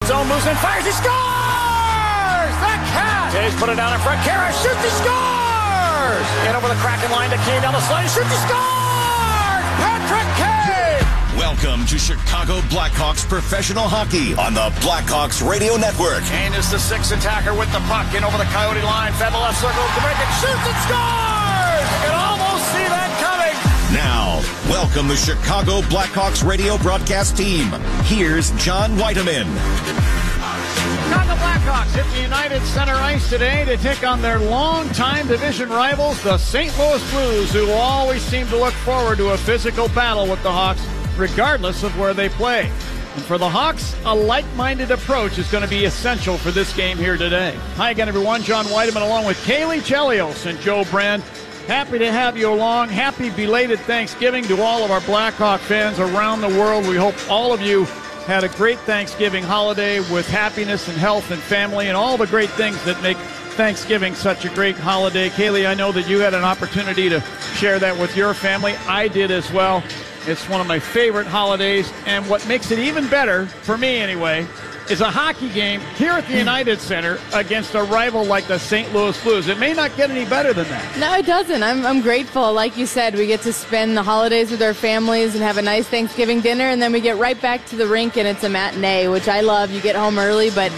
zone, moves and fires. He scores! The Cat! Taves put it down in front. Kara shoots. He scores! In over the Kraken line to Kane down the slide. He shoots. He scores! Patrick Kane! Welcome to Chicago Blackhawks professional hockey on the Blackhawks Radio Network. Kane is the sixth attacker with the puck in over the Coyote line. Fed the left circle to break it. Shoots and scores! You can almost see that coming. Now, welcome the Chicago Blackhawks radio broadcast team. Here's John Whiteman. Chicago Blackhawks hit the United Center ice today to take on their longtime division rivals, the St. Louis Blues, who always seem to look forward to a physical battle with the Hawks, regardless of where they play. And for the Hawks, a like-minded approach is going to be essential for this game here today. Hi again, everyone. John Whiteman along with Kaylee Chelios and Joe Brand. Happy to have you along. Happy belated Thanksgiving to all of our Blackhawk fans around the world. We hope all of you had a great Thanksgiving holiday with happiness and health and family and all the great things that make Thanksgiving such a great holiday. Kaylee, I know that you had an opportunity to share that with your family. I did as well. It's one of my favorite holidays, and what makes it even better, for me anyway, is a hockey game here at the United Center against a rival like the St. Louis Blues. It may not get any better than that. No, it doesn't. I'm grateful. Like you said, we get to spend the holidays with our families and have a nice Thanksgiving dinner, and then we get right back to the rink, and it's a matinee, which I love. You get home early, but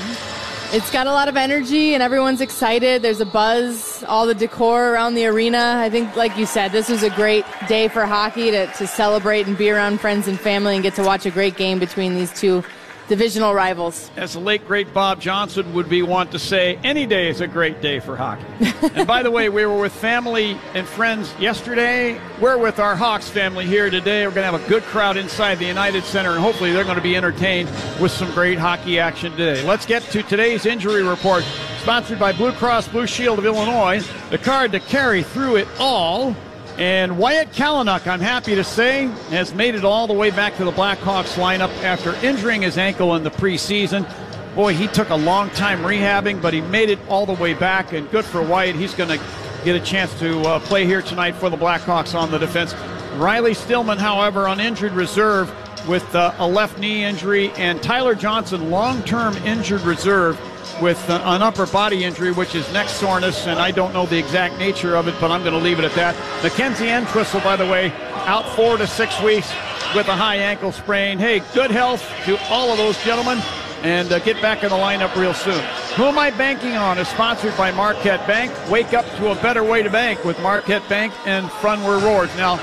it's got a lot of energy, and everyone's excited. There's a buzz, all the decor around the arena. I think, like you said, this was a great day for hockey to celebrate and be around friends and family and get to watch a great game between these two divisional rivals. As the late, great Bob Johnson would be wont to say, any day is a great day for hockey. And by the way, we were with family and friends yesterday. We're with our Hawks family here today. We're going to have a good crowd inside the United Center, and hopefully they're going to be entertained with some great hockey action today. Let's get to today's injury report, sponsored by Blue Cross Blue Shield of Illinois, the card to carry through it all. And Wyatt Kalynuk, I'm happy to say, has made it all the way back to the Blackhawks lineup after injuring his ankle in the preseason. Boy, he took a long time rehabbing, but he made it all the way back, and good for Wyatt. He's going to get a chance to play here tonight for the Blackhawks on the defense. Riley Stillman, however, on injured reserve with a left knee injury, and Tyler Johnson, long-term injured reserve with an upper body injury, which is neck soreness, and I don't know the exact nature of it, but I'm going to leave it at that. Mackenzie Entwistle, by the way, out 4 to 6 weeks with a high ankle sprain. Hey, good health to all of those gentlemen, and get back in the lineup real soon. Who Am I Banking On is sponsored by Marquette Bank. Wake up to a better way to bank with Marquette Bank and Fun Rewards. Now,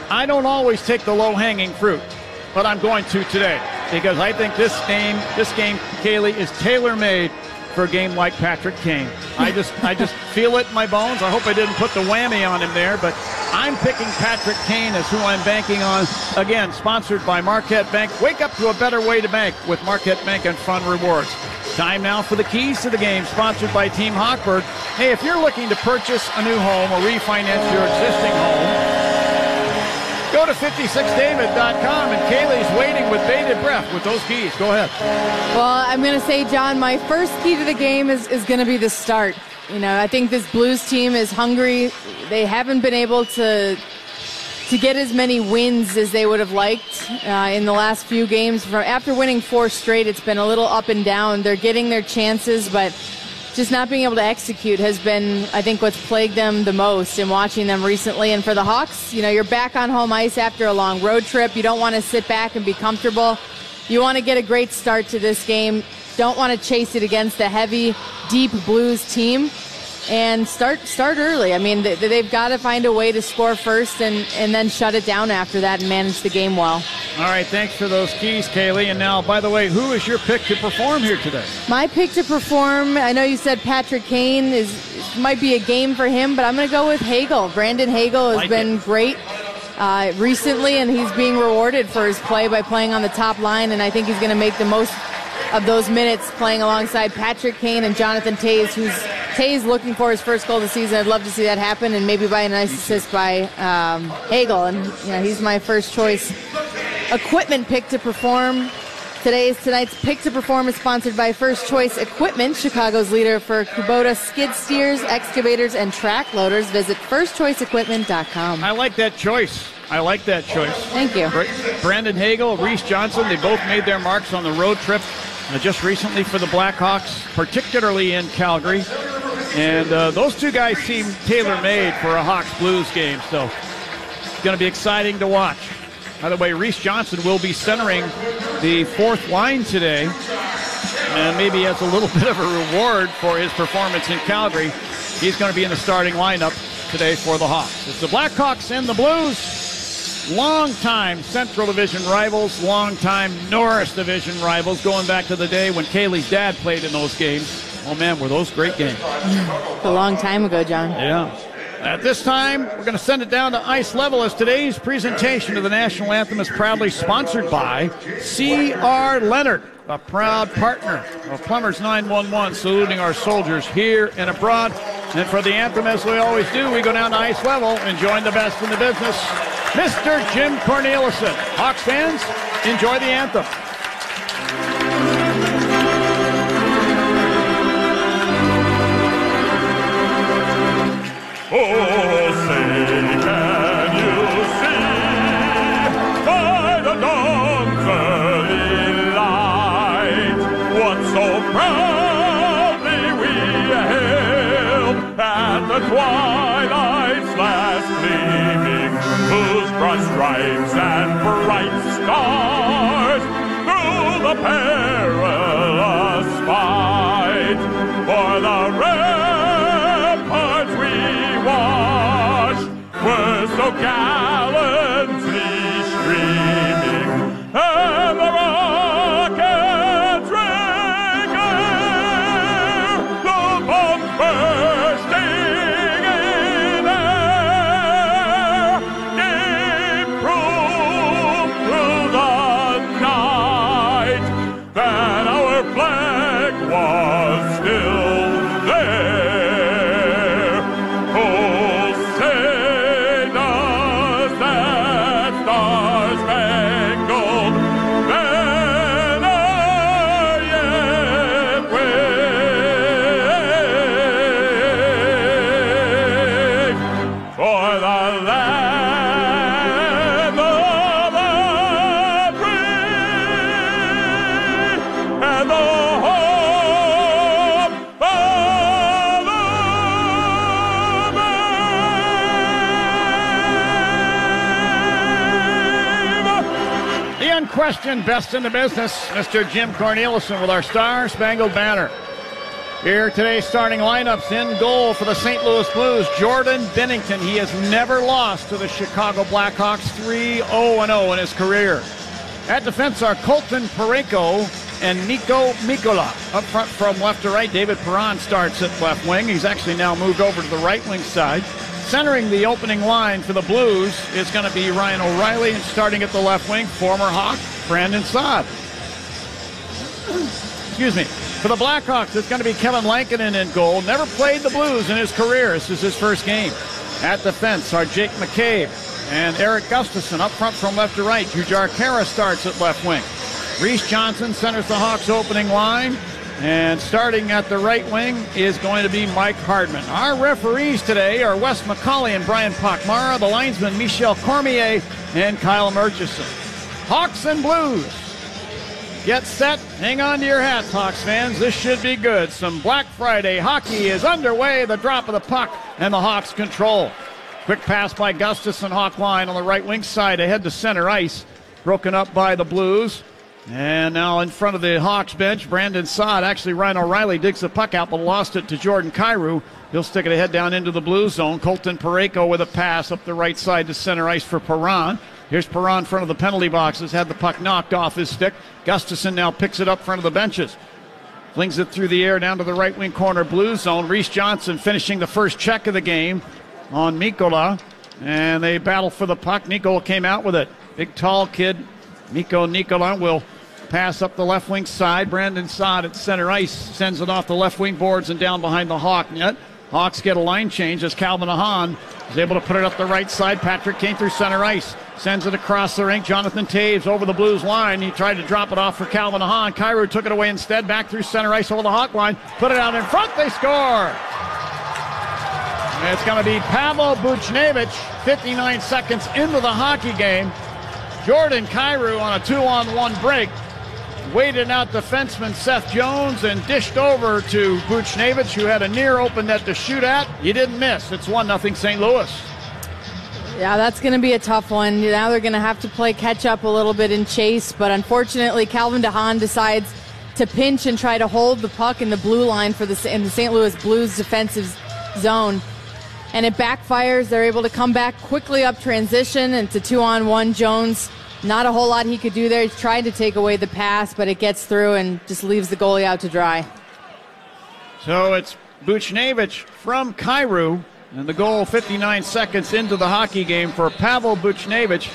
I don't always take the low-hanging fruit, but I'm going to today, because I think this game, Kaylee, is tailor-made for a game like Patrick Kane. I just feel it in my bones. I hope I didn't put the whammy on him there, but I'm picking Patrick Kane as who I'm banking on. Again, sponsored by Marquette Bank. Wake up to a better way to bank with Marquette Bank and Fun Rewards. Time now for the keys to the game, sponsored by Team Hochberg. Hey, if you're looking to purchase a new home or refinance your existing home, go to 56david.com, and Kaylee's waiting with bated breath with those keys. Go ahead. Well, I'm going to say, John, my first key to the game is going to be the start. You know, I think this Blues team is hungry. They haven't been able to get as many wins as they would have liked in the last few games. After winning 4 straight, it's been a little up and down. They're getting their chances, but just not being able to execute has been, I think, what's plagued them the most in watching them recently. And for the Hawks, you know, you're back on home ice after a long road trip. You don't want to sit back and be comfortable. You want to get a great start to this game. Don't want to chase it against a heavy, deep Blues team. And start early. I mean, they've got to find a way to score first and then shut it down after that and manage the game well. All right, thanks for those keys, Kaylee. And now, by the way, who is your pick to perform here today? My pick to perform, I know you said Patrick Kane might be a game for him, but I'm going to go with Hagel. Brandon Hagel has been great recently, and he's being rewarded for his play by playing on the top line, and I think he's going to make the most of those minutes playing alongside Patrick Kane and Jonathan Toews, who's looking for his first goal of the season. I'd love to see that happen, and maybe by a nice assist by Hagel. And you know, he's my first choice equipment pick to perform. Tonight's pick to perform is sponsored by First Choice Equipment, Chicago's leader for Kubota skid steers, excavators, and track loaders. Visit firstchoiceequipment.com. I like that choice. Thank you. Brandon Hagel, Reese Johnson, they both made their marks on the road trip just recently for the Blackhawks, particularly in Calgary. And those two guys seem tailor-made for a Hawks-Blues game, so it's going to be exciting to watch. By the way, Reese Johnson will be centering the fourth line today, and maybe as a little bit of a reward for his performance in Calgary, he's going to be in the starting lineup today for the Hawks. It's the Blackhawks and the Blues. Long-time Central Division rivals, long-time Norris Division rivals, going back to the day when Kaylee's dad played in those games. Oh, man, were those great games. A long time ago, John. Yeah. At this time, we're going to send it down to ice level as today's presentation of the National Anthem is proudly sponsored by C.R. Leonard, a proud partner of Plumbers 911, saluting our soldiers here and abroad. And for the anthem, as we always do, we go down to ice level and join the best in the business, Mr. Jim Cornelison. Hawks fans, enjoy the anthem. Oh, say, can you see by the dawn's early light what so proudly we hailed at the twilight's last gleaming, whose broad stripes and bright stars through the perilous fight for the ramparts we watched were so gallantly streaming, and the rockets rang air, the bombs bursting in air, gave proof through the night that our flag was still there. Oh, say does that star-spangled banner yet wave for the land of the free and the home of the brave. The unquestioned best in the business, Mr. Jim Cornelison with our Star-Spangled Banner. Here today's starting lineups. In goal for the St. Louis Blues, Jordan Binnington. He has never lost to the Chicago Blackhawks, 3-0-0 in his career. At defense are Colton Parayko and Niko Mikkola. Up front from left to right, David Perron starts at left wing. He's actually now moved over to the right wing side. Centering the opening line for the Blues is going to be Ryan O'Reilly, and starting at the left wing, former Hawk Brandon Saad. Excuse me. For the Blackhawks, it's going to be Kevin Lankinen in goal. Never played the Blues in his career. This is his first game. At defense are Jake Mccabe and Eric Gustafson. Up front from left to right, Jujhar Khaira starts at left wing. Reese Johnson centers the Hawks opening line. And starting at the right wing is going to be Mike Hardman. Our referees today are Wes McCauley and Brian Pochmara. The linesmen, Michel Cormier and Kyle Murchison. Hawks and Blues. Get set. Hang on to your hats, Hawks fans. This should be good. Some Black Friday hockey is underway. The drop of the puck and the Hawks control. Quick pass by Gustafson, Hawk line on the right wing side ahead to center ice. Broken up by the Blues. And now in front of the Hawks bench, Brandon Saad. Actually, Ryan O'Reilly digs the puck out, but lost it to Jordan Kyrou. He'll stick it ahead down into the Blue zone. Colton Parayko with a pass up the right side to center ice for Perron. Here's Perron in front of the penalty boxes. Had the puck knocked off his stick. Gustafson now picks it up front of the benches. Flings it through the air down to the right wing corner Blue zone. Reese Johnson finishing the first check of the game on Mikkola. And they battle for the puck. Mikkola came out with it. Big, tall kid. Mikkola will pass up the left wing side. Brandon Saad at center ice sends it off the left wing boards and down behind the Hawk net. Hawks get a line change as Calvin Ahan is able to put it up the right side. Patrick Kane through center ice. Sends it across the rink. Jonathan Taves over the Blues line. He tried to drop it off for Calvin Ahan. Kyrou took it away instead. Back through center ice over the Hawk line. Put it out in front. They score. And it's going to be Pavel Buchnevich, 59 seconds into the hockey game. Jordan Kyrou on a 2-on-1 break Weighted out defenseman Seth Jones and dished over to Buchnevich, who had a near open net to shoot at. He didn't miss. It's 1-0 St. Louis. Yeah, that's going to be a tough one. Now they're going to have to play catch up a little bit in chase, but unfortunately Calvin DeHaan decides to pinch and try to hold the puck in the blue line in the St. Louis Blues defensive zone. And it backfires. They're able to come back quickly up transition into 2-on-1. Jones, not a whole lot he could do there. He's trying to take away the pass, but it gets through and just leaves the goalie out to dry. So it's Buchnevich from Kyrou, and the goal 59 seconds into the hockey game for Pavel Buchnevich.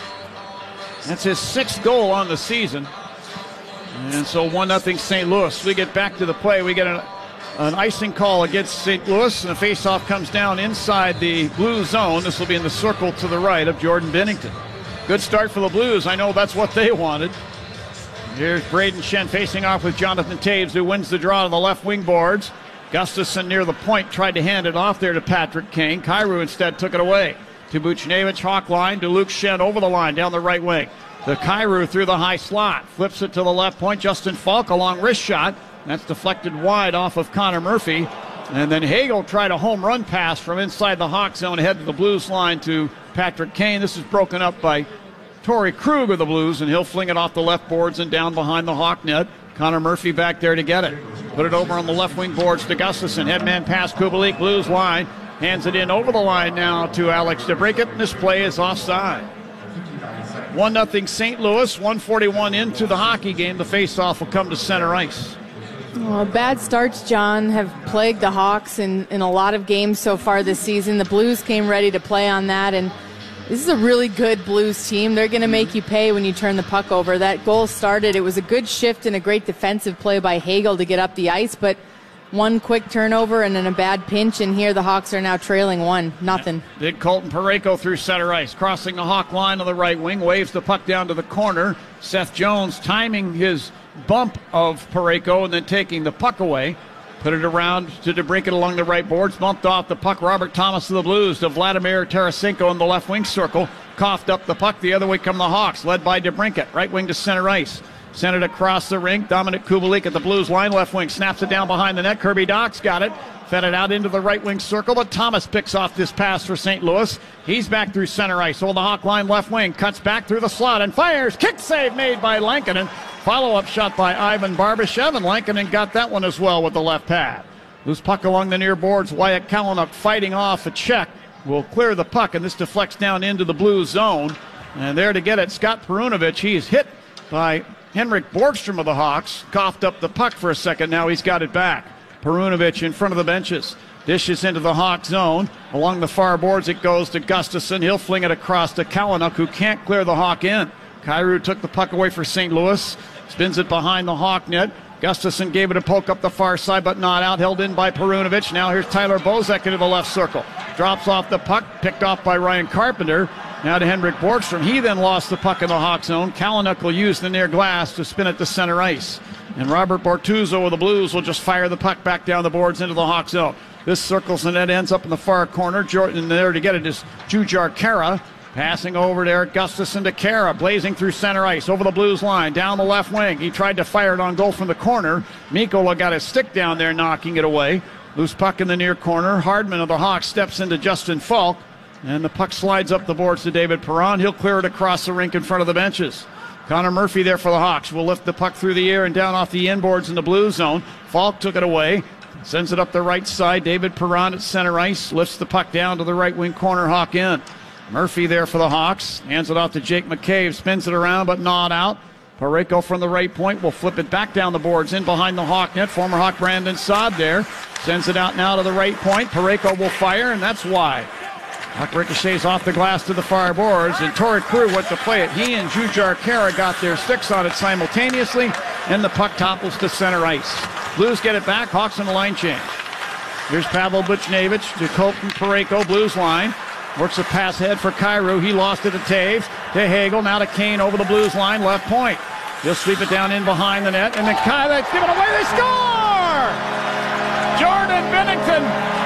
That's his 6th goal on the season. And so 1-0 St. Louis. We get back to the play. We get an icing call against St. Louis, and the faceoff comes down inside the blue zone. This will be in the circle to the right of Jordan Binnington. Good start for the Blues. I know that's what they wanted. Here's Braden Shen facing off with Jonathan Toews, who wins the draw to the left wing boards. Gustafson near the point tried to hand it off there to Patrick Kane. Kyrou instead took it away to Buchnevich, hawk line to Luke Shen over the line down the right wing. The Kyrou through the high slot, flips it to the left point. Justin Falk, a long wrist shot. That's deflected wide off of Connor Murphy. And then Hagel tried a home run pass from inside the Hawk zone ahead to the Blues line to Patrick Kane. This is broken up by Torrey Krug of the Blues, and he'll fling it off the left boards and down behind the Hawk net. Connor Murphy back there to get it. Put it over on the left wing boards to Gustafson. Headman pass, Kubalik, Blues line. Hands it in over the line now to Alex DeBrincat, and this play is offside. 1-0 St. Louis, 1:41 into the hockey game. The faceoff will come to center ice. Well, bad starts, John, have plagued the Hawks in a lot of games so far this season. The Blues came ready to play on that, and this is a really good Blues team. They're going to make you pay when you turn the puck over. That goal started, it was a good shift and a great defensive play by Hagel to get up the ice, but one quick turnover and then a bad pinch, and here the Hawks are now trailing 1-0. Big Colton Parayko through center ice, crossing the Hawk line on the right wing, waves the puck down to the corner. Seth Jones timing his bump of Parayko and then taking the puck away. Put it around to DeBrincat along the right boards. Bumped off the puck. Robert Thomas of the Blues to Vladimir Tarasenko in the left wing circle. Coughed up the puck. The other way come the Hawks, led by DeBrincat. Right wing to center ice. Sent it across the rink. Dominic Kubalik at the Blues line. Left wing snaps it down behind the net. Kirby Doc's got it. Fed it out into the right wing circle, but Thomas picks off this pass for St. Louis. He's back through center ice. Hold the Hawk line left wing. Cuts back through the slot and fires. Kick save made by Lankinen. Follow-up shot by Ivan Barbashev, and Lankinen got that one as well with the left pad. Loose puck along the near boards. Wyatt Kalynuk fighting off a check. Will clear the puck, and this deflects down into the Blues zone. And there to get it, Scott Perunovich. He's hit by Henrik Borgstrom of the Hawks. Coughed up the puck for a second. Now he's got it back. Perunovich in front of the benches. Dishes into the Hawk zone. Along the far boards it goes to Gustafson. He'll fling it across to Kalynuk, who can't clear the Hawk in. Kyrou took the puck away for St. Louis. Spins it behind the Hawk net. Gustafson gave it a poke up the far side, but not out. Held in by Perunovich. Now here's Tyler Bozek into the left circle. Drops off the puck. Picked off by Ryan Carpenter. Now to Henrik Borgstrom. He then lost the puck in the Hawk zone. Kalynuk will use the near glass to spin it to center ice. And Robert Bortuzzo of the Blues will just fire the puck back down the boards into the Hawk zone. This circles and it ends up in the far corner. Jordan there to get it is Jujar Kara. Passing over to Eric Gustafson to Kara, blazing through center ice, over the Blues line, down the left wing. He tried to fire it on goal from the corner. Mikkola got his stick down there, knocking it away. Loose puck in the near corner. Hardman of the Hawks steps into Justin Falk, and the puck slides up the boards to David Perron. He'll clear it across the rink in front of the benches. Connor Murphy there for the Hawks will lift the puck through the air and down off the inboards in the Blues zone. Falk took it away, sends it up the right side. David Perron at center ice, lifts the puck down to the right wing corner, Hawk in. Murphy there for the Hawks. Hands it off to Jake Mccabe. Spins it around, but not out. Parayko from the right point will flip it back down the boards in behind the Hawk net. Former Hawk Brandon Saad there. Sends it out now to the right point. Parayko will fire, and that's wide. Puck ricochets off the glass to the far boards, and Torrey Krug went to play it. He and Jujar Kara got their sticks on it simultaneously, and the puck topples to center ice. Blues get it back. Hawks on the line change. Here's Pavel Buchnevich to Colton Parayko. Blues line. Works a pass head for Kyrou. He lost it to Toews. To Hagel. Now to Kane over the Blues line. Left point. He'll sweep it down in behind the net. And then Mccabe give it away. They score! Jordan Binnington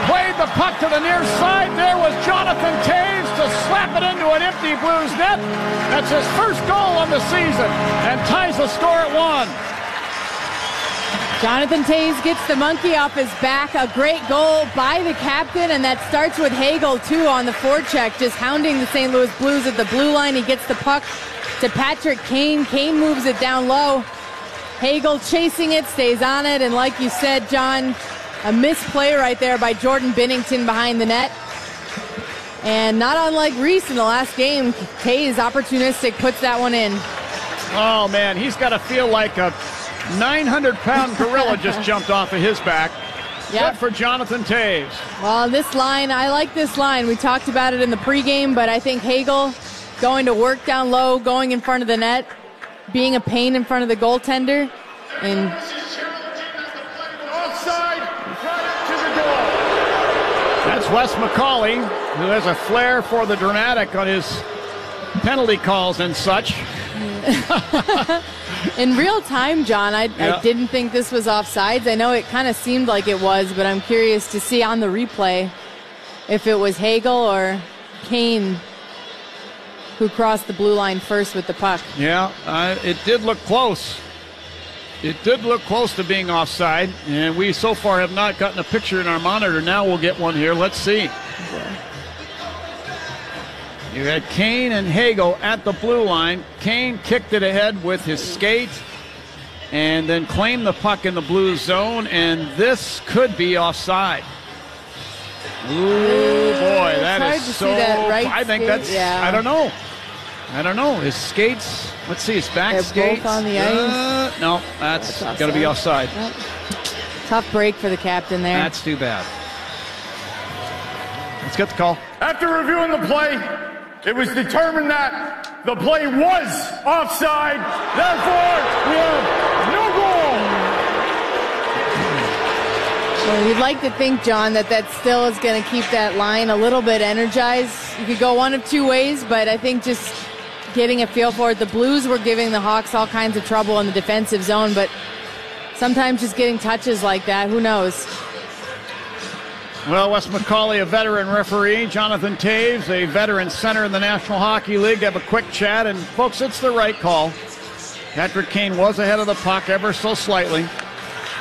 played the puck to the near side. There was Jonathan Toews to slap it into an empty Blues net. That's his first goal of the season and ties the score at 1. Jonathan Toews gets the monkey off his back. A great goal by the captain, and that starts with Hagel, too, on the forecheck, just hounding the St. Louis Blues at the blue line. He gets the puck to Patrick Kane. Kane moves it down low. Hagel chasing it, stays on it, and like you said, John, a misplay right there by Jordan Binnington behind the net. And not unlike Reese in the last game, Toews, opportunistic, puts that one in. Oh, man, he's got to feel like a 900-pound gorilla just jumped off of his back. Yep. Good for Jonathan Toews. Well, this line, I like this line. We talked about it in the pregame, but I think Hagel going to work down low, going in front of the net, being a pain in front of the goaltender. And Offside, right to the goal. That's Wes Mccabe, who has a flair for the dramatic on his penalty calls and such. in real time, John, I didn't think this was offsides. I know it kind of seemed like it was, but I'm curious to see on the replay if it was Hagel or Kane who crossed the blue line first with the puck. Yeah, it did look close. It did look close to being offside, and we so far have not gotten a picture in our monitor. Now we'll get one here. Let's see. You had Kane and Hagel at the blue line. Kane kicked it ahead with his skate and then claimed the puck in the blue zone, and this could be offside. Ooh, boy, that is so... I think that's... Yeah. I don't know. His skates... Let's see, his back skates. Both on the ice. No, that's going to be offside. Yep. Tough break for the captain there. That's too bad. Let's get the call. After reviewing the play, it was determined that the play was offside. Therefore, we have no goal. Well, you'd like to think, John, that still is going to keep that line a little bit energized. You could go one of two ways, but I think just getting a feel for it. The Blues were giving the Hawks all kinds of trouble in the defensive zone, but sometimes just getting touches like that, who knows? Well, Wes Mccabe, a veteran referee, Jonathan Toews, a veteran center in the National Hockey League, have a quick chat, and folks, it's the right call. Patrick Kane was ahead of the puck ever so slightly.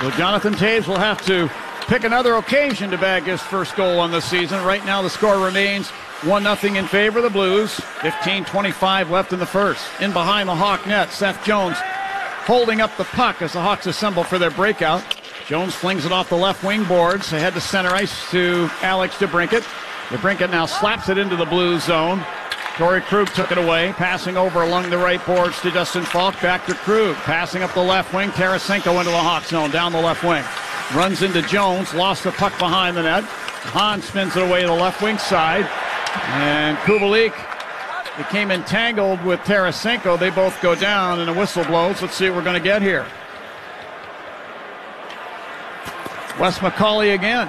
So Jonathan Toews will have to pick another occasion to bag his first goal on the season. Right now the score remains 1-0 in favor of the Blues. 15:25 left in the first. In behind the Hawk net, Seth Jones holding up the puck as the Hawks assemble for their breakout. Jones flings it off the left wing boards, ahead to center ice to Alex DeBrincat. DeBrincat now slaps it into the Blues zone. Torrey Krug took it away, passing over along the right boards to Justin Falk, back to Krug. Passing up the left wing, Tarasenko into the Hawk zone, down the left wing. Runs into Jones, lost the puck behind the net. Hahn spins it away to the left wing side. And Kubalik became entangled with Tarasenko. They both go down, and a whistle blows. Let's see what we're going to get here. Wes Mccabe again.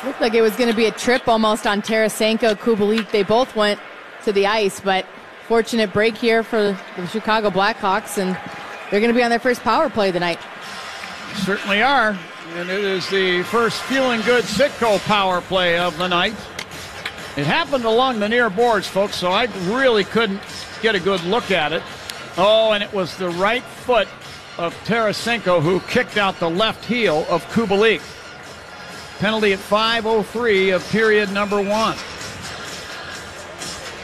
Looked like it was going to be a trip almost on Tarasenko, Kubalik. They both went to the ice, but fortunate break here for the Chicago Blackhawks, and they're going to be on their first power play tonight. Certainly are, and it is the first feeling good Sitco power play of the night. It happened along the near boards, folks, so I really couldn't get a good look at it. Oh, and it was the right foot of Tarasenko who kicked out the left heel of Kubalik. Penalty at 5:03 of period number 1.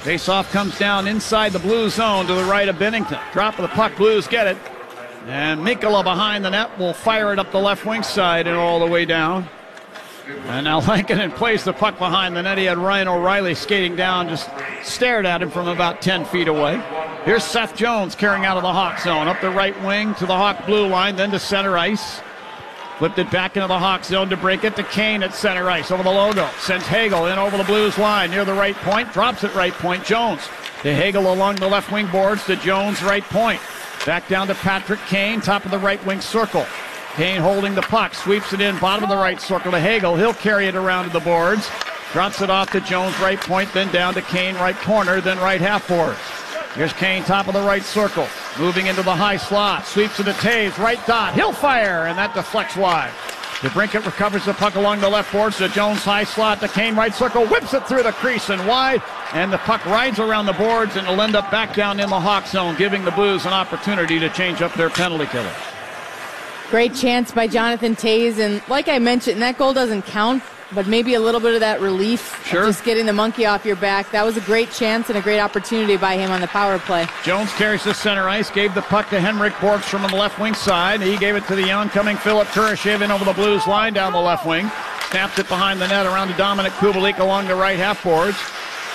Faceoff comes down inside the blue zone to the right of Binnington. Drop of the puck, Blues get it. And Mikkola behind the net will fire it up the left wing side and all the way down. And now Lankinen plays the puck behind the net. He had Ryan O'Reilly skating down, just stared at him from about 10 feet away. Here's Seth Jones carrying out of the Hawk zone, up the right wing to the Hawk blue line, then to center ice. Flipped it back into the Hawk zone to break it to Kane at center ice over the logo. Sends Hagel in over the Blues line near the right point, drops at right point. Jones to Hagel along the left wing boards to Jones right point. Back down to Patrick Kane, top of the right wing circle. Kane holding the puck, sweeps it in, bottom of the right circle to Hagel. He'll carry it around to the boards. Drops it off to Jones, right point, then down to Kane, right corner, then right half boards. Here's Kane, top of the right circle. Moving into the high slot. Sweeps to the Toews, right dot. He'll fire, and that deflects wide. DeBrincat recovers the puck along the left boards to Jones, high slot to Kane, right circle. Whips it through the crease and wide. And the puck rides around the boards, and it'll end up back down in the Hawk zone, giving the Blues an opportunity to change up their penalty killer. Great chance by Jonathan Toews, and like I mentioned, that goal doesn't count, but maybe a little bit of that relief, sure, just getting the monkey off your back. That was a great chance and a great opportunity by him on the power play. Jones carries to center ice, gave the puck to Henrik Borgstrom on the left wing side. He gave it to the oncoming Philip Kurashev in over the Blues line down the left wing. Snapped it behind the net around to Dominic Kubalik along the right half boards.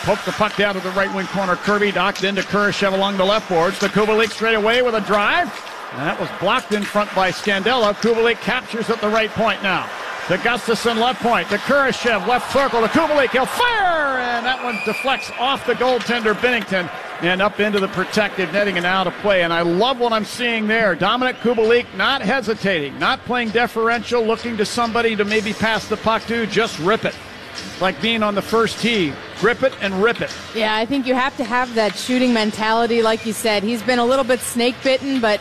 Poked the puck down to the right wing corner. Kirby docked into Kurashev along the left boards. To Kubalik straight away with a drive. And that was blocked in front by Scandella. Kubalik captures at the right point now. To Gustafsson, left point. To Kurashev, left circle. To Kubalik, he'll fire! And that one deflects off the goaltender, Binnington, and up into the protected netting and out of play. And I love what I'm seeing there. Dominic Kubalik not hesitating, not playing deferential, looking to somebody to maybe pass the puck to. Just rip it. Like being on the first tee. Grip it and rip it. Yeah, I think you have to have that shooting mentality. Like you said, he's been a little bit snake-bitten, but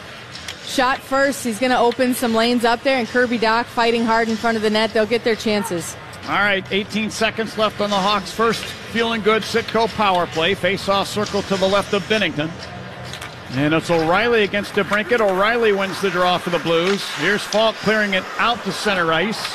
shot first. He's going to open some lanes up there, and Kirby Dach fighting hard in front of the net. They'll get their chances. All right, 18 seconds left on the Hawks' first feeling good Sitco power play. Face-off circle to the left of Binnington. And it's O'Reilly against DeBrincat. O'Reilly wins the draw for the Blues. Here's Falk clearing it out to center ice.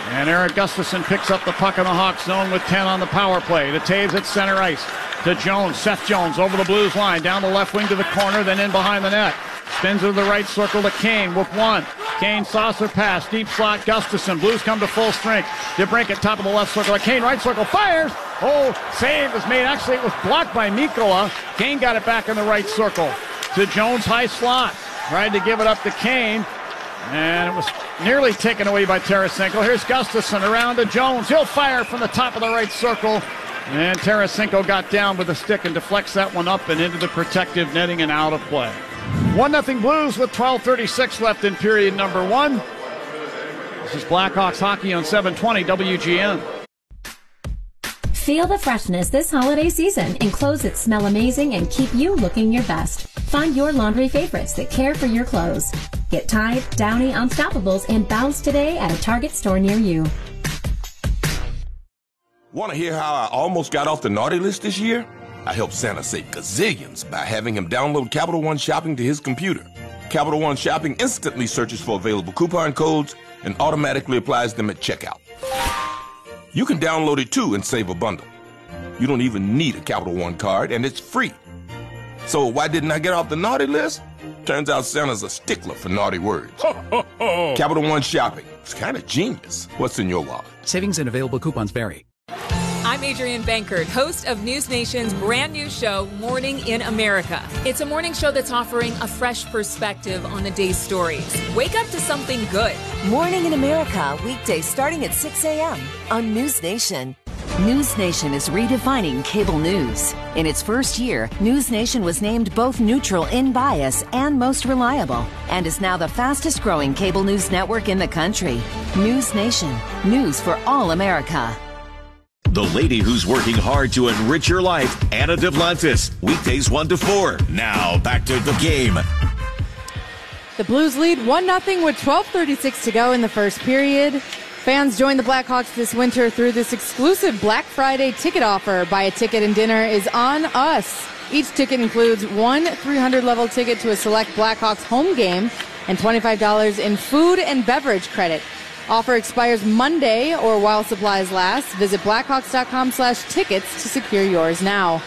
And Eric Gustafsson picks up the puck in the Hawks zone with 10 on the power play. To Toews at center ice. To Jones. Seth Jones over the Blues line. Down the left wing to the corner, then in behind the net. Spins to the right circle to Kane with one. Kane saucer pass. Deep slot Gustafsson. Blues come to full strength. DeBrincat top of the left circle. Kane right circle. Fires. Oh, save was made. Actually, it was blocked by Mikkola. Kane got it back in the right circle. To Jones high slot. Tried to give it up to Kane. And it was nearly taken away by Tarasenko. Here's Gustafsson around to Jones. He'll fire from the top of the right circle. And Tarasenko got down with a stick and deflects that one up and into the protective netting and out of play. 1-0 Blues with 12:36 left in period number one. This is Blackhawks hockey on 720 WGN. Feel the freshness this holiday season in clothes that smell amazing and keep you looking your best. Find your laundry favorites that care for your clothes. Get Tide, Downy, Unstoppables, and Bounce today at a Target store near you. Want to hear how I almost got off the naughty list this year? I helped Santa save gazillions by having him download Capital One Shopping to his computer. Capital One Shopping instantly searches for available coupon codes and automatically applies them at checkout. You can download it too and save a bundle. You don't even need a Capital One card, and it's free. So why didn't I get off the naughty list? Turns out Santa's a stickler for naughty words. Capital One Shopping. It's kind of genius. What's in your wallet? Savings and available coupons vary. I'm Adrienne Bankert, host of News Nation's brand new show, Morning in America. It's a morning show that's offering a fresh perspective on the day's stories. Wake up to something good. Morning in America, weekdays starting at 6 a.m. on News Nation. News Nation is redefining cable news. In its first year, News Nation was named both neutral in bias and most reliable, and is now the fastest growing cable news network in the country. News Nation, news for all America. The lady who's working hard to enrich your life, Anna Duplantis. Weekdays 1 to 4. Now back to the game. The Blues lead 1-0 with 12:36 to go in the first period. Fans join the Blackhawks this winter through this exclusive Black Friday ticket offer. Buy a ticket and dinner is on us. Each ticket includes one 300-level ticket to a select Blackhawks home game and $25 in food and beverage credit. Offer expires Monday or while supplies last. Visit blackhawks.com/tickets to secure yours now.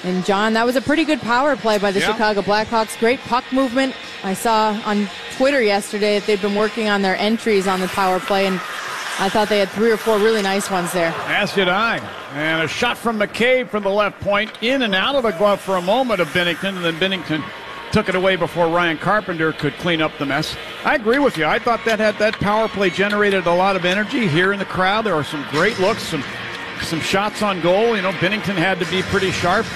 And John, that was a pretty good power play by the Chicago Blackhawks. Great puck movement. I saw on Twitter yesterday that they've been working on their entries on the power play, and I thought they had 3 or 4 really nice ones there. As did I. And a shot from Mccabe from the left point, in and out of the glove for a moment of Binnington, and then Binnington took it away before Ryan Carpenter could clean up the mess. I agree with you. I thought that power play generated a lot of energy here in the crowd. There were some great looks, some shots on goal. You know, Binnington had to be pretty sharp.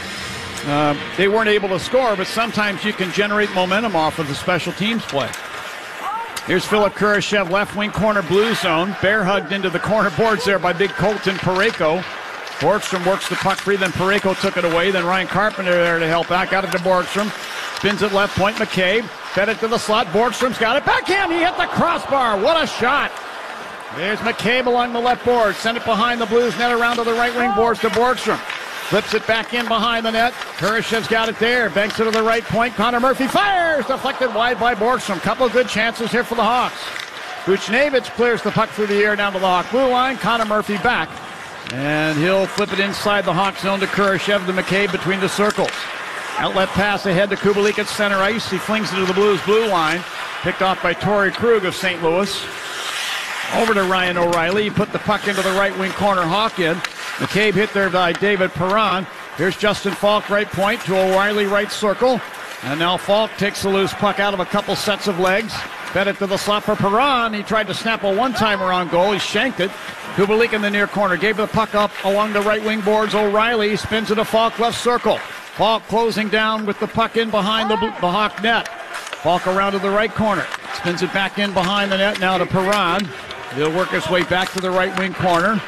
They weren't able to score, but sometimes you can generate momentum off of the special teams play. Here's Philip Kurashev, left wing corner blue zone. Bear hugged into the corner boards there by big Colton Parayko. Borgstrom works the puck free, then Parayko took it away. Then Ryan Carpenter there to help out. Got it to Borgstrom. Spins it left point, Mccabe. Fed it to the slot. Borgstrom's got it. Backhand, he hit the crossbar. What a shot. There's Mccabe along the left board. Send it behind the Blues net around to the right wing boards to Borgstrom. Flips it back in behind the net. Kurashev's got it there. Banks it to the right point. Connor Murphy fires. Deflected wide by Borgstrom. Couple of good chances here for the Hawks. Buchnevich clears the puck through the air down to the Hawk blue line. Connor Murphy back. And he'll flip it inside the Hawk zone to Kurashev, to Mccabe between the circles. Outlet pass ahead to Kubalik at center ice. He flings it to the Blues blue line. Picked off by Torrey Krug of St. Louis. Over to Ryan O'Reilly. He put the puck into the right wing corner. Hawk in. McCabe hit there by David Perron. Here's Justin Falk, right point to O'Reilly, right circle. And now Falk takes the loose puck out of a couple sets of legs. Fed it to the slot for Perron. He tried to snap a one-timer on goal. He shanked it. Kubalik in the near corner. Gave the puck up along the right wing boards. O'Reilly spins it to Falk, left circle. Falk closing down with the puck in behind the Hawk net. Falk around to the right corner. Spins it back in behind the net now to Perron. He'll work his way back to the right wing corner.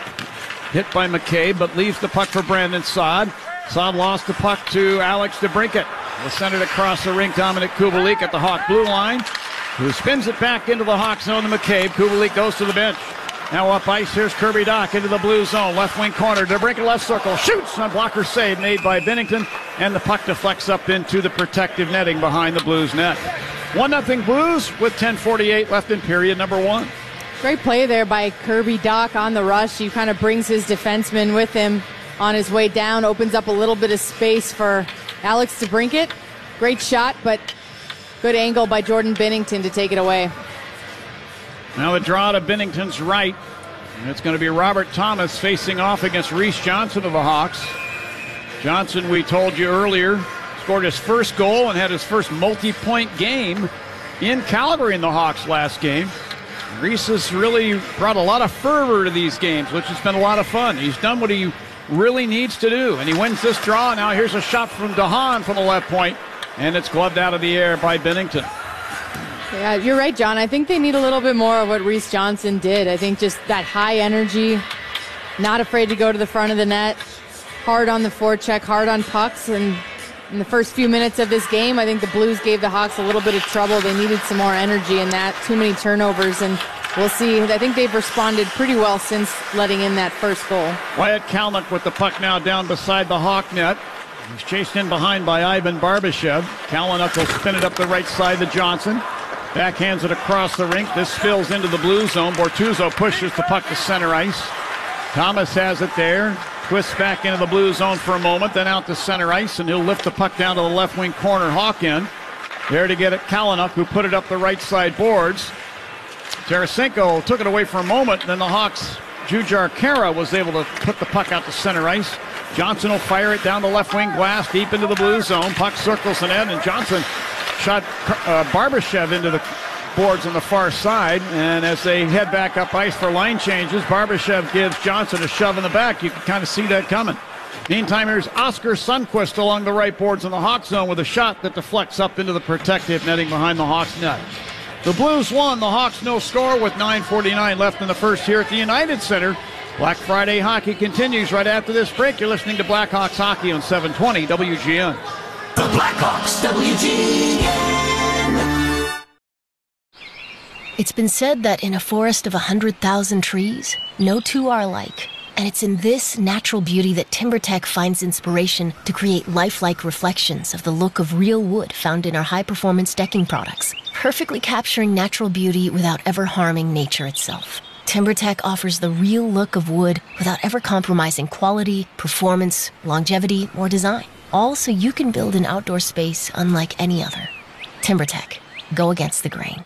Hit by McCabe, but leaves the puck for Brandon Saad. Saad lost the puck to Alex DeBrincat. He'll send it across the rink. Dominic Kubalik at the Hawk blue line, who spins it back into the Hawk zone to McCabe. Kubalik goes to the bench. Now up ice, here's Kirby Dach into the blue zone. Left wing corner, DeBrincat left circle. Shoots! On blocker save made by Bennington. And the puck deflects up into the protective netting behind the Blues net. 1-0 Blues with 10:48 left in period number 1. Great play there by Kirby Dach on the rush. He kind of brings his defenseman with him on his way down, opens up a little bit of space for Alex DeBrincat. Great shot, but good angle by Jordan Binnington to take it away. Now the draw to Binnington's right. And it's going to be Robert Thomas facing off against Reese Johnson of the Hawks. Johnson, we told you earlier, scored his first goal and had his first multi-point game in Calgary in the Hawks last game. Reese has really brought a lot of fervor to these games, which has been a lot of fun. He's done what he really needs to do, and he wins this draw. Now here's a shot from DeHaan from the left point, and it's gloved out of the air by Binnington. Yeah, you're right, John. I think they need a little bit more of what Reese Johnson did. I think just that high energy, not afraid to go to the front of the net, hard on the forecheck, hard on pucks. And in the first few minutes of this game, I think the Blues gave the Hawks a little bit of trouble. They needed some more energy in that, too many turnovers, and we'll see. I think they've responded pretty well since letting in that first goal. Wyatt Kalynuk with the puck now down beside the Hawk net. He's chased in behind by Ivan Barbashev. Kalynuk will spin it up the right side to Johnson. Backhands it across the rink. This spills into the blue zone. Bortuzzo pushes the puck to center ice. Thomas has it there. Twists back into the blue zone for a moment, then out to center ice, and he'll lift the puck down to the left wing corner. Hawk in. There to get it, Kalynuk, who put it up the right side boards. Tarasenko took it away for a moment, then the Hawks' Jujar Kara was able to put the puck out to center ice. Johnson will fire it down the left wing glass, deep into the blue zone. Puck circles the net, and Johnson shot Barbashev into the boards on the far side. And as they head back up ice for line changes, Barbashev gives Johnson a shove in the back. You can kind of see that coming. Meantime, here's Oscar Sundqvist along the right boards in the Hawks zone with a shot that deflects up into the protective netting behind the Hawks net. The Blues won, the Hawks no score with 9:49 left in the first here at the United Center. Black Friday hockey continues right after this break. You're listening to Blackhawks hockey on 720 WGN. The Blackhawks, WGN. It's been said that in a forest of 100,000 trees, no two are alike. And it's in this natural beauty that TimberTech finds inspiration to create lifelike reflections of the look of real wood found in our high-performance decking products, perfectly capturing natural beauty without ever harming nature itself. TimberTech offers the real look of wood without ever compromising quality, performance, longevity, or design. All so you can build an outdoor space unlike any other. TimberTech. Go against the grain.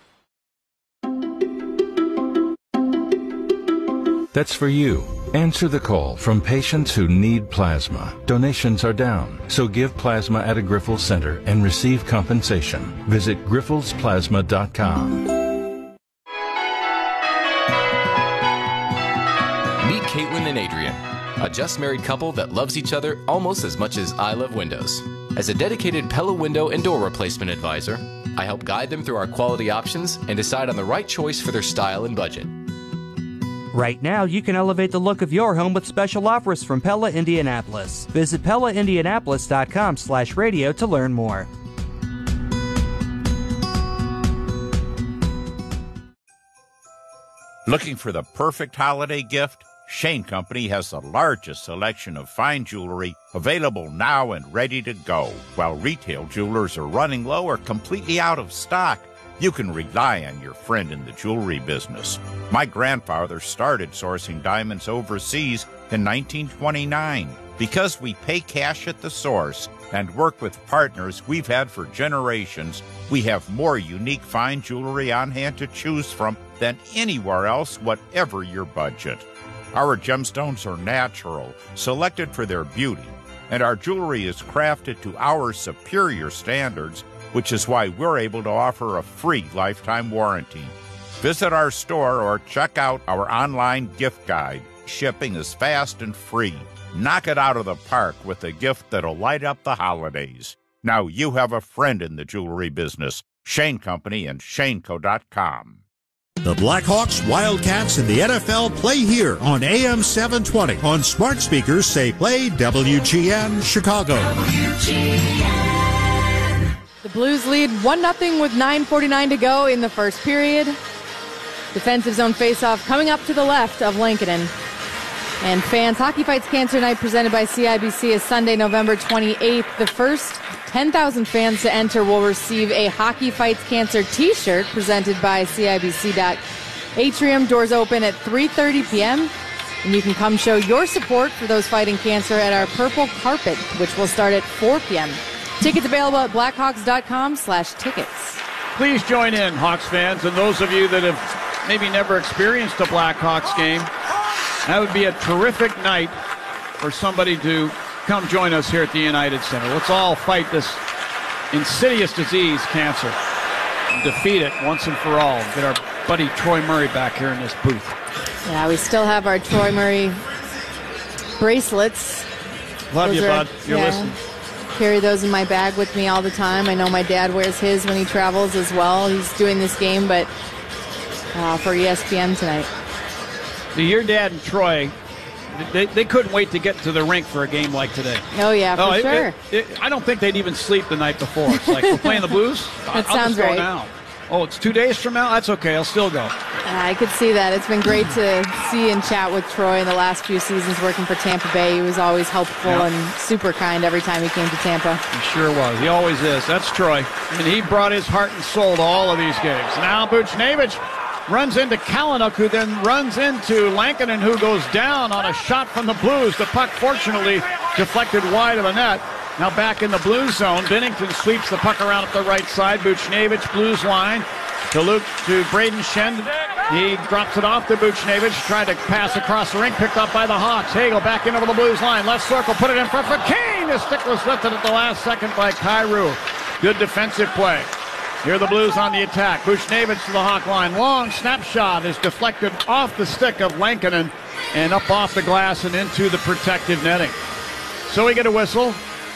That's for you. Answer the call from patients who need plasma. Donations are down, so give plasma at a Grifols Center and receive compensation. Visit grifolsplasma.com. Meet Caitlin and Adrian, a just-married couple that loves each other almost as much as I love windows. As a dedicated Pella window and door replacement advisor, I help guide them through our quality options and decide on the right choice for their style and budget. Right now, you can elevate the look of your home with special offers from Pella Indianapolis. Visit PellaIndianapolis.com/radio to learn more. Looking for the perfect holiday gift? Shane Company has the largest selection of fine jewelry available now and ready to go. While retail jewelers are running low or completely out of stock, you can rely on your friend in the jewelry business. My grandfather started sourcing diamonds overseas in 1929. Because we pay cash at the source and work with partners we've had for generations, we have more unique fine jewelry on hand to choose from than anywhere else, whatever your budget. Our gemstones are natural, selected for their beauty, and our jewelry is crafted to our superior standards, which is why we're able to offer a free lifetime warranty. Visit our store or check out our online gift guide. Shipping is fast and free. Knock it out of the park with a gift that'll light up the holidays. Now you have a friend in the jewelry business. Shane Company and ShaneCo.com. The Blackhawks, Wildcats, and the NFL play here on AM 720. On smart speakers, say play WGN Chicago. The Blues lead 1-0 with 9:49 to go in the first period. Defensive zone faceoff coming up to the left of Lankinen. And fans, Hockey Fights Cancer Night presented by CIBC is Sunday, November 28th. The first 10,000 fans to enter will receive a Hockey Fights Cancer t-shirt presented by CIBC. Atrium doors open at 3:30 p.m. And you can come show your support for those fighting cancer at our Purple Carpet, which will start at 4 p.m. Tickets available at blackhawks.com/tickets. Please join in, Hawks fans, and those of you that have maybe never experienced a Blackhawks game. That would be a terrific night for somebody to come join us here at the United Center. Let's all fight this insidious disease, cancer, and defeat it once and for all. Get our buddy Troy Murray back here in this booth. Yeah, we still have our Troy Murray bracelets. Love you, bud. You're listening. Carry those in my bag with me all the time. I know my dad wears his when he travels as well. He's doing this game, but for ESPN tonight. Your dad and Troy, they couldn't wait to get to the rink for a game like today. Oh, yeah, for sure. I don't think they'd even sleep the night before. It's like, we're playing the Blues? That I'll sounds just go right. now. Oh, it's 2 days from now? That's okay. I'll still go. I could see that. It's been great to see and chat with Troy in the last few seasons working for Tampa Bay. He was always helpful and super kind every time he came to Tampa. He sure was. He always is. That's Troy. And he brought his heart and soul to all of these games. Now Buchnevich runs into Kalynuk, who then runs into Lankinen, who goes down on a shot from the Blues. The puck, fortunately, deflected wide of the net. Now back in the Blues zone. Binnington sweeps the puck around at the right side. Buchnevich, Blues line to Braden Shen. He drops it off to Buchnevich. Tried to pass across the rink, picked up by the Hawks. Hagel back in over the Blues line. Left circle, put it in front for Kane. The stick was lifted at the last second by Kyrou. Good defensive play. Here are the Blues on the attack. Buchnevich to the Hawk line. Long snapshot is deflected off the stick of Lankinen and up off the glass and into the protective netting. So we get a whistle.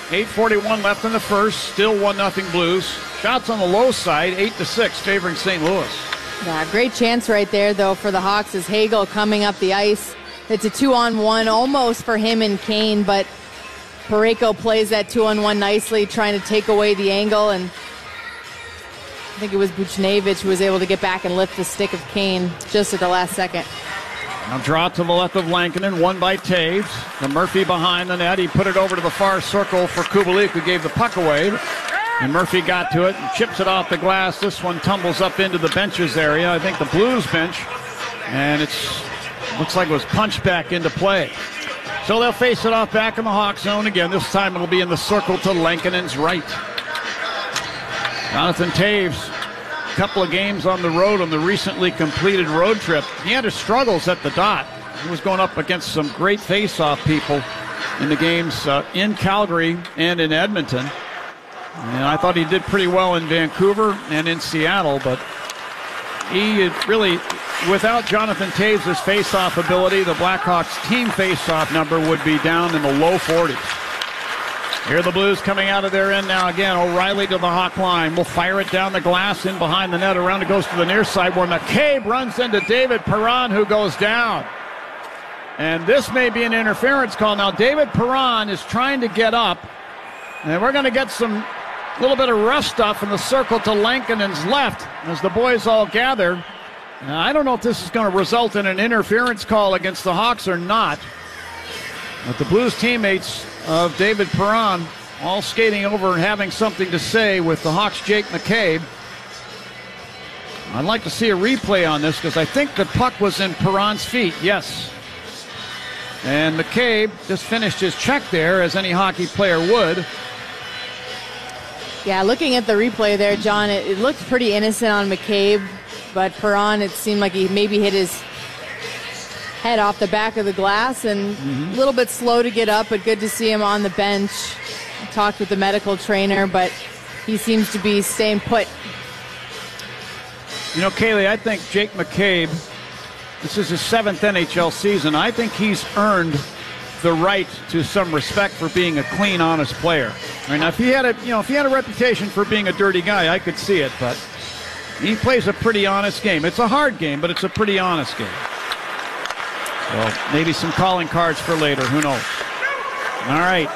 8:41 left in the first. Still 1-0 Blues. Shots on the low side, 8-6, favoring St. Louis. Yeah, great chance right there, though, for the Hawks as Hagel coming up the ice. It's a 2-on-1 almost for him and Kane, but Parayko plays that 2-on-1 nicely, trying to take away the angle, and I think it was Buchnevich who was able to get back and lift the stick of Kane just at the last second. Now draw to the left of Lankinen, won by Taves. The Murphy behind the net. He put it over to the far circle for Kubalik, who gave the puck away. And Murphy got to it and chips it off the glass. This one tumbles up into the benches area. I think the Blues bench. And looks like it was punched back into play. So they'll face it off back in the Hawk zone again. This time it'll be in the circle to Lankinen's right. Jonathan Taves, a couple of games on the road on the recently completed road trip. He had his struggles at the dot. He was going up against some great face-off people in the games in Calgary and in Edmonton. And I thought he did pretty well in Vancouver and in Seattle, but he really, without Jonathan Taves' face-off ability, the Blackhawks team face-off number would be down in the low 40s. Here are the Blues coming out of their end now again. O'Reilly to the Hawk line. Will fire it down the glass, in behind the net. Around it goes to the near side where Mccabe runs into David Perron, who goes down. And this may be an interference call. Now David Perron is trying to get up. And we're going to get some little bit of rough stuff in the circle to Lankinen's left as the boys all gather. Now, I don't know if this is going to result in an interference call against the Hawks or not. But the Blues teammates of David Perron all skating over and having something to say with the Hawks' Jake Mccabe. I'd like to see a replay on this because I think the puck was in Perron's feet. Yes. And McCabe just finished his check there, as any hockey player would. Yeah, looking at the replay there, John, it looked pretty innocent on McCabe, but Perron, it seemed like he maybe hit his head off the back of the glass and a little bit slow to get up, but good to see him on the bench. I talked with the medical trainer, but he seems to be staying put. You know, Kaylee, I think Jake McCabe, this is his 7th NHL season. I think he's earned the right to some respect for being a clean, honest player. Right, now, if he had a reputation for being a dirty guy, I could see it, but he plays a pretty honest game. It's a hard game, but it's a pretty honest game. So maybe some calling cards for later. Who knows? All right.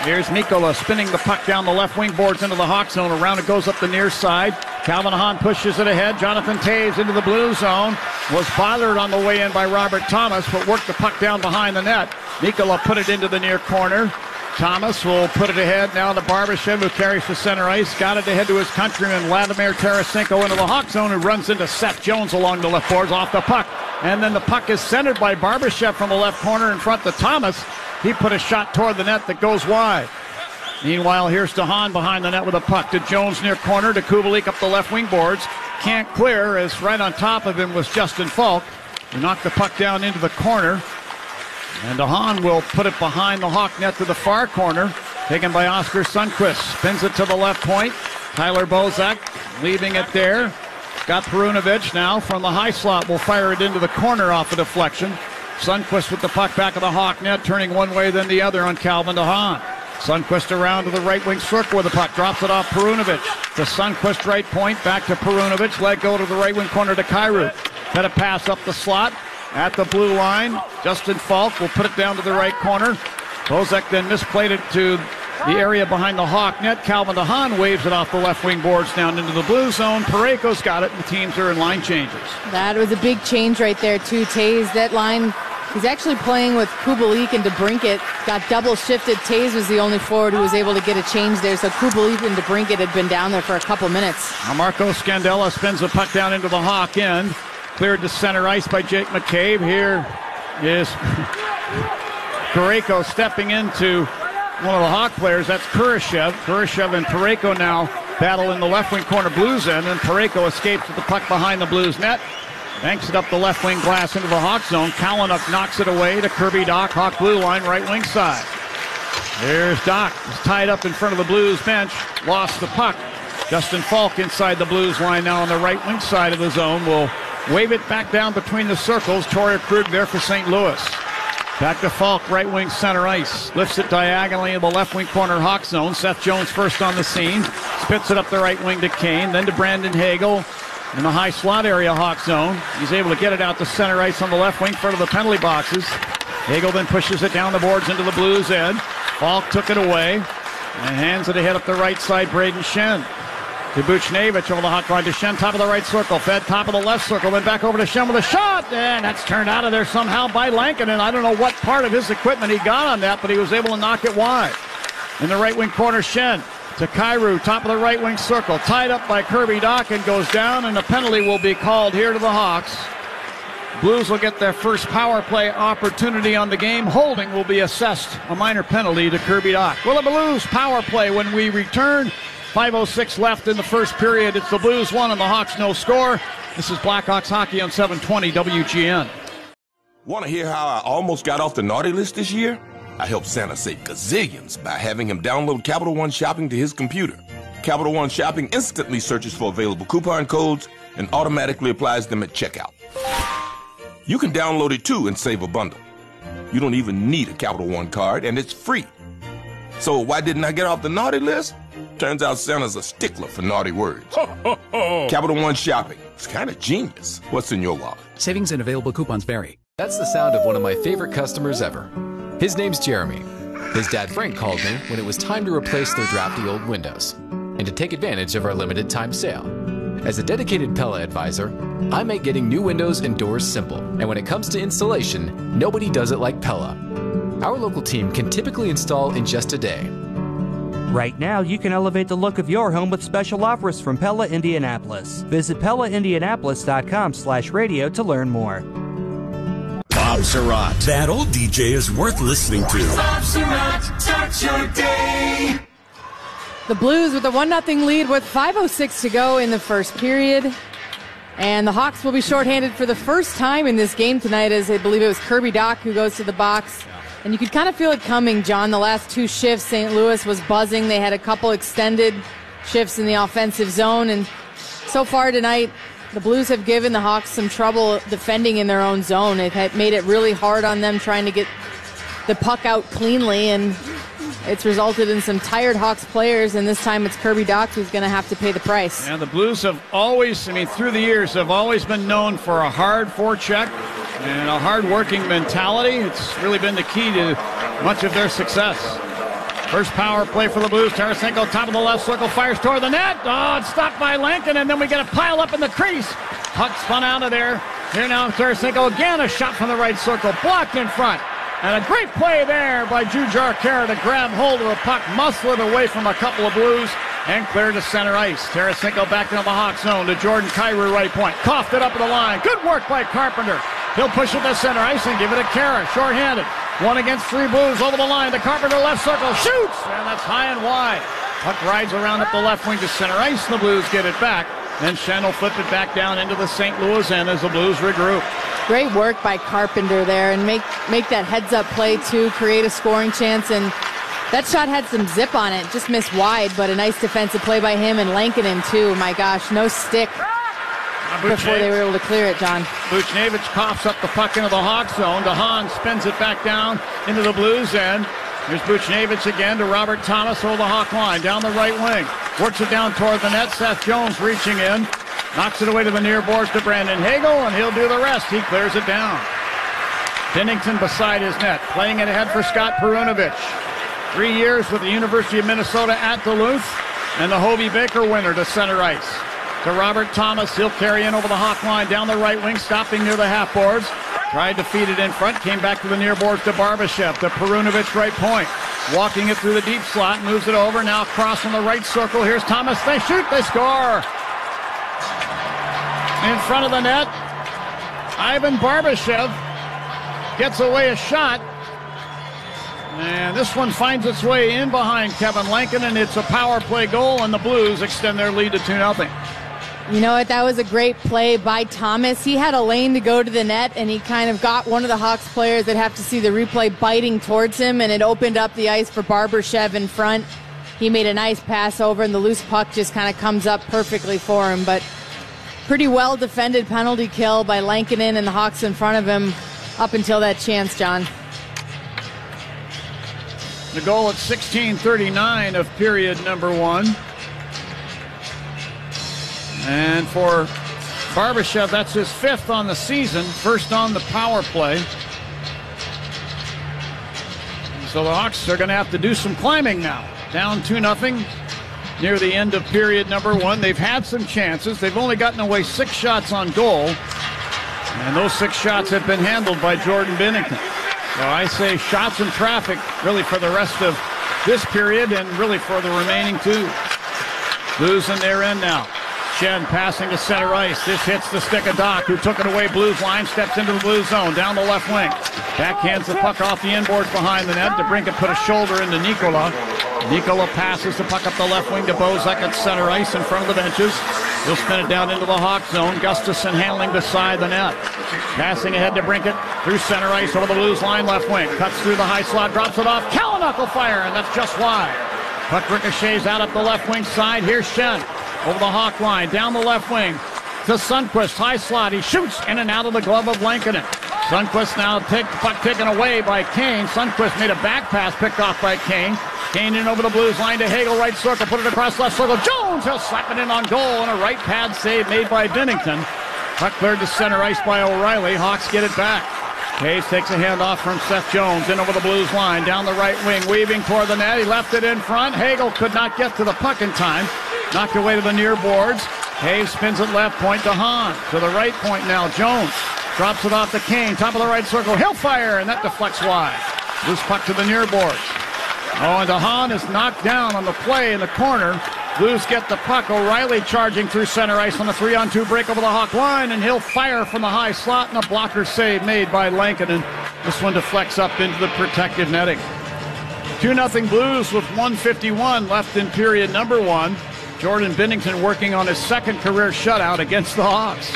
Here's Mikkola spinning the puck down the left wing boards into the Hawk zone. Around it goes up the near side. Calvin Hahn pushes it ahead. Jonathan Toews into the blue zone. Was bothered on the way in by Robert Thomas, but worked the puck down behind the net. Mikkola put it into the near corner. Thomas will put it ahead now to Barbashev, who carries to center ice. Got it ahead to his countryman, Vladimir Tarasenko, into the Hawk zone, who runs into Seth Jones along the left boards off the puck. And then the puck is centered by Barbashev from the left corner in front to Thomas. He put a shot toward the net that goes wide. Meanwhile, here's DeHaan behind the net with a puck to Jones near corner, to Kubalik up the left wing boards. Can't clear, as right on top of him was Justin Falk, who knocked the puck down into the corner. And DeHaan will put it behind the Hawk net to the far corner, taken by Oscar Sundqvist. Spins it to the left point. Tyler Bozak leaving it there. Got Perunovic now from the high slot. Will fire it into the corner off a deflection. Sundqvist with the puck back of the Hawk net, turning one way then the other on Calvin DeHaan. Sundqvist around to the right wing circle with the puck. Drops it off Perunovic. To Sundqvist right point. Back to Perunovic. Let go to the right wing corner to Kyrou. Had a pass up the slot. At the blue line. Justin Falk will put it down to the right corner. Bozak then misplayed it to the area behind the Hawk net. Calvin DeHaan waves it off the left wing boards down into the blue zone. Parayko's got it, and the teams are in line changes. That was a big change right there, too. Toews, that line, he's actually playing with Kubalik and DeBrincat. Got double shifted. Toews was the only forward who was able to get a change there, so Kubalik and DeBrincat had been down there for a couple minutes. Now Marco Scandella spins the puck down into the Hawk end. Cleared to center ice by Jake McCabe. Here is Parayko stepping into one of the Hawk players. That's Kurashev. Kurashev and Parayko now battle in the left wing corner Blues end, and Parayko escapes with the puck behind the Blues net. Banks it up the left wing glass into the Hawk zone. Kalynuk knocks it away to Kirby Dach, Hawk blue line, right wing side. There's Dach. He's tied up in front of the Blues bench. Lost the puck. Justin Falk inside the Blues line now on the right wing side of the zone will wave it back down between the circles. Torrey Krug there for St. Louis. Back to Falk, right wing center ice. Lifts it diagonally in the left wing corner Hawk zone. Seth Jones first on the scene. Spits it up the right wing to Kane. Then to Brandon Hagel in the high slot area Hawk zone. He's able to get it out to center ice on the left wing, front of the penalty boxes. Hagel then pushes it down the boards into the Blues end. Falk took it away and hands it ahead up the right side, Braden Shen. To Buchnevich over the hot line to Shen, top of the right circle, fed top of the left circle, then back over to Shen with a shot, and that's turned out of there somehow by Lankin, and I don't know what part of his equipment he got on that, but he was able to knock it wide. In the right wing corner, Shen to Kyrou, top of the right wing circle, tied up by Kirby Dach, and goes down, and a penalty will be called here to the Hawks. Blues will get their first power play opportunity on the game. Holding will be assessed, a minor penalty to Kirby Dach. Will the Blues power play when we return? 5:06 left in the first period. It's the Blues 1 and the Hawks no score. This is Blackhawks hockey on 720 WGN. Want to hear how I almost got off the naughty list this year? I helped Santa save gazillions by having him download Capital One Shopping to his computer. Capital One Shopping instantly searches for available coupon codes and automatically applies them at checkout. You can download it too and save a bundle. You don't even need a Capital One card, and it's free. So why didn't I get off the naughty list? Turns out Santa's a stickler for naughty words. Capital One Shopping. It's kind of genius. What's in your wallet? Savings and available coupons vary. That's the sound of one of my favorite customers ever. His name's Jeremy. His dad Frank called me when it was time to replace their drafty old windows and to take advantage of our limited time sale. As a dedicated Pella advisor, I make getting new windows and doors simple. And when it comes to installation, nobody does it like Pella. Our local team can typically install in just a day. Right now, you can elevate the look of your home with special offers from Pella Indianapolis. Visit PellaIndianapolis.com/radio to learn more. Bob Surratt. That old DJ is worth listening to. Bob Surratt starts your day. The Blues with a 1-0 lead with 5:06 to go in the first period. And the Hawks will be shorthanded for the first time in this game tonight, as I believe it was Kirby Dach who goes to the box. And you could kind of feel it coming, John. The last two shifts, St. Louis was buzzing. They had a couple extended shifts in the offensive zone. And so far tonight, the Blues have given the Hawks some trouble defending in their own zone. It had made it really hard on them trying to get the puck out cleanly, and it's resulted in some tired Hawks players, and this time it's Kirby Dach who's going to have to pay the price. And the Blues have always, through the years, have always been known for a hard forecheck and a hard-working mentality. It's really been the key to much of their success. First power play for the Blues. Tarasenko, top of the left circle, fires toward the net. Oh, it's stopped by Lankin, and then we get a pile up in the crease. Puck spun out of there. Here now, Tarasenko again, a shot from the right circle, blocked in front. And a great play there by Jujhar Khaira to grab hold of the puck, muscle it away from a couple of Blues, and clear to center ice. Tarasenko back into the Hawk zone to Jordan Kyrou, right point. Coughed it up at the line. Good work by Carpenter. He'll push it to center ice and give it to Khaira, shorthanded. 1 against 3 Blues over the line. The Carpenter left circle shoots, and that's high and wide. Puck rides around up the left wing to center ice. The Blues get it back. Then Schenn will flip it back down into the St. Louis end as the Blues regroup. Great work by Carpenter there, and make that heads-up play, too, create a scoring chance. And that shot had some zip on it, just missed wide, but a nice defensive play by him and Lankinen, too. My gosh, no stick before they were able to clear it, John. Buchnevich coughs up the puck into the Hawk zone. DeHaan spins it back down into the Blues end. Here's Buchnevich again to Robert Thomas over the Hawk line, down the right wing. Works it down toward the net. Seth Jones reaching in. Knocks it away to the near boards to Brandon Hagel, and he'll do the rest. He clears it down. Pennington beside his net, playing it ahead for Scott Perunovich. 3 years with the University of Minnesota at Duluth, and the Hobey Baker winner to center ice. To Robert Thomas, he'll carry in over the Hawk line, down the right wing, stopping near the half boards. Tried to feed it in front, came back to the near boards to Barbashev, to Perunovich, right point. Walking it through the deep slot, moves it over, now across from the right circle. Here's Thomas, they shoot, they score! In front of the net, Ivan Barbashev gets away a shot. And this one finds its way in behind Kevin Lankinen. It's a power play goal, and the Blues extend their lead to 2-0. You know what? That was a great play by Thomas. He had a lane to go to the net, and he kind of got one of the Hawks players that have to see the replay biting towards him, and it opened up the ice for Barbashev in front. He made a nice pass over, and the loose puck just kind of comes up perfectly for him. But pretty well defended penalty kill by Lankinen and the Hawks in front of him up until that chance, John. The goal at 16:39 of period number 1. And for Barbashev, that's his 5th on the season, first on the power play. So the Hawks are going to have to do some climbing now. Down 2-0 near the end of period number 1. They've had some chances. They've only gotten away 6 shots on goal. And those 6 shots have been handled by Jordan Binnington. So I say shots in traffic really for the rest of this period and really for the remaining 2. Blues in their end now. Schenn passing to center ice. This hits the stick of Dach, who took it away. Blues line, steps into the Blues zone, down the left wing. Backhands the puck off the inboards behind the net. DeBrincat put a shoulder into Nikola. Nikola passes the puck up the left wing to Bozak at center ice in front of the benches. He'll spin it down into the Hawk zone. Gustafsson handling beside the net. Passing ahead to DeBrincat through center ice over the Blues line left wing. Cuts through the high slot, drops it off. Kalynuk will fire, and that's just wide. Puck ricochets out up the left wing side. Here's Schenn over the Hawk line, down the left wing to Sundqvist, high slot. He shoots in and out of the glove of Lankinen. Sundqvist now puck taken away by Kane. Sundqvist made a back pass, picked off by Kane. Kane in over the Blues line to Hagel, right circle, put it across left circle. Jones, he'll slap it in on goal, and a right pad save made by Binnington. Puck cleared to center ice by O'Reilly. Hawks get it back. Hayes takes a handoff from Seth Jones in over the Blues line, down the right wing, weaving toward the net. He left it in front. Hagel could not get to the puck in time. Knocked away to the near boards. Cave spins it left point to Hahn. To the right point now, Jones drops it off to Kane. Top of the right circle, he'll fire, and that deflects wide. Loose puck to the near boards. Oh, and Hahn is knocked down on the play in the corner. Blues get the puck. O'Reilly charging through center ice on a 3-on-2 break over the Hawk line, and he'll fire from the high slot, and a blocker save made by Lankinen. This one deflects up into the protective netting. 2-0 Blues with 1:51 left in period number 1. Jordan Binnington working on his second career shutout against the Hawks.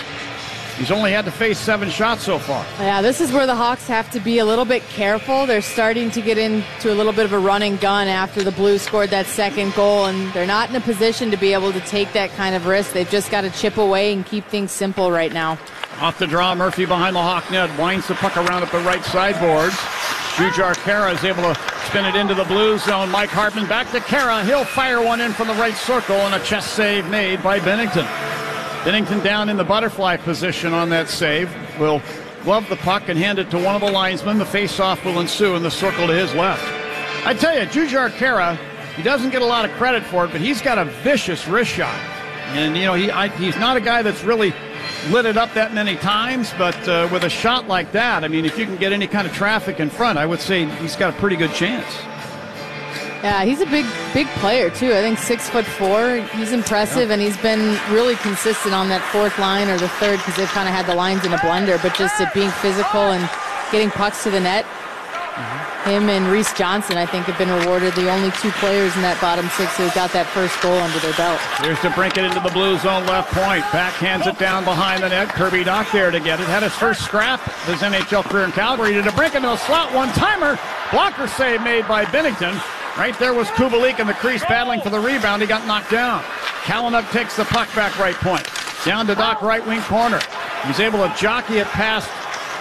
He's only had to face 7 shots so far. Yeah, this is where the Hawks have to be a little bit careful. They're starting to get into a little bit of a run and gun after the Blues scored that second goal, and they're not in a position to be able to take that kind of risk. They've just got to chip away and keep things simple right now. Off the draw, Murphy behind the Hawk net, winds the puck around at the right sideboards. Jujhar Khaira is able to spin it into the Blues zone. Mike Hartman back to Khaira. He'll fire one in from the right circle, and a chest save made by Binnington. Binnington down in the butterfly position on that save. Will glove the puck and hand it to one of the linesmen. The face-off will ensue in the circle to his left. I tell you, Jujhar Khaira, he doesn't get a lot of credit for it, but he's got a vicious wrist shot. And, you know, he's not a guy that's really lit it up that many times, but with a shot like that, I mean, if you can get any kind of traffic in front, I would say he's got a pretty good chance. Yeah, he's a big player, too. I think 6'4". He's impressive, and he's been really consistent on that fourth line or the third because they've kind of had the lines in a blender, but just at being physical and getting pucks to the net. Him and Reese Johnson, I think, have been rewarded. The only 2 players in that bottom 6 who got that first goal under their belt. Here's to brink it into the Blue zone left point. Backhands it down behind the net. Kirby Dach there to get it. Had his first scrap of his NHL career in Calgary. To brink into a slot one-timer. Blocker save made by Binnington. Right there was Kubalik in the crease battling for the rebound. He got knocked down. Kalinuk takes the puck back right point. Down to Dach right wing corner. He's able to jockey it past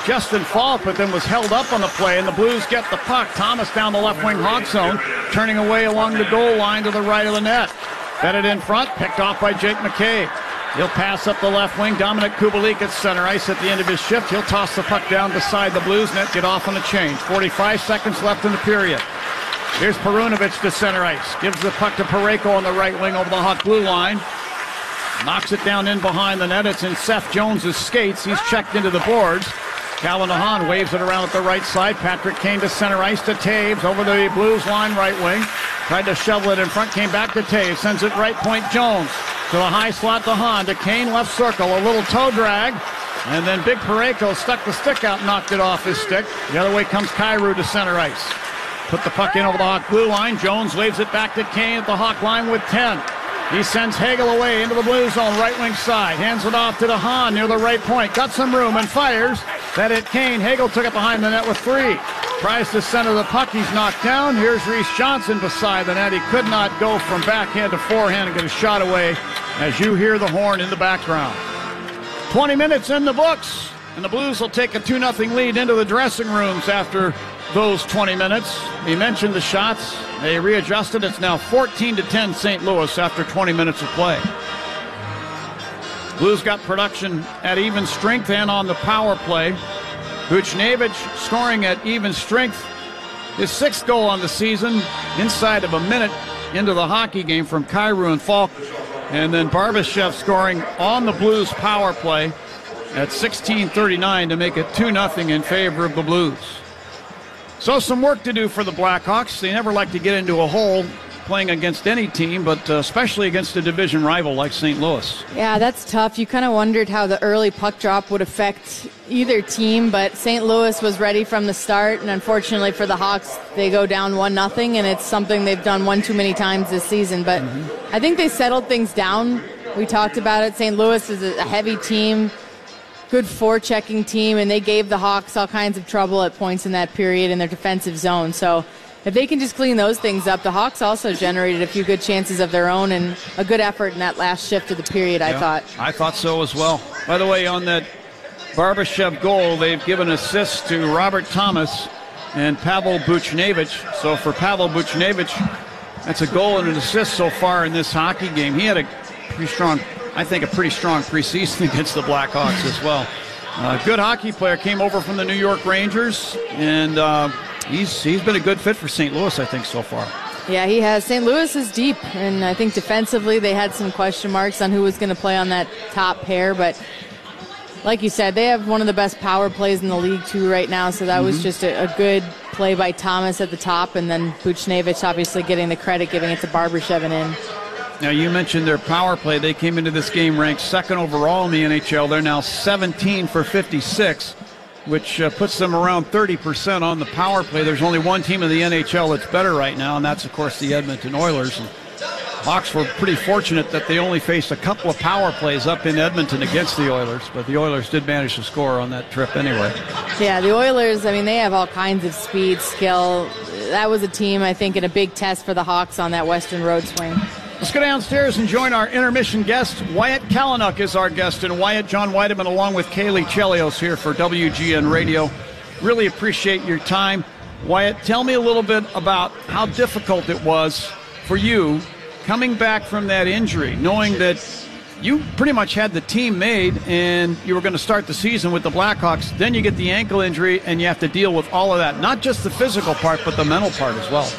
Justin Falk, but then was held up on the play, and the Blues get the puck. Thomas down the left wing Hawk zone, turning away along the goal line to the right of the net. Fed it in front, picked off by Jake Mccabe. He'll pass up the left wing. Dominic Kubalik at center ice at the end of his shift. He'll toss the puck down beside the Blues net, get off on the change. 45 seconds left in the period. Here's Perunovic to center ice. Gives the puck to Parayko on the right wing over the Hawk blue line. Knocks it down in behind the net. It's in Seth Jones's skates. He's checked into the boards. Calvin DeHaan waves it around at the right side. Patrick Kane to center ice to Taves over the Blues line right wing. Tried to shovel it in front. Came back to Taves. Sends it right point Jones. To the high slot DeHaan. To Kane left circle. A little toe drag. And then Big Parayko stuck the stick out, knocked it off his stick. The other way comes Kyrou to center ice. Put the puck in over the Hawk blue line. Jones waves it back to Kane at the Hawk line with 10. He sends Hagel away into the Blue zone, right wing side. Hands it off to DeHaan near the right point. Got some room and fires. That hit Kane. Hagel took it behind the net with 3. Tries to center the puck. He's knocked down. Here's Reese Johnson beside the net. He could not go from backhand to forehand and get a shot away as you hear the horn in the background. 20 minutes in the books, and the Blues will take a 2-0 lead into the dressing rooms after those 20 minutes. He mentioned the shots. They readjusted. It's now 14-10 St. Louis after 20 minutes of play. Blues got production at even strength and on the power play. Buchnevich scoring at even strength. His 6th goal on the season inside of a minute into the hockey game from Kyrou and Falk. And then Barbashev scoring on the Blues power play at 16:39 to make it 2-0 in favor of the Blues. So some work to do for the Blackhawks. They never like to get into a hole playing against any team, but especially against a division rival like St. Louis. Yeah, that's tough. You kind of wondered how the early puck drop would affect either team, but St. Louis was ready from the start, and unfortunately for the Hawks, they go down 1-0, and it's something they've done one too many times this season. But I think they settled things down. We talked about it. St. Louis is a heavy team, good forechecking team, and they gave the Hawks all kinds of trouble at points in that period in their defensive zone. So if they can just clean those things up, the Hawks also generated a few good chances of their own and a good effort in that last shift of the period, I thought. I thought so as well. By the way, on that Barbashev goal, they've given assists to Robert Thomas and Pavel Buchnevich. So for Pavel Buchnevich, that's a goal and an assist so far in this hockey game. He had a pretty strong preseason against the Blackhawks as well. Good hockey player, came over from the New York Rangers, and he's been a good fit for St. Louis, I think, so far. Yeah, he has. St. Louis is deep, and I think defensively they had some question marks on who was going to play on that top pair, but like you said, they have one of the best power plays in the league, too, right now, so that was just a good play by Thomas at the top, and then Buchnevich obviously getting the credit, giving it to Barbashev and in. Now, you mentioned their power play. They came into this game ranked second overall in the NHL. They're now 17 for 56, which puts them around 30% on the power play. There's only one team in the NHL that's better right now, and that's, of course, the Edmonton Oilers. And Hawks were pretty fortunate that they only faced a couple of power plays up in Edmonton against the Oilers, but the Oilers did manage to score on that trip anyway. Yeah, the Oilers, I mean, they have all kinds of speed, skill. That was a team, I think, in a big test for the Hawks on that Western Road swing. Let's go downstairs and join our intermission guest. Wyatt Kalynuk is our guest. And Wyatt, John Weideman along with Kaylee Chelios here for WGN Radio. Really appreciate your time. Wyatt, tell me a little bit about how difficult it was for you coming back from that injury, knowing that you pretty much had the team made and you were going to start the season with the Blackhawks. Then you get the ankle injury and you have to deal with all of that, not just the physical part, but the mental part as well.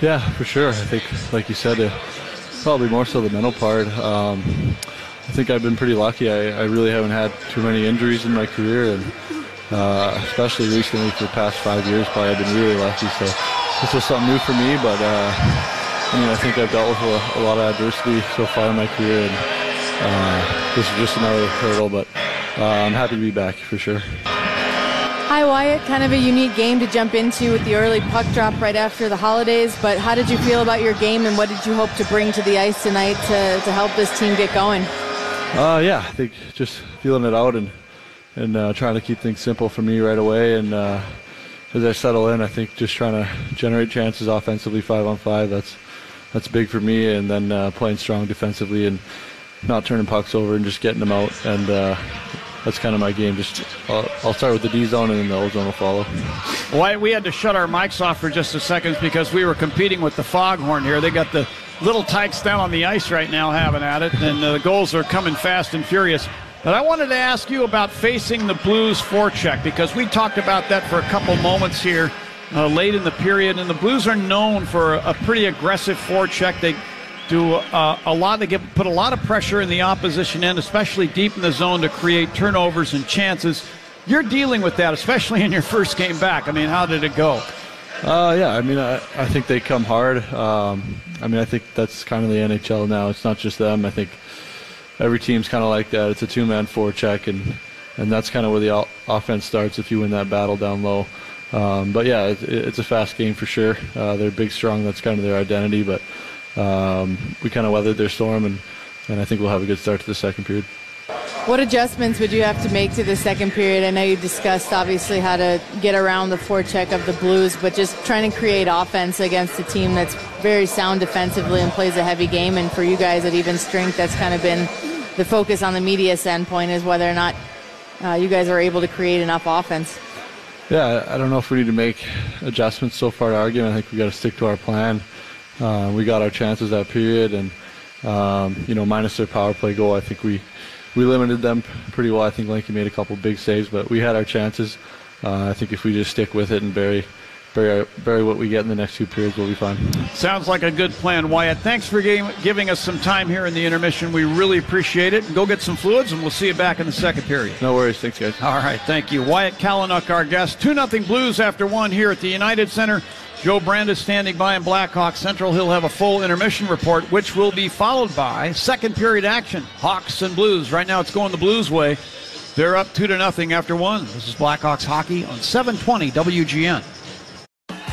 Yeah, for sure. I think, like you said, probably more so the mental part. I think I've been pretty lucky. I really haven't had too many injuries in my career, and especially recently for the past 5 years, probably I've been really lucky. So this was something new for me, but I think I've dealt with a lot of adversity so far in my career, and this is just another hurdle, but I'm happy to be back for sure. Hi, Wyatt. Kind of a unique game to jump into with the early puck drop right after the holidays, but how did you feel about your game, and what did you hope to bring to the ice tonight to help this team get going? Yeah, I think just feeling it out and trying to keep things simple for me right away, and as I settle in, I think just trying to generate chances offensively 5-on-5, that's big for me, and then playing strong defensively and not turning pucks over and just getting them out, and that's kind of my game. I'll start with the D zone and then the O zone will follow. Wyatt, we had to shut our mics off for just a second because we were competing with the Foghorn here. They got the little tykes down on the ice right now having at it, and the goals are coming fast and furious. But I wanted to ask you about facing the Blues forecheck, because we talked about that for a couple moments here late in the period, and the Blues are known for a pretty aggressive forecheck. They do a lot. They put a lot of pressure in the opposition end, especially deep in the zone, to create turnovers and chances. You're dealing with that, especially in your first game back. I mean, how did it go? Yeah, I think they come hard. I think that's kind of the NHL now. It's not just them. I think every team's kind of like that. It's a two-man forecheck, and that's kind of where the offense starts if you win that battle down low. But yeah, it's a fast game for sure. They're big, strong. That's kind of their identity, but we kind of weathered their storm, and I think we'll have a good start to the second period. What adjustments would you have to make to the second period? I know you discussed, obviously, how to get around the forecheck of the Blues, but just trying to create offense against a team that's very sound defensively and plays a heavy game. And for you guys at even strength, that's kind of been the focus on the media standpoint, is whether or not you guys are able to create enough offense. Yeah, I don't know if we need to make adjustments so far to argue. I think we got to stick to our plan. We got our chances that period, and minus their power play goal, I think we limited them pretty well. I think Lanky made a couple big saves, but we had our chances. I think if we just stick with it and bury what we get in the next two periods, we'll be fine. Sounds like a good plan, Wyatt. Thanks for giving us some time here in the intermission. We really appreciate it. Go get some fluids, and we'll see you back in the second period. No worries. Thanks, guys. All right, thank you. Wyatt Kalynuk, our guest. 2-0 Blues after one here at the United Center. Joe Brandes standing by in Blackhawks Central. He'll have a full intermission report, which will be followed by second period action. Hawks and Blues. Right now it's going the Blues' way. They're up 2-0 after one. This is Blackhawks hockey on 720 WGN.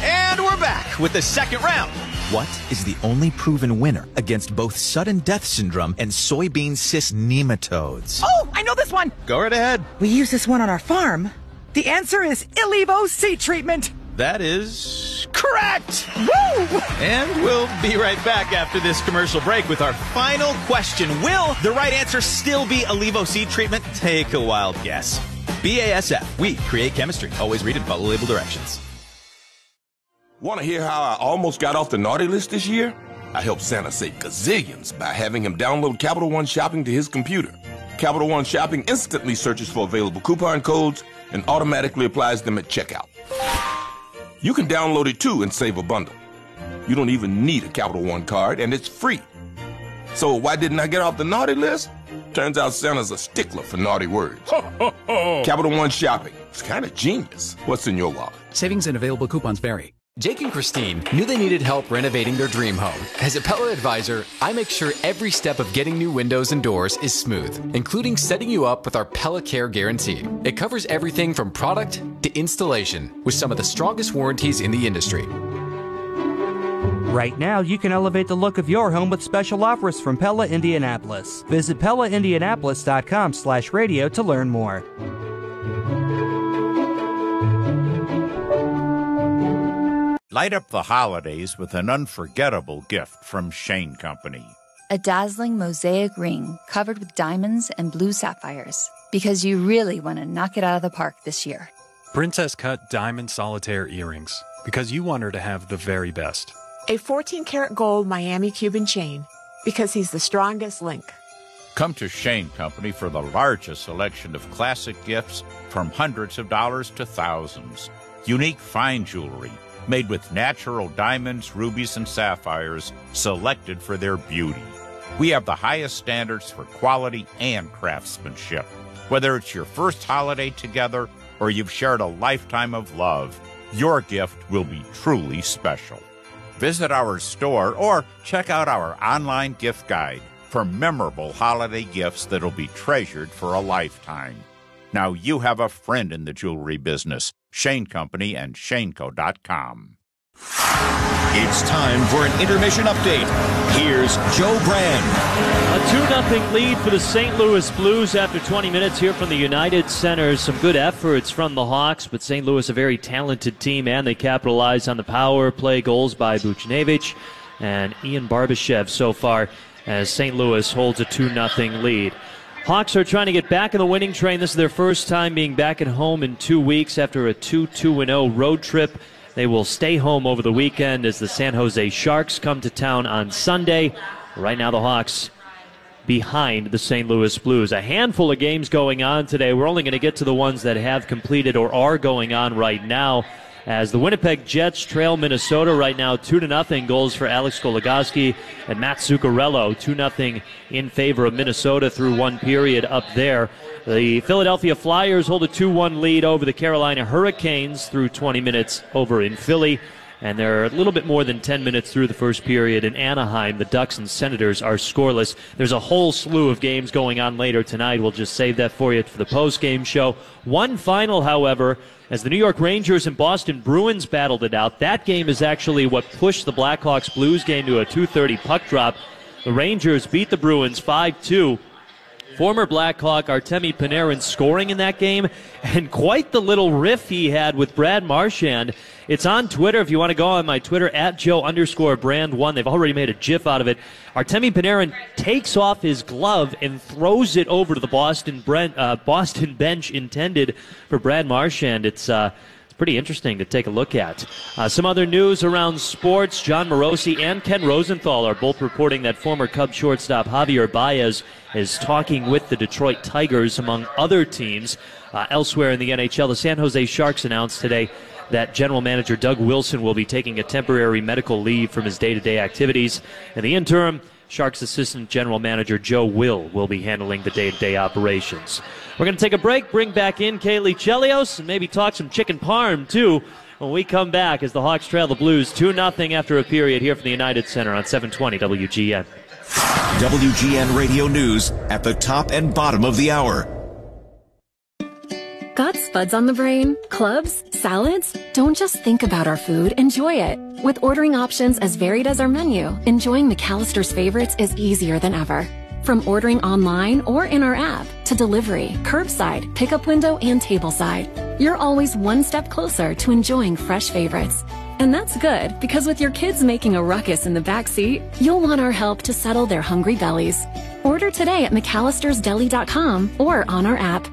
And we're back with the second round. What is the only proven winner against both sudden death syndrome and soybean cyst nematodes? Oh, I know this one. Go right ahead. We use this one on our farm. The answer is Ilevo seed treatment. That is correct. Woo! And we'll be right back after this commercial break with our final question. Will the right answer still be Ilevo seed treatment? Take a wild guess. BASF. We create chemistry. Always read and follow label directions. Want to hear how I almost got off the naughty list this year? I helped Santa save gazillions by having him download Capital One Shopping to his computer. Capital One Shopping instantly searches for available coupon codes and automatically applies them at checkout. You can download it too and save a bundle. You don't even need a Capital One card, and it's free. So why didn't I get off the naughty list? Turns out Santa's a stickler for naughty words. Capital One shopping. It's kind of genius. What's in your wallet? Savings and available coupons vary. Jake and Christine knew they needed help renovating their dream home. As a Pella advisor, I make sure every step of getting new windows and doors is smooth, including setting you up with our Pella Care Guarantee. It covers everything from product to installation, with some of the strongest warranties in the industry. Right now, you can elevate the look of your home with special offers from Pella Indianapolis. Visit PellaIndianapolis.com/radio to learn more. Light up the holidays with an unforgettable gift from Shane Company. A dazzling mosaic ring covered with diamonds and blue sapphires, because you really want to knock it out of the park this year. Princess cut diamond solitaire earrings, because you want her to have the very best. A 14-karat gold Miami Cuban chain, because he's the strongest link. Come to Shane Company for the largest selection of classic gifts from hundreds of dollars to thousands. Unique fine jewelry made with natural diamonds, rubies, and sapphires selected for their beauty. We have the highest standards for quality and craftsmanship. Whether it's your first holiday together or you've shared a lifetime of love, your gift will be truly special. Visit our store or check out our online gift guide for memorable holiday gifts that'll be treasured for a lifetime. Now you have a friend in the jewelry business. Shane Company and ShaneCo.com. It's time for an intermission update. Here's Joe Brand. A 2-0 lead for the St. Louis Blues after 20 minutes here from the United Center. Some good efforts from the Hawks, but St. Louis a very talented team, and they capitalized on the power play goals by Buchnevich and Ian Barbashev so far as St. Louis holds a 2-0 lead. Hawks are trying to get back in the winning train. This is their first time being back at home in 2 weeks after a 2-2-0 road trip. They will stay home over the weekend as the San Jose Sharks come to town on Sunday. Right now the Hawks behind the St. Louis Blues. A handful of games going on today. We're only going to get to the ones that have completed or are going on right now, as the Winnipeg Jets trail Minnesota right now 2-0. Goals for Alex Goligoski and Matt Zuccarello. 2-0 in favor of Minnesota through one period up there. The Philadelphia Flyers hold a 2-1 lead over the Carolina Hurricanes through 20 minutes over in Philly. And they're a little bit more than 10 minutes through the first period in Anaheim. The Ducks and Senators are scoreless. There's a whole slew of games going on later tonight. We'll just save that for you for the post-game show. One final, however, as the New York Rangers and Boston Bruins battled it out. That game is actually what pushed the Blackhawks Blues game to a 2:30 puck drop. The Rangers beat the Bruins 5-2. Former Blackhawk Artemi Panarin scoring in that game, and quite the little riff he had with Brad Marchand. It's on Twitter if you want to go on my Twitter, @Joe_Brand1. They've already made a GIF out of it. Artemi Panarin takes off his glove and throws it over to the Boston bench intended for Brad Marchand. It's pretty interesting to take a look at. Some other news around sports. John Morosi and Ken Rosenthal are both reporting that former Cubs shortstop Javier Baez is talking with the Detroit Tigers, among other teams. Elsewhere in the NHL, the San Jose Sharks announced today that general manager Doug Wilson will be taking a temporary medical leave from his day-to-day activities. In the interim, Sharks assistant general manager Joe will be handling the day-to-day operations. We're going to take a break, bring back in Kaylee Chelios, and maybe talk some chicken parm, too, when we come back as the Hawks trail the Blues 2-0 after a period here from the United Center on 720 WGN. WGN Radio News at the top and bottom of the hour. Got spuds on the brain? Clubs? Salads? Don't just think about our food, enjoy it. With ordering options as varied as our menu, enjoying McAllister's favorites is easier than ever. From ordering online or in our app to delivery, curbside, pickup window, and tableside, you're always one step closer to enjoying fresh favorites. And that's good, because with your kids making a ruckus in the back seat, you'll want our help to settle their hungry bellies. Order today at McAllistersDeli.com or on our app.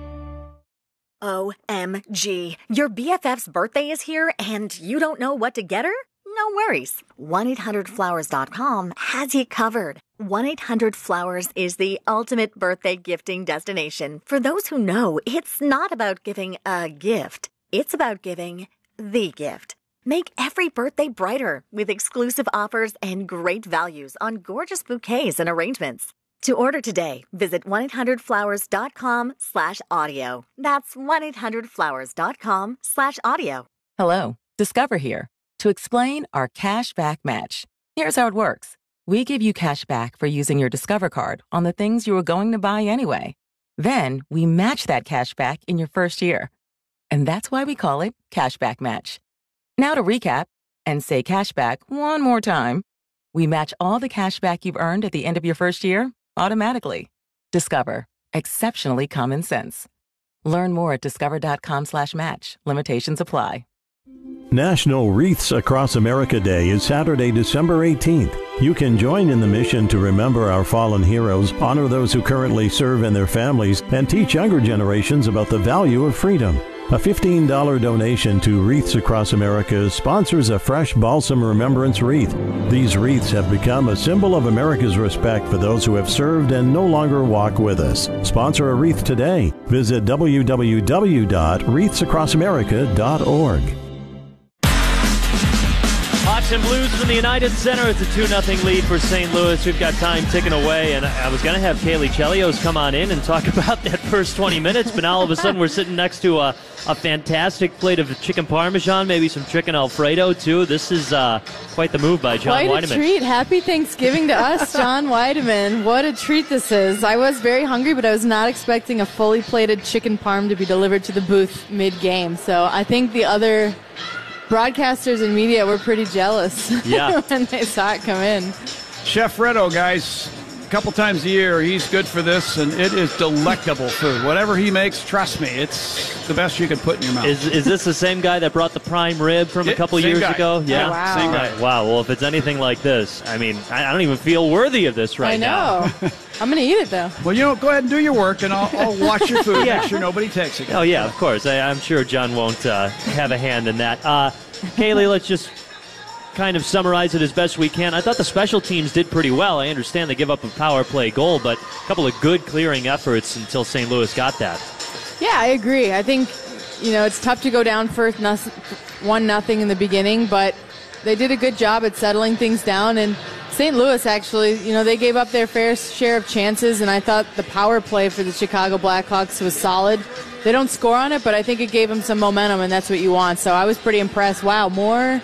OMG, your BFF's birthday is here and you don't know what to get her? No worries. 1-800-Flowers.com has you covered. 1-800-Flowers is the ultimate birthday gifting destination. For those who know, it's not about giving a gift. It's about giving the gift. Make every birthday brighter with exclusive offers and great values on gorgeous bouquets and arrangements. To order today, visit 1-800-Flowers.com/audio. That's 1-800-Flowers.com/audio. Hello, Discover here to explain our cash back match. Here's how it works. We give you cash back for using your Discover card on the things you were going to buy anyway. Then we match that cash back in your first year. And that's why we call it Cashback Match. Now to recap and say cashback one more time. We match all the cashback you've earned at the end of your first year automatically. Discover. Exceptionally common sense. Learn more at discover.com/match. Limitations apply. National Wreaths Across America Day is Saturday, December 18th. You can join in the mission to remember our fallen heroes, honor those who currently serve and their families, and teach younger generations about the value of freedom. A $15 donation to Wreaths Across America sponsors a fresh balsam remembrance wreath. These wreaths have become a symbol of America's respect for those who have served and no longer walk with us. Sponsor a wreath today. Visit www.wreathsacrossamerica.org. Hawks and Blues from the United Center. It's a 2-0 lead for St. Louis. We've got time ticking away, and I was going to have Kaylee Chelios come on in and talk about that first 20 minutes, but now all of a sudden we're sitting next to a fantastic plate of chicken parmesan, maybe some chicken Alfredo, too. This is quite the move by John Weideman. Quite a treat. Happy Thanksgiving to us, John Weideman. What a treat this is. I was very hungry, but I was not expecting a fully plated chicken parm to be delivered to the booth mid-game. So I think the other broadcasters and media were pretty jealous when they saw it come in. Chef Fredo, guys, a couple times a year, he's good for this, and it is delectable food. Whatever he makes, trust me, it's the best you can put in your mouth. Is this the same guy that brought the prime rib from a couple years ago? Yeah, wow. Same guy. Wow, well, if it's anything like this, I mean, I don't even feel worthy of this right now. I know. I'm going to eat it, though. Well, go ahead and do your work, and I'll watch your food. Make sure nobody takes it. Oh, yeah, of course. I'm sure John won't have a hand in that. Kaylee, let's just kind of summarize it as best we can. I thought the special teams did pretty well. I understand they give up a power play goal, but a couple of good clearing efforts until St. Louis got that. Yeah, I agree. I think, it's tough to go down first 1-0 in the beginning, but they did a good job at settling things down. And St. Louis, actually, they gave up their fair share of chances, and I thought the power play for the Chicago Blackhawks was solid. They don't score on it, but I think it gave them some momentum, and that's what you want. So I was pretty impressed. Wow, more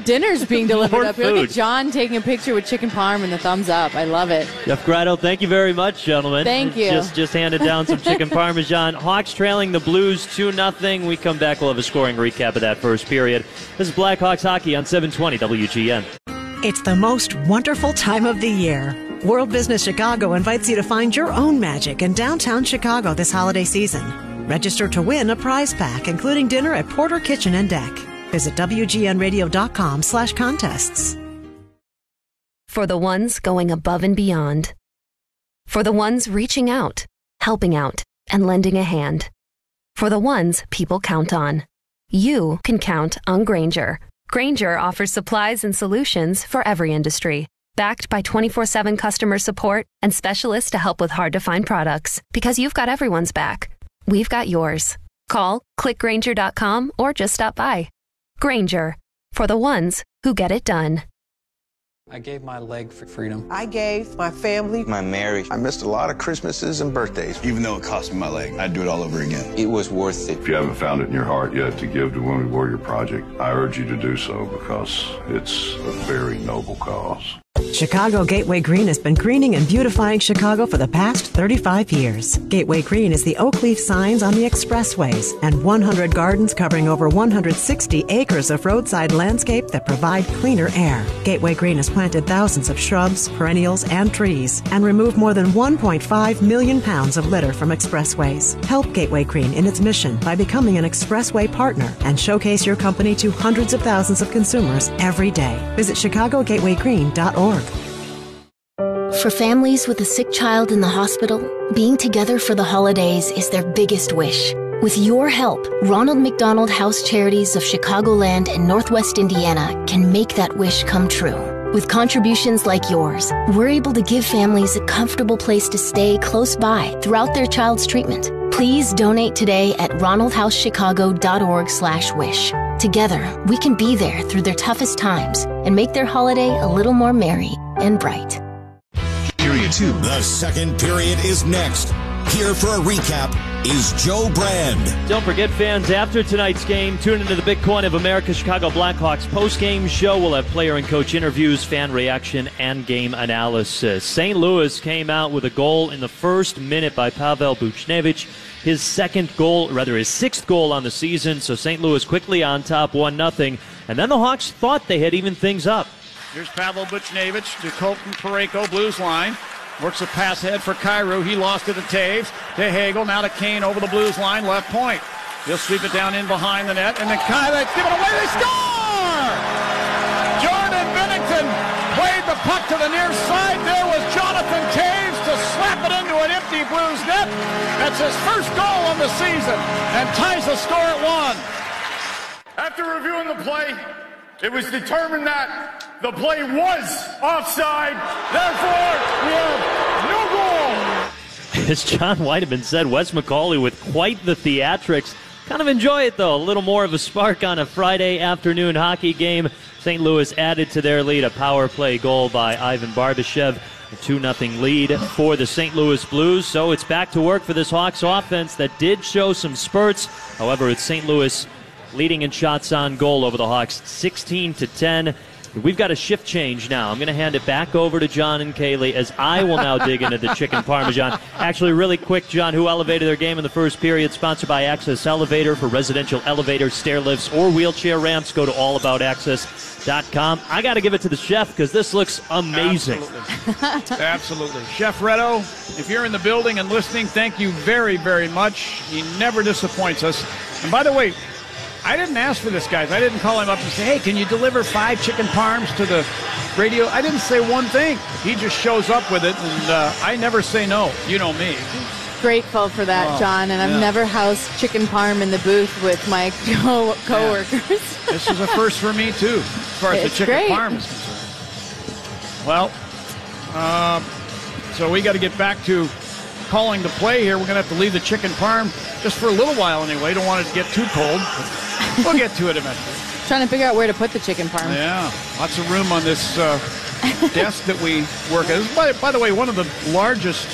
dinners being delivered up here. Look at John taking a picture with chicken parm and the thumbs up. I love it. Jeff Grado, thank you very much, gentlemen. Thank you. Just handed down some chicken parmesan. Hawks trailing the Blues 2-0. We come back, we'll have a scoring recap of that first period. This is Blackhawks hockey on 720 WGN. It's the most wonderful time of the year. World Business Chicago invites you to find your own magic in downtown Chicago this holiday season. Register to win a prize pack, including dinner at Porter Kitchen and Deck. Visit WGNradio.com/contests. For the ones going above and beyond. For the ones reaching out, helping out, and lending a hand. For the ones people count on. You can count on Grainger. Grainger offers supplies and solutions for every industry. Backed by 24/7 customer support and specialists to help with hard-to-find products. Because you've got everyone's back. We've got yours. Call, click Grainger.com, or just stop by. Grainger, for the ones who get it done. I gave my leg for freedom. I gave my family, my marriage. I missed a lot of Christmases and birthdays. Even though it cost me my leg, I'd do it all over again. It was worth it. If you haven't found it in your heart yet to give to Wounded Warrior Project, I urge you to do so because it's a very noble cause. Chicago Gateway Green has been greening and beautifying Chicago for the past 35 years. Gateway Green is the oak leaf signs on the expressways and 100 gardens covering over 160 acres of roadside landscape that provide cleaner air. Gateway Green has planted thousands of shrubs, perennials, and trees and removed more than 1.5 million pounds of litter from expressways. Help Gateway Green in its mission by becoming an expressway partner and showcase your company to hundreds of thousands of consumers every day. Visit ChicagoGatewayGreen.org. For families with a sick child in the hospital, being together for the holidays is their biggest wish. With your help, Ronald McDonald House Charities of Chicagoland and Northwest Indiana can make that wish come true. With contributions like yours, we're able to give families a comfortable place to stay close by throughout their child's treatment. Please donate today at ronaldhousechicago.org/wish. Together, we can be there through their toughest times and make their holiday a little more merry and bright. Period 2. The second period is next. Here for a recap is Joe Brand. Don't forget, fans, after tonight's game, tune into the Big Coin of America Chicago Blackhawks post-game show. We'll have player and coach interviews, fan reaction, and game analysis. St. Louis came out with a goal in the first minute by Pavel Buchnevich. His sixth goal on the season, so St. Louis quickly on top 1-0. And then the Hawks thought they had evened things up. Here's Pavel Buchnevich to Colton Parayko, Blues line. Works a pass ahead for Cairo. He lost it to Taves. To Hagel. Now to Kane over the Blues line. Left point. He'll sweep it down in behind the net. And then Kyle, give it away. They score! Jordan Binnington played the puck to the near side. There was Jonathan Taves to slap it into an empty Blues net. That's his first goal of the season. And ties the score at 1. After reviewing the play, it was determined that the play was offside. Therefore, we have no goal. As John Whiteman said, Wes McCauley with quite the theatrics. Kind of enjoy it, though. A little more of a spark on a Friday afternoon hockey game. St. Louis added to their lead a power play goal by Ivan Barbashev. A 2-0 lead for the St. Louis Blues. So it's back to work for this Hawks offense that did show some spurts. However, it's St. Louis leading in shots on goal over the Hawks, 16-10. We've got a shift change now. I'm going to hand it back over to John and Kaylee as I will now dig into the chicken parmesan. Actually, really quick, John, who elevated their game in the first period? Sponsored by Access Elevator. For residential elevators, stair lifts, or wheelchair ramps, go to allaboutaccess.com. I got to give it to the chef because this looks amazing. Absolutely. Absolutely. Chef Reto, if you're in the building and listening, thank you very, very much. He never disappoints us. And by the way, I didn't ask for this, guys. I didn't call him up and say, hey, can you deliver 5 chicken parms to the radio? I didn't say one thing. He just shows up with it, and I never say no. You know me. Grateful for that, John, and I've never housed chicken parm in the booth with my co-workers. Yeah. This is a first for me, too, as far as the chicken parm is concerned. Well, so we got to get back to calling the play here. We're going to have to leave the chicken parm just for a little while anyway. Don't want it to get too cold. We'll get to it eventually. Trying to figure out where to put the chicken parm. Yeah, lots of room on this desk that we work at. By the way, one of the largest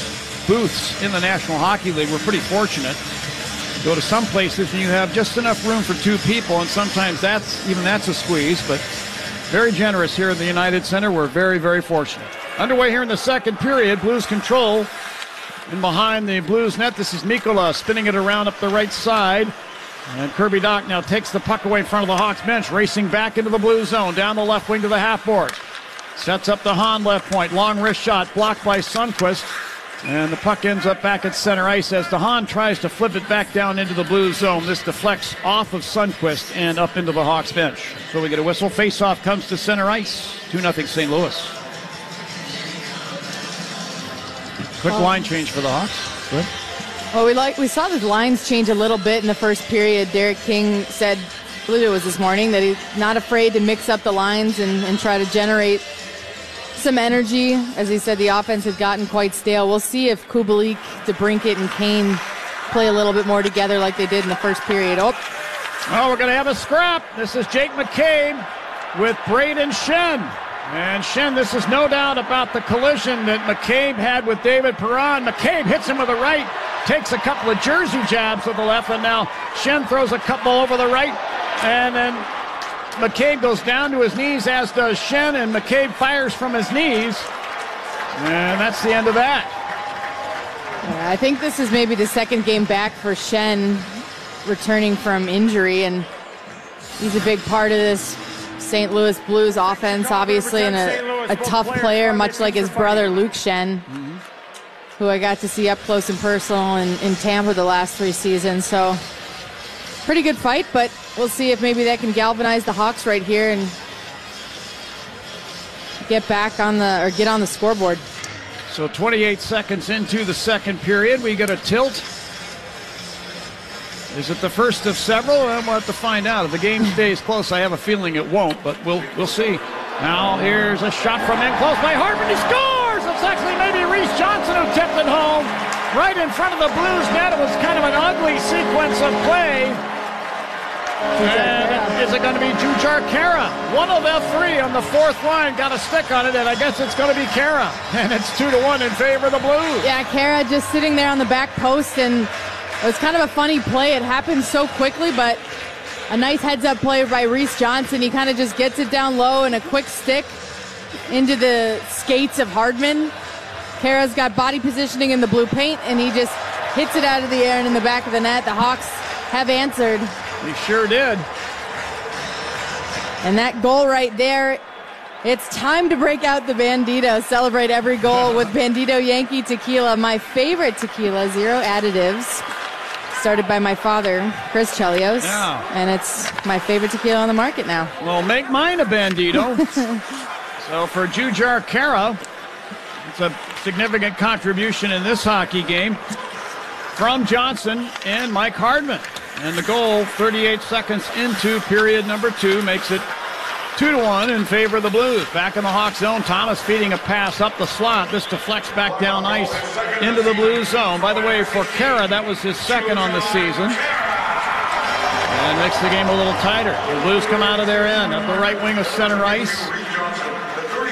booths in the National Hockey League. We're pretty fortunate. Go to some places and you have just enough room for 2 people, and sometimes that's a squeeze, but very generous here in the United Center. We're very, very fortunate. Underway here in the second period. Blues control. And behind the Blues net, this is Mikkola spinning it around up the right side. And Kirby Dach now takes the puck away in front of the Hawks bench, racing back into the Blue zone, down the left wing to the half board. Sets up the Hahn left point. Long wrist shot blocked by Sundqvist. And the puck ends up back at center ice as DeHaan tries to flip it back down into the Blue zone. This deflects off of Sundqvist and up into the Hawks bench. So we get a whistle. Face-off comes to center ice. 2-0 St. Louis. Quick line change for the Hawks. Good. Well, we saw the lines change a little bit in the first period. Derek King said, I believe it was this morning, that he's not afraid to mix up the lines and try to generate some energy. As he said, the offense had gotten quite stale. We'll see if Kubalik, DeBrincat, and Kane play a little bit more together like they did in the first period. Oh, we're going to have a scrap. This is Jake Mccabe with Braden Shen. And Shen, this is no doubt about the collision that Mccabe had with David Perron. Mccabe hits him with the right, takes a couple of jersey jabs with the left, and now Shen throws a couple over the right. And then Mccabe goes down to his knees, as does Shen, and Mccabe fires from his knees. And that's the end of that. Yeah, I think this is maybe the second game back for Shen, returning from injury, and he's a big part of this St. Louis Blues offense, obviously, and a tough player, much like his brother Luke Shen, who I got to see up close and personal in Tampa the last 3 seasons. So pretty good fight, but we'll see if maybe that can galvanize the Hawks right here and get on the scoreboard. So 28 seconds into the second period, we get a tilt. Is it the first of several? We'll have to find out. If the game stays close, I have a feeling it won't, but we'll see. Now here's a shot from in close by Hartman. He scores! It's actually maybe Reese Johnson who tipped it home. right in front of the Blues net. It was kind of an ugly sequence of play. And is it going to be Jujhar Khaira? One of the three on the fourth line got a stick on it, and I guess it's going to be Khaira. And it's 2-1 in favor of the Blues. Yeah, Khaira just sitting there on the back post, and it was kind of a funny play. It happened so quickly, but a nice heads-up play by Reese Johnson. He kind of just gets it down low and a quick stick into the skates of Hardman. Khaira's got body positioning in the blue paint, and he just hits it out of the air and in the back of the net. The Hawks have answered. He sure did. And that goal right there, it's time to break out the Bandito. Celebrate every goal with Bandito Yankee Tequila, my favorite tequila, 0 additives. Started by my father, Chris Chelios. Yeah. And it's my favorite tequila on the market now. Well, make mine a Bandito. So for Jujhar Khaira, it's a significant contribution in this hockey game from Johnson and Mike Hardman. And the goal, 38 seconds into period number 2, makes it 2-1 in favor of the Blues. Back in the Hawk zone, Thomas feeding a pass up the slot. This deflects back down ice into the Blues zone. By the way, for Khaira, that was his second on the season. And makes the game a little tighter. The Blues come out of their end up the right wing of center ice.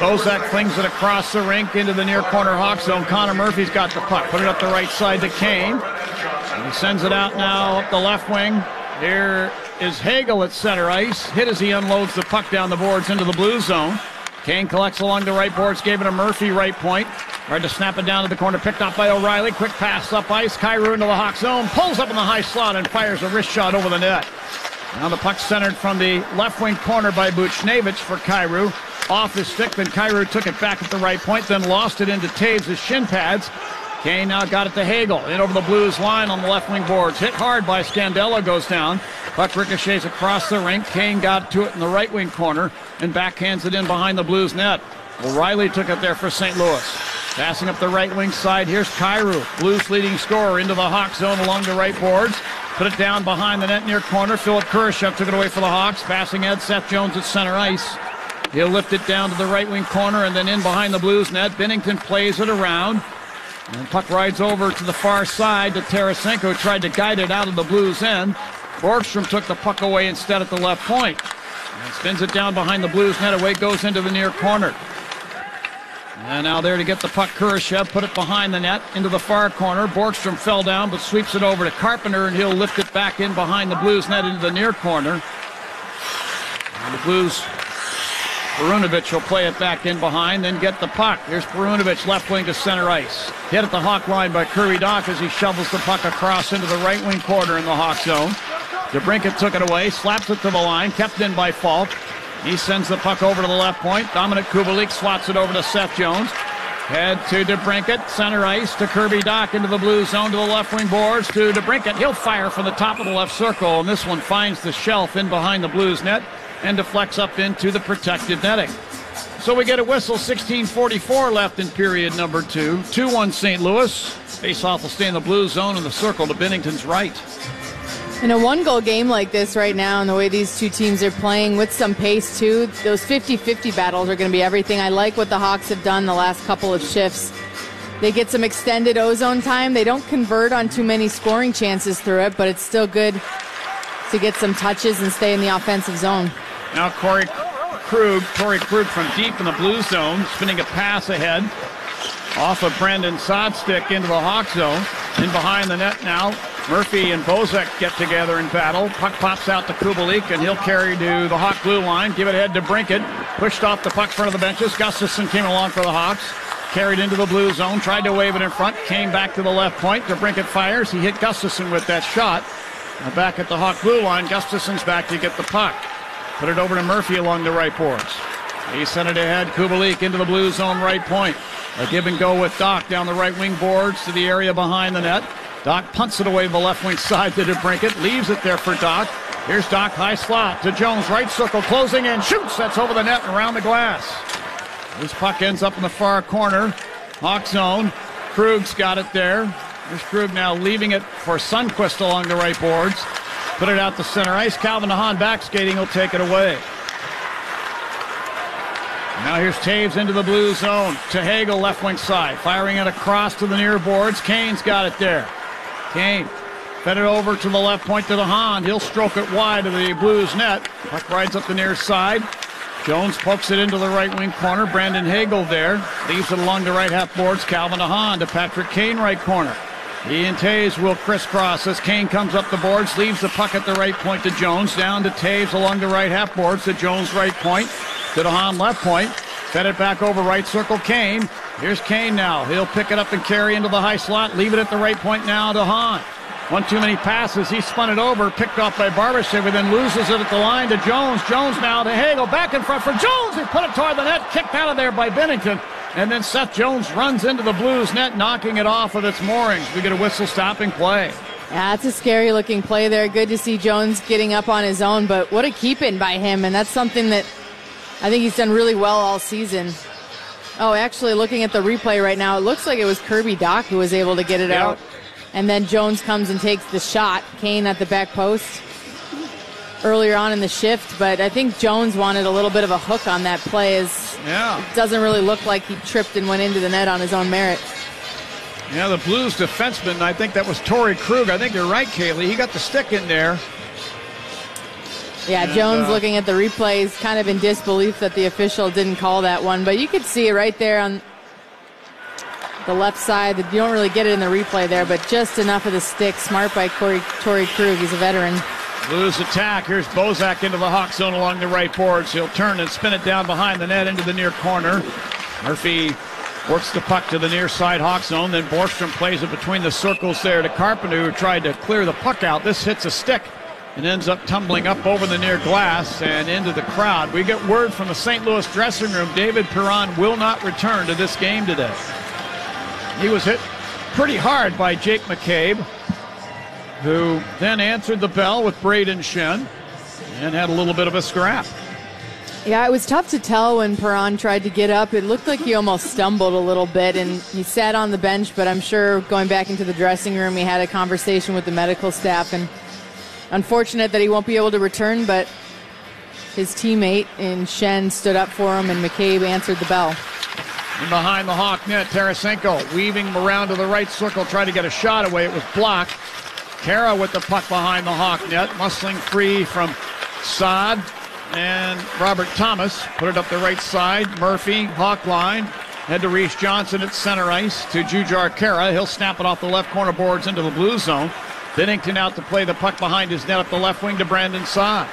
Bozak flings it across the rink into the near corner Hawk zone. Connor Murphy's got the puck. Put it up the right side to Kane. And he sends it out now up the left wing. Here is Hagel at center ice. Hit as he unloads the puck down the boards into the Blue zone. Kane collects along the right boards, gave it to Murphy, right point. Tried to snap it down to the corner, picked up by O'Reilly. Quick pass up ice. Kyrou into the Hawk zone. Pulls up in the high slot and fires a wrist shot over the net. Now the puck centered from the left wing corner by Buchnevich for Kyrou. Off his stick, then Kyrou took it back at the right point, then lost it into Taves' shin pads. Kane now got it to Hagel. In over the Blues line on the left wing boards. Hit hard by Scandella, goes down. Puck ricochets across the rink. Kane got to it in the right wing corner and backhands it in behind the Blues net. O'Reilly took it there for St. Louis. Passing up the right wing side, here's Kyrou. Blues leading scorer into the Hawk zone along the right boards. Put it down behind the net near corner. Philip Kurashev took it away for the Hawks. Passing Ed Seth Jones at center ice. He'll lift it down to the right wing corner and then in behind the Blues net. Bennington plays it around. And puck rides over to the far side to Tarasenko, tried to guide it out of the Blues end. Borgstrom took the puck away instead at the left point. And spins it down behind the Blues net. Away goes into the near corner. And now there to get the puck, Kurashev put it behind the net into the far corner. Borgstrom fell down but sweeps it over to Carpenter and he'll lift it back in behind the Blues net into the near corner. And the Blues, Perunovic will play it back in behind, then get the puck. Here's Perunovic, left wing to center ice. Hit at the Hawk line by Kirby Dach as he shovels the puck across into the right wing corner in the Hawk zone. DeBrincat took it away, slaps it to the line, kept in by Falk. He sends the puck over to the left point. Dominic Kubalik swats it over to Seth Jones. Head to DeBrincat, center ice to Kirby Dach into the Blue zone to the left wing boards to DeBrincat. He'll fire from the top of the left circle, and this one finds the shelf in behind the Blues net and deflects up into the protected netting. So we get a whistle, 16:44 left in period number 2. 2-1 St. Louis. Face-off will stay in the Blue zone in the circle to Bennington's right. In a one-goal game like this right now, and the way these two teams are playing with some pace too, those 50-50 battles are going to be everything. I like what the Hawks have done the last couple of shifts. They get some extended ozone time. They don't convert on too many scoring chances through it, but it's still good to get some touches and stay in the offensive zone. Now Torrey Krug from deep in the Blue zone, spinning a pass ahead off of Brandon Sodstick into the Hawk zone. In behind the net now, Murphy and Bozak get together in battle. Puck pops out to Kubalik, and he'll carry to the Hawk blue line. Give it ahead to Brinket. Pushed off the puck front of the benches. Gustafson came along for the Hawks. Carried into the Blue zone. Tried to wave it in front. Came back to the left point. DeBrincat fires. He hit Gustafson with that shot. Now back at the Hawk blue line. Gustafson's back to get the puck. Put it over to Murphy along the right boards. He sent it ahead. Kubalik into the Blue zone right point. A give and go with Dach down the right wing boards to the area behind the net. Dach punts it away to the left wing side to DeBrincat. Leaves it there for Dach. Here's Dach, high slot to Jones, right circle, closing in, shoots. That's over the net and around the glass. This puck ends up in the far corner. Hawk zone. Krug's got it there. There's Krug now leaving it for Sundqvist along the right boards. Put it out to center ice. Calvin DeHaan back skating. He'll take it away. Now here's Taves into the blue zone to Hagel, left wing side. Firing it across to the near boards. Kane's got it there. Kane fed it over to the left point to DeHaan. He'll stroke it wide of the Blues net. Puck rides up the near side. Jones pokes it into the right wing corner. Brandon Hagel there. Leaves it along the right half boards. Calvin DeHaan to Patrick Kane, right corner. He and Taves will crisscross as Kane comes up the boards. Leaves the puck at the right point to Jones. Down to Taves along the right half boards to Jones, right point. To DeHaan, left point. Fed it back over right circle. Kane. Here's Kane now. He'll pick it up and carry into the high slot. Leave it at the right point now to DeHaan. One too many passes. He spun it over, picked off by Barbashev, and then loses it at the line to Jones. Jones now to Hagel, back in front for Jones. He put it toward the net, kicked out of there by Binnington. And then Seth Jones runs into the Blues net, knocking it off of its moorings. We get a whistle stopping play. Yeah, it's a scary looking play there. Good to see Jones getting up on his own, but what a keep-in by him. And that's something that I think he's done really well all season. Oh, actually, looking at the replay right now, it looks like it was Kirby Dach who was able to get it out. And then Jones comes and takes the shot. Kane at the back post earlier on in the shift. But I think Jones wanted a little bit of a hook on that play. It doesn't really look like he tripped and went into the net on his own merit. Yeah, the Blues defenseman, I think that was Torrey Krug. I think you're right, Kaylee. He got the stick in there. Yeah, Jones looking at the replays, kind of in disbelief that the official didn't call that one. But you could see it right there on the left side. You don't really get it in the replay there, but just enough of the stick. Smart by Torrey Krug. He's a veteran. Blues attack. Here's Bozak into the Hawk zone along the right boards. He'll turn and spin it down behind the net into the near corner. Murphy works the puck to the near side Hawk zone. Then Borgstrom plays it between the circles there to Carpenter, who tried to clear the puck out. This hits a stick and ends up tumbling up over the near glass and into the crowd. We get word from the St. Louis dressing room, David Perron will not return to this game today. He was hit pretty hard by Jake Mccabe, who then answered the bell with Braden Schenn and had a little bit of a scrap. Yeah, it was tough to tell when Perron tried to get up. It looked like he almost stumbled a little bit, and he sat on the bench, but I'm sure going back into the dressing room, he had a conversation with the medical staff, and unfortunate that he won't be able to return, but his teammate in Schenn stood up for him, and Mccabe answered the bell. And behind the Hawk net, Tarasenko weaving him around to the right circle, tried to get a shot away. It was blocked. Kara with the puck behind the Hawk net, muscling free from Saad and Robert Thomas. Put it up the right side. Murphy, Hawk line. Head to Reese Johnson at center ice to Jujhar Kara. He'll snap it off the left corner boards into the blue zone. Binnington out to play the puck behind his net up the left wing to Brandon Saad.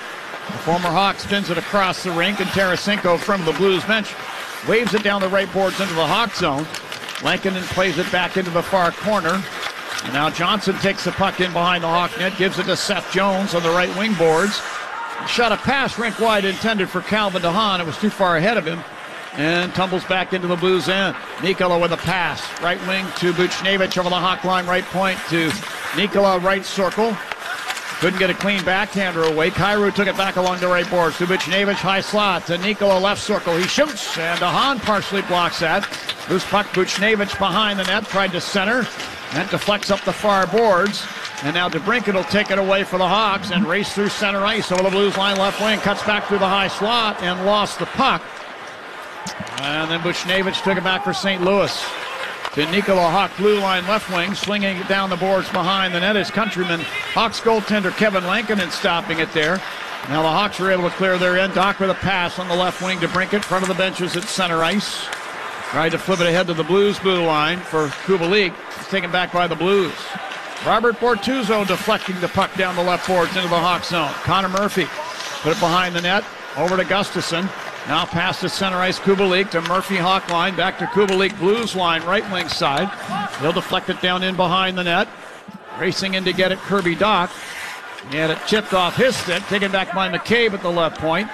The former Hawk spins it across the rink, and Tarasenko from the Blues bench waves it down the right boards into the Hawk zone. Lankinen plays it back into the far corner. And now Johnson takes the puck in behind the Hawk net, gives it to Seth Jones on the right wing boards. Shot a pass rink wide intended for Calvin DeHaan. It was too far ahead of him and tumbles back into the Blues end. Nikola with a pass. Right wing to Buchnevich over the Hawk line, right point to Nikola, right circle. Couldn't get a clean backhander away. Kyrou took it back along the right boards to Buchnevich, high slot to Nikola, left circle. He shoots, and DeHaan partially blocks that. Loose puck, Buchnevich behind the net, tried to center, and deflects up the far boards. And now DeBrincat will take it away for the Hawks and race through center ice over the Blues line left wing. Cuts back through the high slot and lost the puck. And then Buchnevich took it back for St. Louis. To Nikola, Hawk blue line left wing, swinging it down the boards behind the net. His countryman, Hawks goaltender Kevin Lankinen stopping it there. Now the Hawks are able to clear their end. Doc with a pass on the left wing to Brinkett, front of the benches at center ice. Tried to flip it ahead to the Blues blue line for Kubalik. It's taken back by the Blues. Robert Bortuzzo deflecting the puck down the left boards into the Hawk zone. Connor Murphy put it behind the net, over to Gustafson. Now pass to center ice, Kubalik to Murphy, Hawk line, back to Kubalik, Blues line, right wing side. He'll deflect it down in behind the net. Racing in to get it, Kirby Dach. He had it chipped off his stick, taken back by Mccabe at the left point.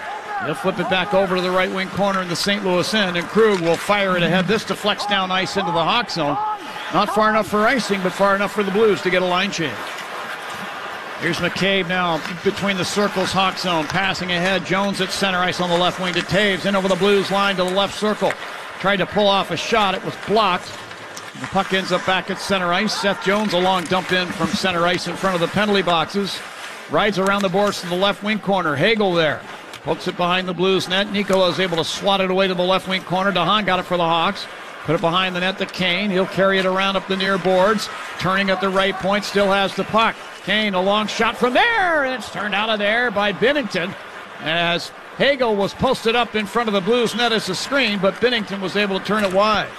He'll flip it back over to the right wing corner in the St. Louis end, and Krug will fire it ahead. This deflects down ice into the Hawk zone. Not far enough for icing, but far enough for the Blues to get a line change. Here's Mccabe now between the circles, Hawk zone, passing ahead. Jones at center ice on the left wing to Taves, in over the Blues line to the left circle. Tried to pull off a shot, it was blocked. The puck ends up back at center ice. Seth Jones a long dump in from center ice in front of the penalty boxes. Rides around the boards to the left wing corner. Hagel there. Pokes it behind the Blues net. Nicola is able to swat it away to the left wing corner. DeHaan got it for the Hawks. Put it behind the net to Kane. He'll carry it around up the near boards. Turning at the right point, still has the puck. Kane, a long shot from there, and it's turned out of there by Binnington as Hagel was posted up in front of the Blues net as a screen, but Binnington was able to turn it wide.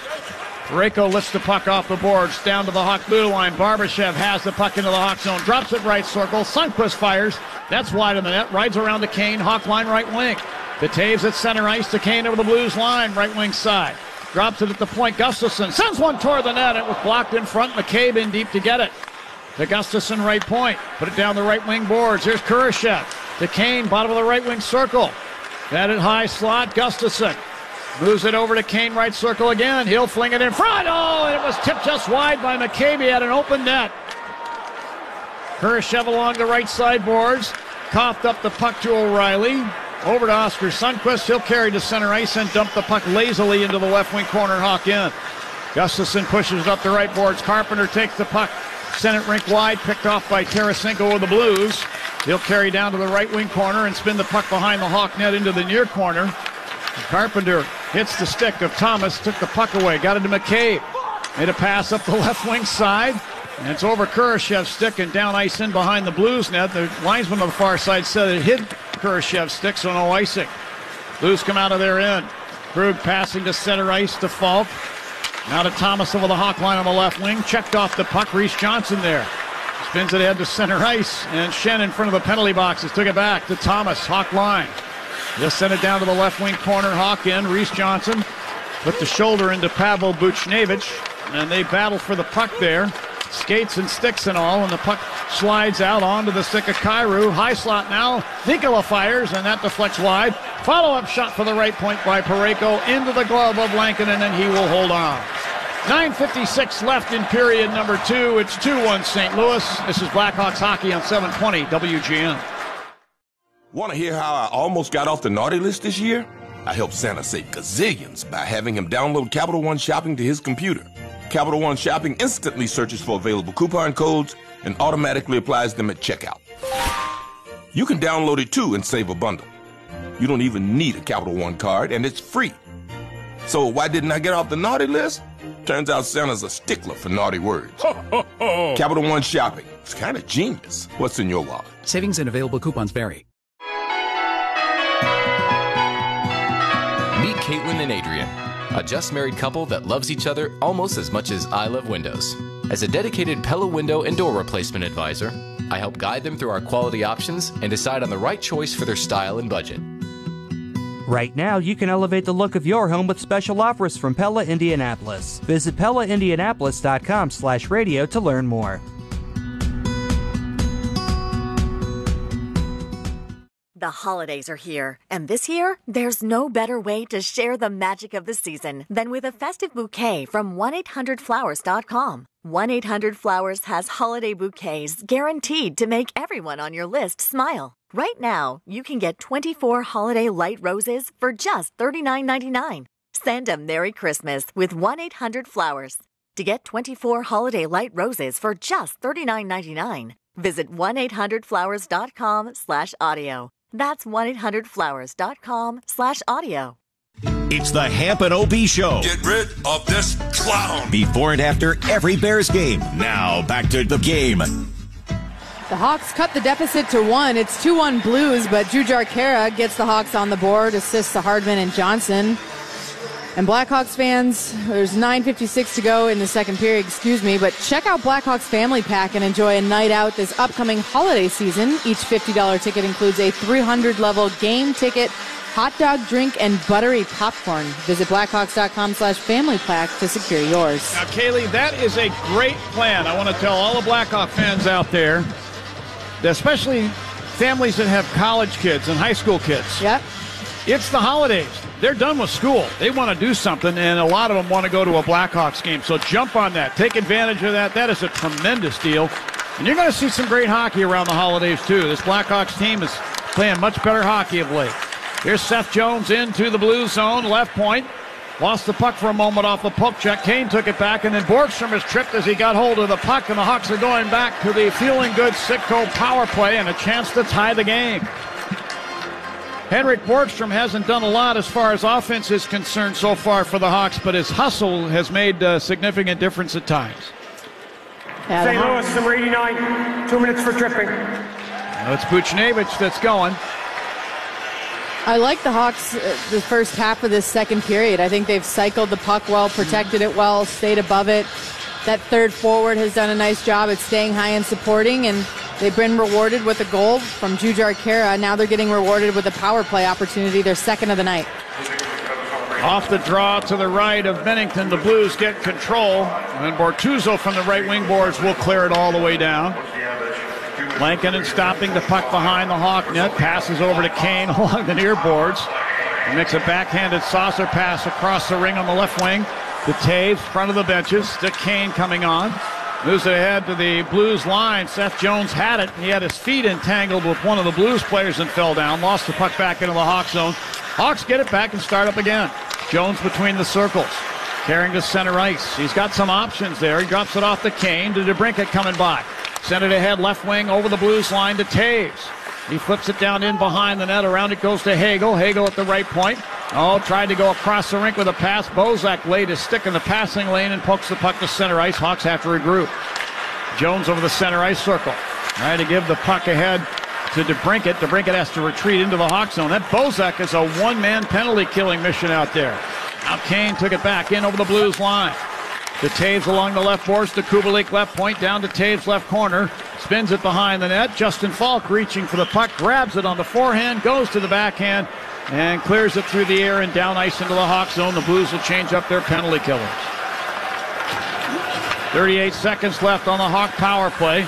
Parayko lifts the puck off the boards down to the Hawk blue line. Barbashev has the puck into the Hawk zone, drops it right circle. Sundqvist fires. That's wide of the net. Rides around to Kane. Hawk line right wing. Taves at center ice to Kane over the Blues line, right wing side. Drops it at the point. Gustafsson sends one toward the net. It was blocked in front. Mccabe in deep to get it. To Gustafsson, right point. Put it down the right wing boards. Here's Kurashev. To Kane, bottom of the right wing circle. Batted high slot. Gustafsson moves it over to Kane, right circle again. He'll fling it in front. Oh, and it was tipped just wide by Mccabe at an open net. Kurashev along the right side boards. Coughed up the puck to O'Reilly. Over to Oscar Sundqvist. He'll carry to center ice and dump the puck lazily into the left wing corner. Hawk in. Gustafsson pushes it up the right boards. Carpenter takes the puck. Senate rink wide. Picked off by Tarasenko with the Blues. He'll carry down to the right wing corner and spin the puck behind the Hawk net into the near corner. Carpenter hits the stick of Thomas. Took the puck away. Got it to McCabe. Made a pass up the left wing side. And it's over Kurashev's stick and down ice in behind the Blues net. The linesman on the far side said it hit Kurashev's stick, so no icing. Blues come out of their end. Krug passing to center ice to Falk. Now to Thomas over the Hawk line on the left wing. Checked off the puck. Reese Johnson there. Spins it ahead to center ice. And Shen in front of the penalty boxes. Took it back to Thomas. Hawk line. Just sent it down to the left wing corner. Hawk in. Reese Johnson put the shoulder into Pavel Buchnevich. And they battle for the puck there. Skates and sticks and all, and the puck slides out onto the stick of Kyrou. High slot now. Nicola fires, and that deflects wide. Follow-up shot for the right point by Parayko into the glove of Lankinen, and he will hold on. 9:56 left in period number 2. It's 2-1 St. Louis. This is Blackhawks hockey on 720 WGN. Want to hear how I almost got off the naughty list this year? I helped Santa save gazillions by having him download Capital One Shopping to his computer. Capital One Shopping instantly searches for available coupon codes and automatically applies them at checkout. You can download it too and save a bundle. You don't even need a Capital One card, and it's free. So why didn't I get off the naughty list? Turns out Santa's a stickler for naughty words. Capital One Shopping. It's kind of genius. What's in your wallet? Savings and available coupons vary. Meet Caitlin and Adrian, a just-married couple that loves each other almost as much as I love windows. As a dedicated Pella window and door replacement advisor, I help guide them through our quality options and decide on the right choice for their style and budget. Right now, you can elevate the look of your home with special offers from Pella Indianapolis. Visit PellaIndianapolis.com/radio to learn more. The holidays are here, and this year, there's no better way to share the magic of the season than with a festive bouquet from 1-800-Flowers.com. 1-800-Flowers has holiday bouquets guaranteed to make everyone on your list smile. Right now, you can get 24 holiday light roses for just $39.99. Send a Merry Christmas with 1-800-Flowers. To get 24 holiday light roses for just $39.99, visit 1-800-Flowers.com/audio. That's 1-800-Flowers.com/audio. It's the Hamp and OB Show. Get rid of this clown. Before and after every Bears game. Now back to the game. The Hawks cut the deficit to 1. It's 2-1 Blues, but Jujhar Khaira gets the Hawks on the board, assists to Hardman and Johnson. And Blackhawks fans, there's 9:56 to go in the second period, but check out Blackhawks Family Pack and enjoy a night out this upcoming holiday season. Each $50 ticket includes a 300-level game ticket, hot dog, drink, and buttery popcorn. Visit Blackhawks.com/family pack to secure yours. Now, Kaylee, that is a great plan. I want to tell all the Blackhawk fans out there, especially families that have college kids and high school kids. Yep. It's the holidays. They're done with school. They want to do something, and a lot of them want to go to a Blackhawks game. So jump on that. Take advantage of that. That is a tremendous deal. And you're going to see some great hockey around the holidays, too. This Blackhawks team is playing much better hockey of late. Here's Seth Jones into the blue zone, left point. Lost the puck for a moment off the poke check. Kane took it back, and then Borgstrom is tripped as he got hold of the puck, and the Hawks are going back to the feeling good Sitco power play and a chance to tie the game. Henrik Borgstrom hasn't done a lot as far as offense is concerned so far for the Hawks, but his hustle has made a significant difference at times. St. Louis, number 89, 2 minutes for tripping. Now it's Buchnevich that's going. I like the Hawks the first half of this second period. I think they've cycled the puck well, protected it well, stayed above it. That third forward has done a nice job at staying high and supporting, and they've been rewarded with a goal from Jujhar Khaira. Now they're getting rewarded with a power play opportunity, their second of the night. Off the draw to the right of Bennington, the Blues get control, and Bortuzzo from the right wing boards will clear it all the way down. Lankinen stopping the puck behind the Hawk net, passes over to Kane along the near boards. He makes a backhanded saucer pass across the ring on the left wing to Taves, front of the benches, to Kane coming on. Moves it ahead to the Blues line. Seth Jones had it. He had his feet entangled with one of the Blues players and fell down. Lost the puck back into the Hawk zone. Hawks get it back and start up again. Jones between the circles, carrying to center ice. He's got some options there. He drops it off to Kane, to DeBrincat coming by. Sent it ahead, left wing, over the Blues line to Taves. He flips it down in behind the net. Around it goes to Hagel. Hagel at the right point. Oh, tried to go across the rink with a pass. Bozak laid his stick in the passing lane and pokes the puck to center ice. Hawks have to regroup. Jones over the center ice circle. Trying to give the puck ahead to DeBrincat. DeBrincat has to retreat into the Hawk zone. That Bozak is a one-man penalty-killing mission out there. Now Kane took it back in over the Blues line. To Taves along the left boards, to Kubalik left point, down to Taves left corner. Spins it behind the net. Justin Falk reaching for the puck, grabs it on the forehand, goes to the backhand, and clears it through the air and down ice into the Hawk zone. The Blues will change up their penalty killers. 38 seconds left on the Hawk power play.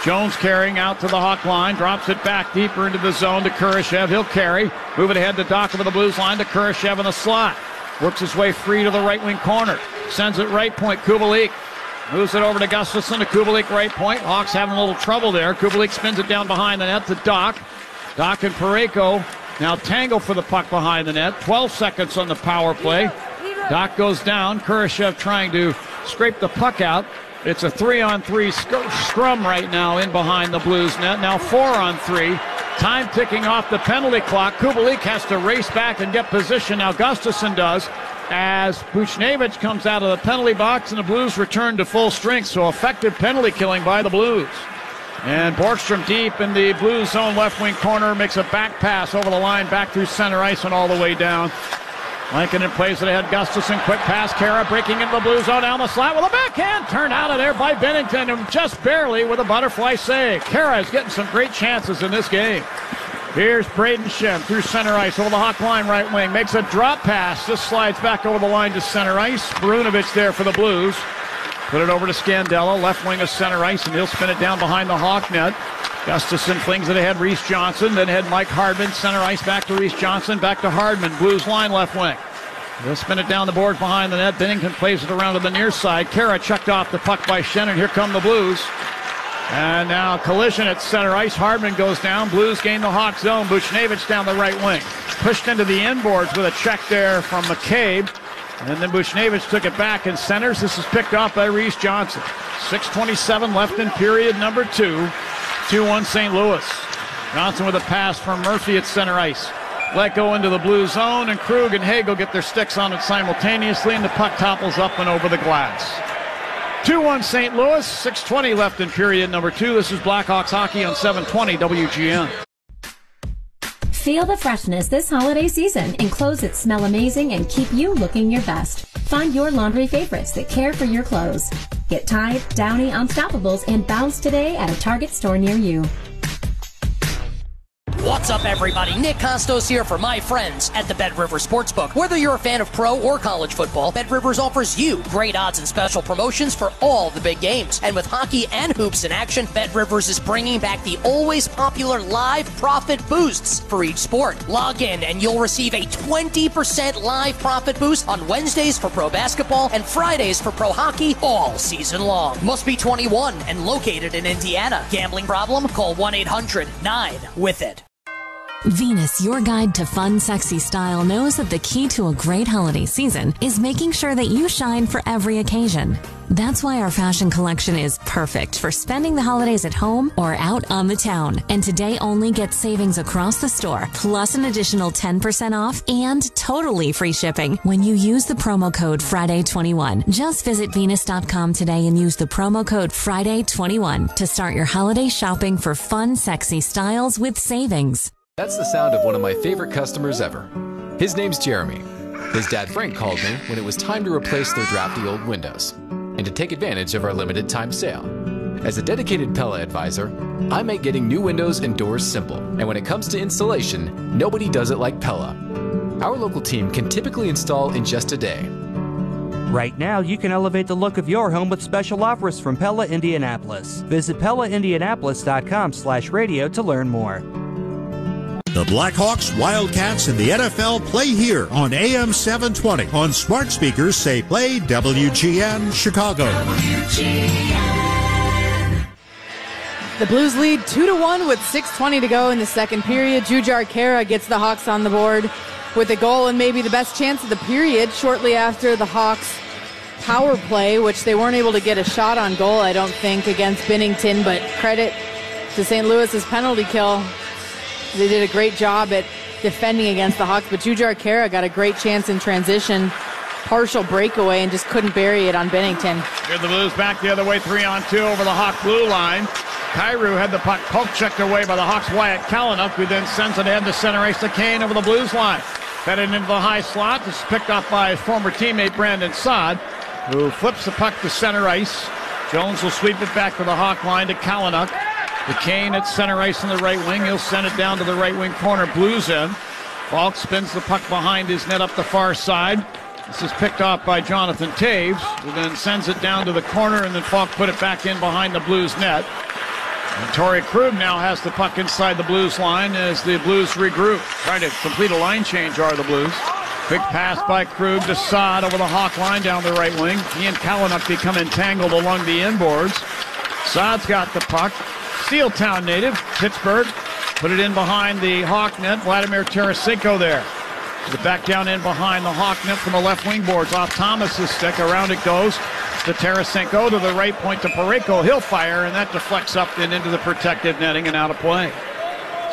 Jones carrying out to the Hawk line, drops it back deeper into the zone to Kurashev. He'll carry, move it ahead to Dock over the Blues line to Kurashev in the slot. Works his way free to the right wing corner. Sends it right point, Kubalik. Moves it over to Gustafsson to Kubalik right point. Hawks having a little trouble there. Kubalik spins it down behind the net to Dock. Dock and Parayko now tangle for the puck behind the net. 12 seconds on the power play. Dock goes down. Kurashev trying to scrape the puck out. It's a 3-on-3 scrum right now in behind the Blues net. Now 4-on-3. Time ticking off the penalty clock. Kubalik has to race back and get position. Now Gustafsson does, as Buchnevich comes out of the penalty box and the Blues return to full strength. So effective penalty killing by the Blues. And Borgstrom deep in the Blues zone left wing corner makes a back pass over the line back through center ice and all the way down. Lankinen plays it ahead. Gustafsson, quick pass. Khaira breaking into the Blue zone down the slot with a backhand. Turned out of there by Bennington, and just barely with a butterfly save. Khaira is getting some great chances in this game. Here's Braden Shem through center ice over the Hawk line right wing. Makes a drop pass. This slides back over the line to center ice. Brunovich there for the Blues. Put it over to Scandella, left wing of center ice, and he'll spin it down behind the Hawk net. Gustafsson flings it ahead, Reese Johnson, then ahead Mike Hardman, center ice back to Reese Johnson, back to Hardman, Blues line left wing. He'll spin it down the board behind the net. Bennington plays it around to the near side. Khaira chucked off the puck by Shannon. Here come the Blues. And now collision at center ice. Hardman goes down. Blues gain the Hawk zone. Buchnevich down the right wing. Pushed into the inboards with a check there from Mccabe. And then Buchnevich took it back in centers. This is picked off by Reese Johnson. 6:27 left in period number 2. 2-1 St. Louis. Johnson with a pass from Murphy at center ice. Let go into the Blue zone, and Krug and Hagel get their sticks on it simultaneously, and the puck topples up and over the glass. 2-1 St. Louis, 6:20 left in period number 2. This is Blackhawks hockey on 720 WGN. Feel the freshness this holiday season and clothes that smell amazing and keep you looking your best. Find your laundry favorites that care for your clothes. Get Tide, Downy, Unstoppables, and Bounce today at a Target store near you. What's up, everybody? Nick Costos here for my friends at the Bet River Sportsbook. Whether you're a fan of pro or college football, Bet Rivers offers you great odds and special promotions for all the big games. And with hockey and hoops in action, Bet Rivers is bringing back the always popular live profit boosts for each sport. Log in and you'll receive a 20% live profit boost on Wednesdays for pro basketball and Fridays for pro hockey all season long. Must be 21 and located in Indiana. Gambling problem? Call 1-800-9-WITH-IT. Venus, your guide to fun, sexy style, knows that the key to a great holiday season is making sure that you shine for every occasion. That's why our fashion collection is perfect for spending the holidays at home or out on the town. And today only get savings across the store, plus an additional 10% off and totally free shipping when you use the promo code Friday21. Just visit Venus.com today and use the promo code Friday21 to start your holiday shopping for fun, sexy styles with savings. That's the sound of one of my favorite customers ever. His name's Jeremy. His dad Frank called me when it was time to replace their drafty old windows and to take advantage of our limited time sale. As a dedicated Pella advisor, I make getting new windows and doors simple. And when it comes to installation, nobody does it like Pella. Our local team can typically install in just a day. Right now, you can elevate the look of your home with special offers from Pella Indianapolis. Visit PellaIndianapolis.com/radio to learn more. The Blackhawks, Wildcats, and the NFL play here on AM 720. On smart speakers, say play WGN Chicago. WGN. The Blues lead 2-1 with 6:20 to go in the second period. Jujhar Khaira gets the Hawks on the board with a goal and maybe the best chance of the period shortly after the Hawks power play, which they weren't able to get a shot on goal, I don't think, against Binnington, but credit to St. Louis's penalty kill. They did a great job at defending against the Hawks, but Jujhar Khaira got a great chance in transition, partial breakaway, and just couldn't bury it on Binnington. Here the Blues back the other way, 3-on-2 over the Hawk blue line. Kyrou had the puck poke checked away by the Hawks' Wyatt Kalynuk, who then sends it ahead to center ice to Kane over the Blues line. Fed it into the high slot. This is picked up by former teammate Brandon Saad, who flips the puck to center ice. Jones will sweep it back to the Hawk line to Kalynuk. The Kane at center ice in the right wing. He'll send it down to the right wing corner. Blues end. Falk spins the puck behind his net up the far side. This is picked off by Jonathan Taves, who then sends it down to the corner, and then Falk put it back in behind the Blues net. And Torrey Krug now has the puck inside the Blues line as the Blues regroup. Trying to complete a line change are the Blues. Quick pass by Krug to Saad over the Hawk line down the right wing. He and Kalynuk become entangled along the inboards. Saad's got the puck. Steeltown native, Pittsburgh, put it in behind the Hawk net. Vladimir Tarasenko there. Back down in behind the Hawk net from the left wing boards. Off Thomas's stick, around it goes to Tarasenko to the right point to Parayko. He'll fire, and that deflects up and into the protected netting and out of play.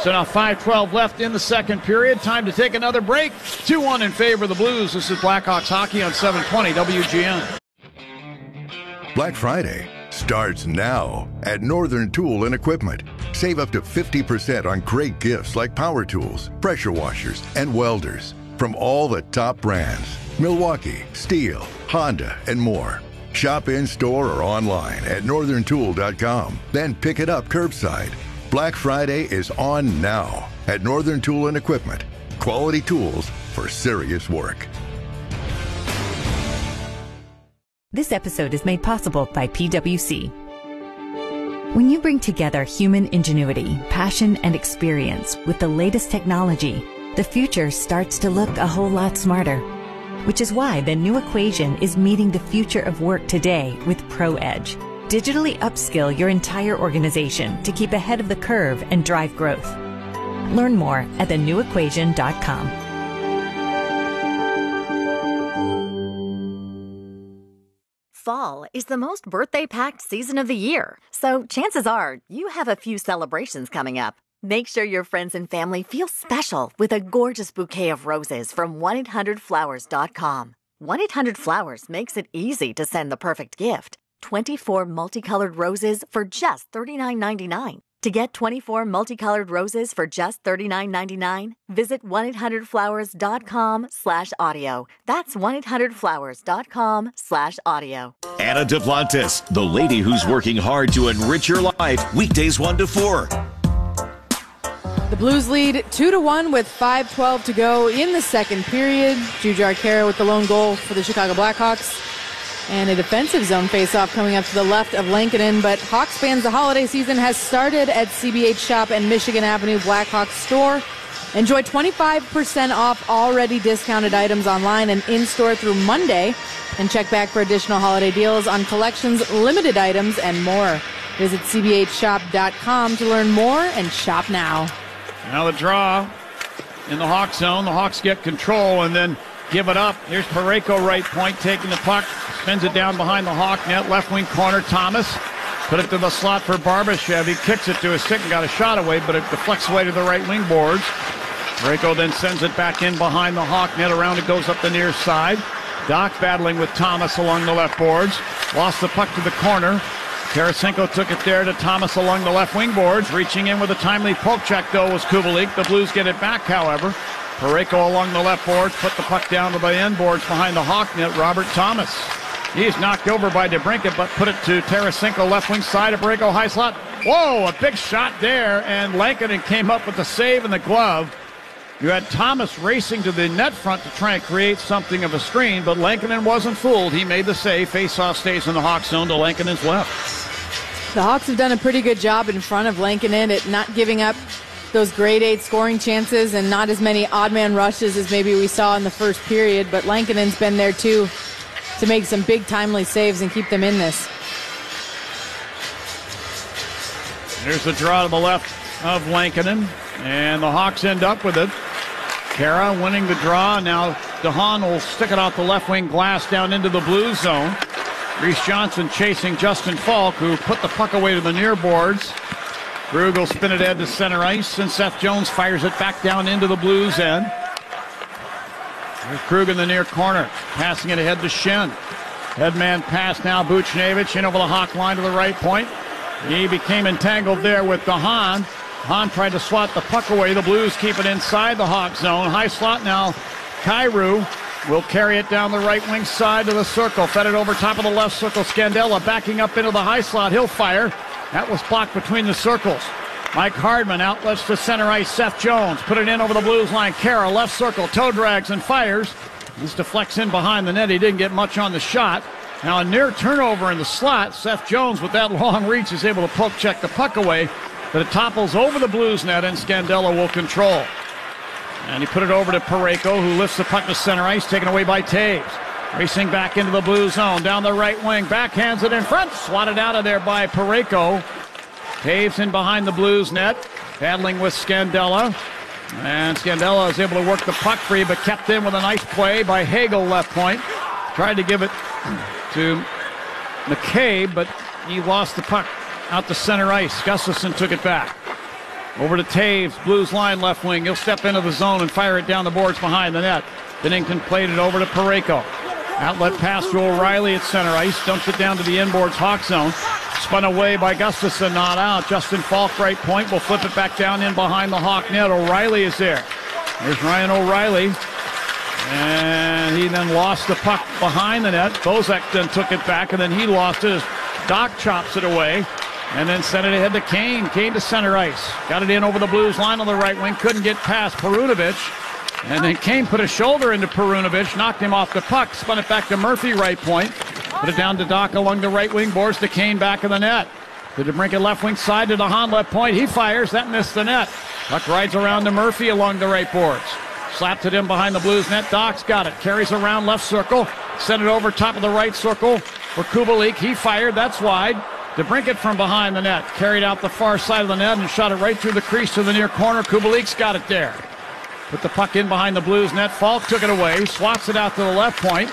So now 5:12 left in the second period. Time to take another break. 2-1 in favor of the Blues. This is Blackhawks hockey on 720 WGN. Black Friday starts now at Northern Tool and Equipment. Save up to 50% on great gifts like power tools, pressure washers, and welders from all the top brands: Milwaukee, Steel, Honda, and more. Shop in-store or online at northerntool.com. Then pick it up curbside. Black Friday is on now at Northern Tool and Equipment. Quality tools for serious work. This episode is made possible by PwC. When you bring together human ingenuity, passion, and experience with the latest technology, the future starts to look a whole lot smarter. Which is why the new equation is meeting the future of work today with ProEdge. Digitally upskill your entire organization to keep ahead of the curve and drive growth. Learn more at thenewequation.com. Fall is the most birthday-packed season of the year, so chances are you have a few celebrations coming up. Make sure your friends and family feel special with a gorgeous bouquet of roses from 1-800-Flowers.com. 1-800-Flowers makes it easy to send the perfect gift. 24 multicolored roses for just $39.99. To get 24 multicolored roses for just $39.99, visit 1-800-Flowers.com/audio. That's 1-800-Flowers.com/audio. Anna Duplantis, the lady who's working hard to enrich your life. Weekdays 1 to 4. The Blues lead 2-1 with 5:12 to go in the second period. Jujhar Khaira with the lone goal for the Chicago Blackhawks. And a defensive zone faceoff coming up to the left of Lankinen. But Hawks fans, the holiday season has started at CBH Shop and Michigan Avenue Blackhawks store. Enjoy 25% off already discounted items online and in-store through Monday. And check back for additional holiday deals on collections, limited items, and more. Visit cbhshop.com to learn more and shop now. Now the draw in the Hawk zone. The Hawks get control and then give it up. Here's Parayko, right point, taking the puck, spins it down behind the Hawk net, left wing corner. Thomas put it to the slot for Barbashev. He kicks it to his stick and got a shot away, but it deflects away to the right wing boards. Parayko then sends it back in behind the Hawk net. Around it goes up the near side. Doc battling with Thomas along the left boards. Lost the puck to the corner. Tarasenko took it there to Thomas along the left wing boards. Reaching in with a timely poke check, though, was Kubalik. The Blues get it back, however. Parayko along the left boards, put the puck down to the end boards behind the Hawk net. Robert Thomas. He's knocked over by DeBrincat, but put it to Tarasenko, left wing side of Parayko, high slot. Whoa, a big shot there, and Lankinen came up with the save and the glove. You had Thomas racing to the net front to try and create something of a screen, but Lankinen wasn't fooled. He made the save. Face-off stays in the Hawks zone to Lankinen's left. The Hawks have done a pretty good job in front of Lankinen at not giving up those grade 8 scoring chances and not as many odd man rushes as maybe we saw in the first period, but Lankinen's been there too to make some big timely saves and keep them in this. There's the draw to the left of Lankinen, and the Hawks end up with it. Kara winning the draw. Now DeHaan will stick it out the left wing glass down into the blue zone. Reese Johnson chasing Justin Falk, who put the puck away to the near boards. Krug will spin it ahead to center ice, and Seth Jones fires it back down into the Blues end. There's Krug in the near corner, passing it ahead to Shen. Headman pass now, Buchnevich in over the Hawk line to the right point. He became entangled there with DeHaan. DeHaan tried to swat the puck away. The Blues keep it inside the Hawk zone. High slot now, Kyrou will carry it down the right wing side to the circle. Fed it over top of the left circle. Scandella backing up into the high slot. He'll fire. That was blocked between the circles. Mike Hardman outlets to center ice. Seth Jones put it in over the Blues line. Kara left circle, toe drags and fires. This deflects in behind the net. He didn't get much on the shot. Now a near turnover in the slot. Seth Jones with that long reach is able to poke check the puck away, but it topples over the Blues net and Scandella will control. And he put it over to Parayko, who lifts the puck to center ice, taken away by Taves. Racing back into the blue zone, down the right wing, backhands it in front, swatted out of there by Parayko. Taves in behind the Blues net, battling with Scandella. And Scandella is able to work the puck free, but kept in with a nice play by Hagel left point. Tried to give it to Mccabe, but he lost the puck out to center ice. Gustafson took it back. Over to Taves, Blues line left wing. He'll step into the zone and fire it down the boards behind the net. Binnington played it over to Parayko. Outlet pass to O'Reilly at center ice. Dumps it down to the inboards Hawk zone. Spun away by Gustafson, not out. Justin Falk, right point, will flip it back down in behind the Hawk net. O'Reilly is there. There's Ryan O'Reilly. And he then lost the puck behind the net. Bozak then took it back, and then he lost it as Doc chops it away. And then sent it ahead to Kane. Kane to center ice. Got it in over the Blues line on the right wing. Couldn't get past Perunovich. And then Kane put a shoulder into Perunovich, knocked him off the puck, spun it back to Murphy, right point. Put it down to Doc along the right wing boards to Kane back of the net. To DeBrincat left wing side to DeHaan left point. He fires. That missed the net. Puck rides around to Murphy along the right boards. Slapped it in behind the Blues net. Doc's got it. Carries around left circle. Sent it over top of the right circle for Kubalik. He fired. That's wide. DeBrincat from behind the net. Carried out the far side of the net and shot it right through the crease to the near corner. Kubalik's got it there. Put the puck in behind the Blues net. Falk took it away. Swats it out to the left point.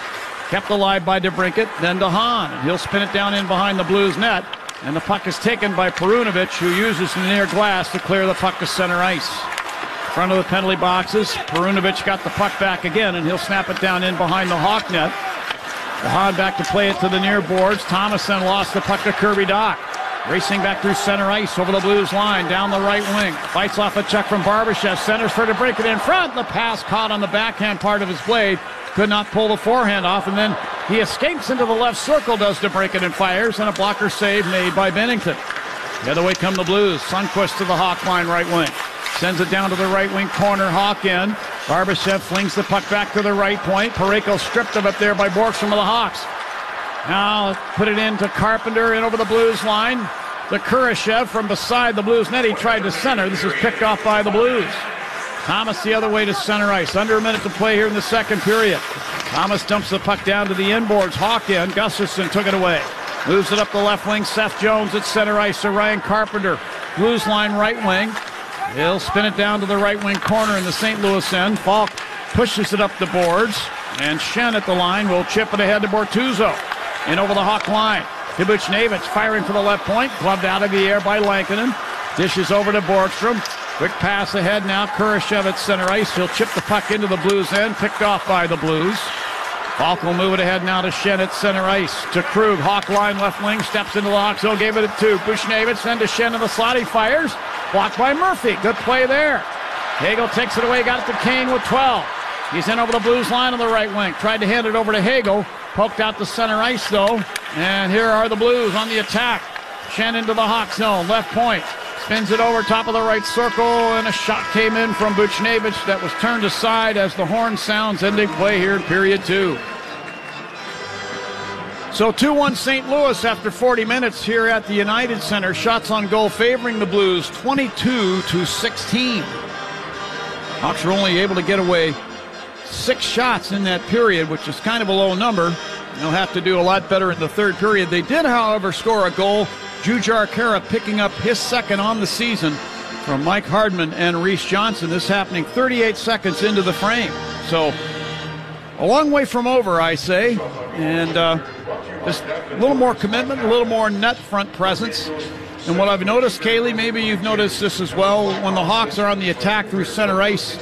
Kept alive by DeBrincat. Then DeHaan. He'll spin it down in behind the Blues net. And the puck is taken by Perunovich, who uses the near glass to clear the puck to center ice. Front of the penalty boxes. Perunovich got the puck back again, and he'll snap it down in behind the Hawk net. DeHaan back to play it to the near boards. Thomas then lost the puck to Kirby Doc. Racing back through center ice over the Blues line, down the right wing. Fights off a check from Barbashev. Centers for DeBrincat in front. The pass caught on the backhand part of his blade. Could not pull the forehand off, and then he escapes into the left circle, does DeBrincat, and fires, and a blocker save made by Binnington. The other way come the Blues. Sundqvist to the Hawk line right wing. Sends it down to the right wing corner, Hawk in. Barbashev flings the puck back to the right point. Parayko stripped of it there by Borgstrom of the Hawks. Now put it into Carpenter in over the Blues line. The Kurashev from beside the Blues net. He tried to center. This was picked off by the Blues. Thomas the other way to center ice. Under a minute to play here in the second period. Thomas dumps the puck down to the inboards. Hawk in. Gustafson took it away. Moves it up the left wing. Seth Jones at center ice to Ryan Carpenter. Blues line right wing. He'll spin it down to the right wing corner in the St. Louis end. Falk pushes it up the boards, and Shen at the line will chip it ahead to Bortuzzo. In over the Hawk line. To Buchnevich, firing for the left point, gloved out of the air by Lankinen. Dishes over to Borgstrom. Quick pass ahead now. Kurashev at center ice. He'll chip the puck into the Blues end, picked off by the Blues. Falk will move it ahead now to Shen at center ice. To Krug, Hawk line left wing, steps into the Hawks. He'll give it to Buchnevich, then to Shen in the slot. He fires. Blocked by Murphy. Good play there. Hagel takes it away, got it to Kane with 12. He's in over the Blues line on the right wing. Tried to hand it over to Hagel. Poked out to center ice, though. And here are the Blues on the attack. Shen into the Hawk zone, left point. Spins it over top of the right circle, and a shot came in from Buchnevich that was turned aside as the horn sounds, ending play here in period 2. So 2-1 St. Louis after 40 minutes here at the United Center. Shots on goal favoring the Blues, 22-16. Hawks were only able to get away 6 shots in that period, which is kind of a low number. They'll have to do a lot better in the third period. They did, however, score a goal. Jujhar Khaira picking up his second on the season from Mike Hardman and Reese Johnson. This happening 38 seconds into the frame. So a long way from over, I say. And just a little more commitment, a little more net front presence. And what I've noticed, Kaylee, maybe you've noticed this as well, when the Hawks are on the attack through center ice,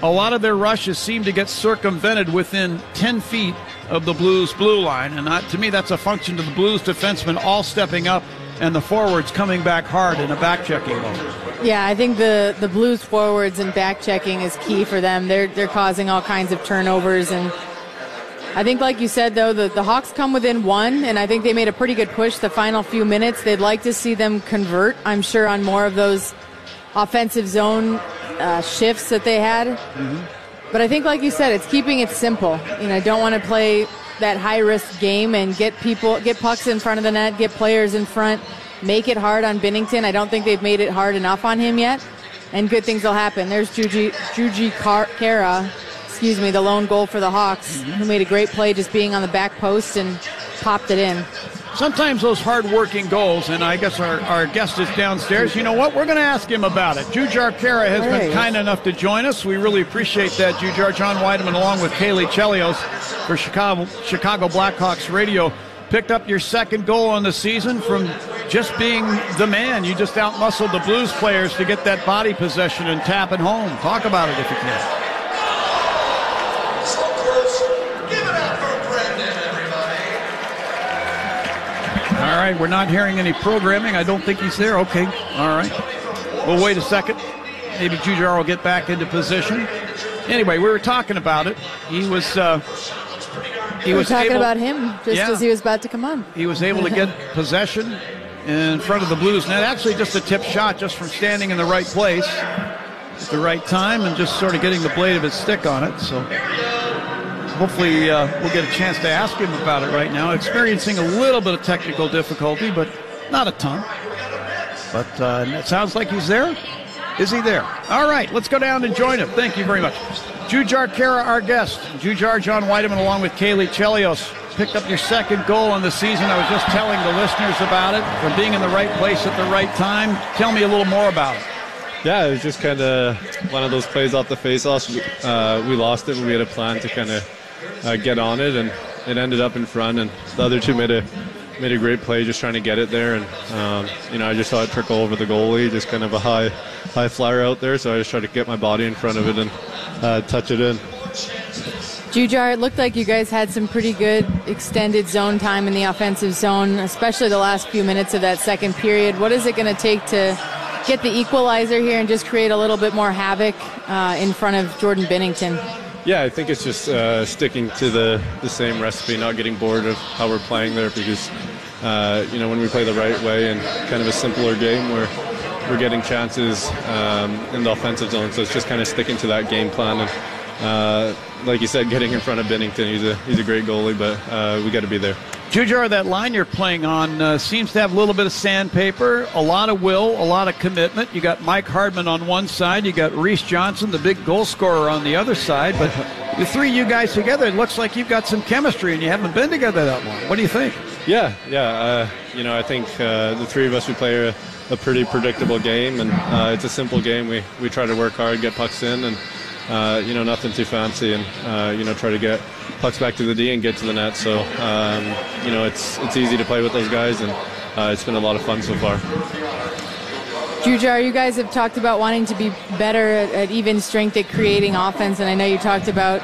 a lot of their rushes seem to get circumvented within 10 feet of the Blues blue line. And to me, that's a function of the Blues defensemen all stepping up and the forwards coming back hard in a back-checking mode. Yeah, I think the Blues forwards and back-checking is key for them. They're causing all kinds of turnovers. And I think, like you said, though, the Hawks come within 1, and I think they made a pretty good push the final few minutes. They'd like to see them convert, I'm sure, on more of those offensive zone shifts that they had. Mm-hmm. But I think, like you said, it's keeping it simple. Don't want to play that high-risk game and get pucks in front of the net, get players in front, make it hard on Binnington. I don't think they've made it hard enough on him yet, and good things will happen. There's Jujhar Khaira, the lone goal for the Hawks, who made a great play just being on the back post and popped it in. Sometimes those hard-working goals, and I guess our guest is downstairs. You know what? We're going to ask him about it. Jujhar Khaira has been kind enough to join us. We really appreciate that, Jujhar. John Weideman along with Kaylee Chelios for Chicago Blackhawks Radio. Picked up your second goal on the season from just being the man. You just out-muscled the Blues players to get that body possession and tap it home. Talk about it if you can. All right, we're not hearing any programming. I don't think he's there. Okay, all right. We'll wait a second. Maybe Jujhar will get back into position. Anyway, we were talking about it. He was talking about him just as he was about to come on. He was able to get possession in front of the Blues net. Actually, just a tip shot just from standing in the right place at the right time and just sort of getting the blade of his stick on it. So hopefully we'll get a chance to ask him about it right now. Experiencing a little bit of technical difficulty, but not a ton. But it sounds like he's there. Is he there? All right, let's go down and join him. Thank you very much. Jujhar Khaira, our guest. Jujhar, John Weideman, along with Kaylee Chelios. Picked up your second goal on the season. I was just telling the listeners about it, from being in the right place at the right time. Tell me a little more about it. Yeah, it was just kind of one of those plays off the face-offs. We lost it, but we had a plan to kind of get on it, and it ended up in front. And the other two made a great play just trying to get it there. And, I just saw it trickle over the goalie, just kind of a high flyer out there. So I just tried to get my body in front of it and touch it in. Jujhar, it looked like you guys had some pretty good extended zone time in the offensive zone, especially the last few minutes of that second period. What is it going to take to get the equalizer here and just create a little bit more havoc in front of Jordan Binnington? Yeah, I think it's just sticking to the same recipe, not getting bored of how we're playing there, because when we play the right way and kind of a simpler game, we're getting chances in the offensive zone. So it's just kind of sticking to that game plan. And like you said, getting in front of Binnington, he's a great goalie, but we got to be there. Jujhar, that line you're playing on seems to have a little bit of sandpaper, a lot of will, a lot of commitment. You got Mike Hardman on one side, you got Reese Johnson, the big goal scorer, on the other side. But the three of you guys together, it looks like you've got some chemistry, and you haven't been together that long. What do you think? Yeah. I think the three of us, we play a pretty predictable game, and it's a simple game. We try to work hard, get pucks in, and nothing too fancy, and try to get pucks back to the D and get to the net. So it's easy to play with those guys, and it's been a lot of fun so far. Jujar, you guys have talked about wanting to be better at even strength at creating offense, and I know you talked about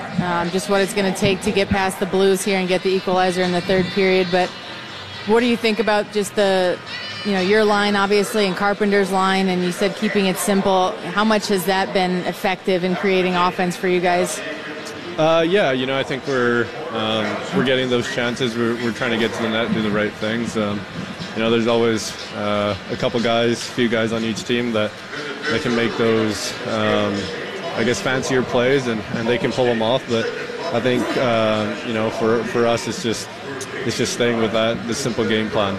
just what it's going to take to get past the Blues here and get the equalizer in the third period. But what do you think about just your line, obviously, and Carpenter's line, and you said keeping it simple. How much has that been effective in creating offense for you guys? I think we're getting those chances. We're trying to get to the net, do the right things. There's always a few guys on each team that can make those, fancier plays, and they can pull them off. But I think, for us, it's just staying with the simple game plan.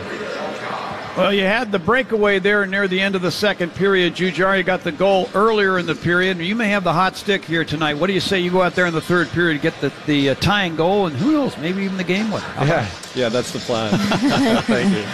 Well, you had the breakaway there near the end of the second period. Jujar, you got the goal earlier in the period. You may have the hot stick here tonight. What do you say you go out there in the third period, get the tying goal, and who knows, maybe even the game winner? Yeah, that's the plan. Thank you.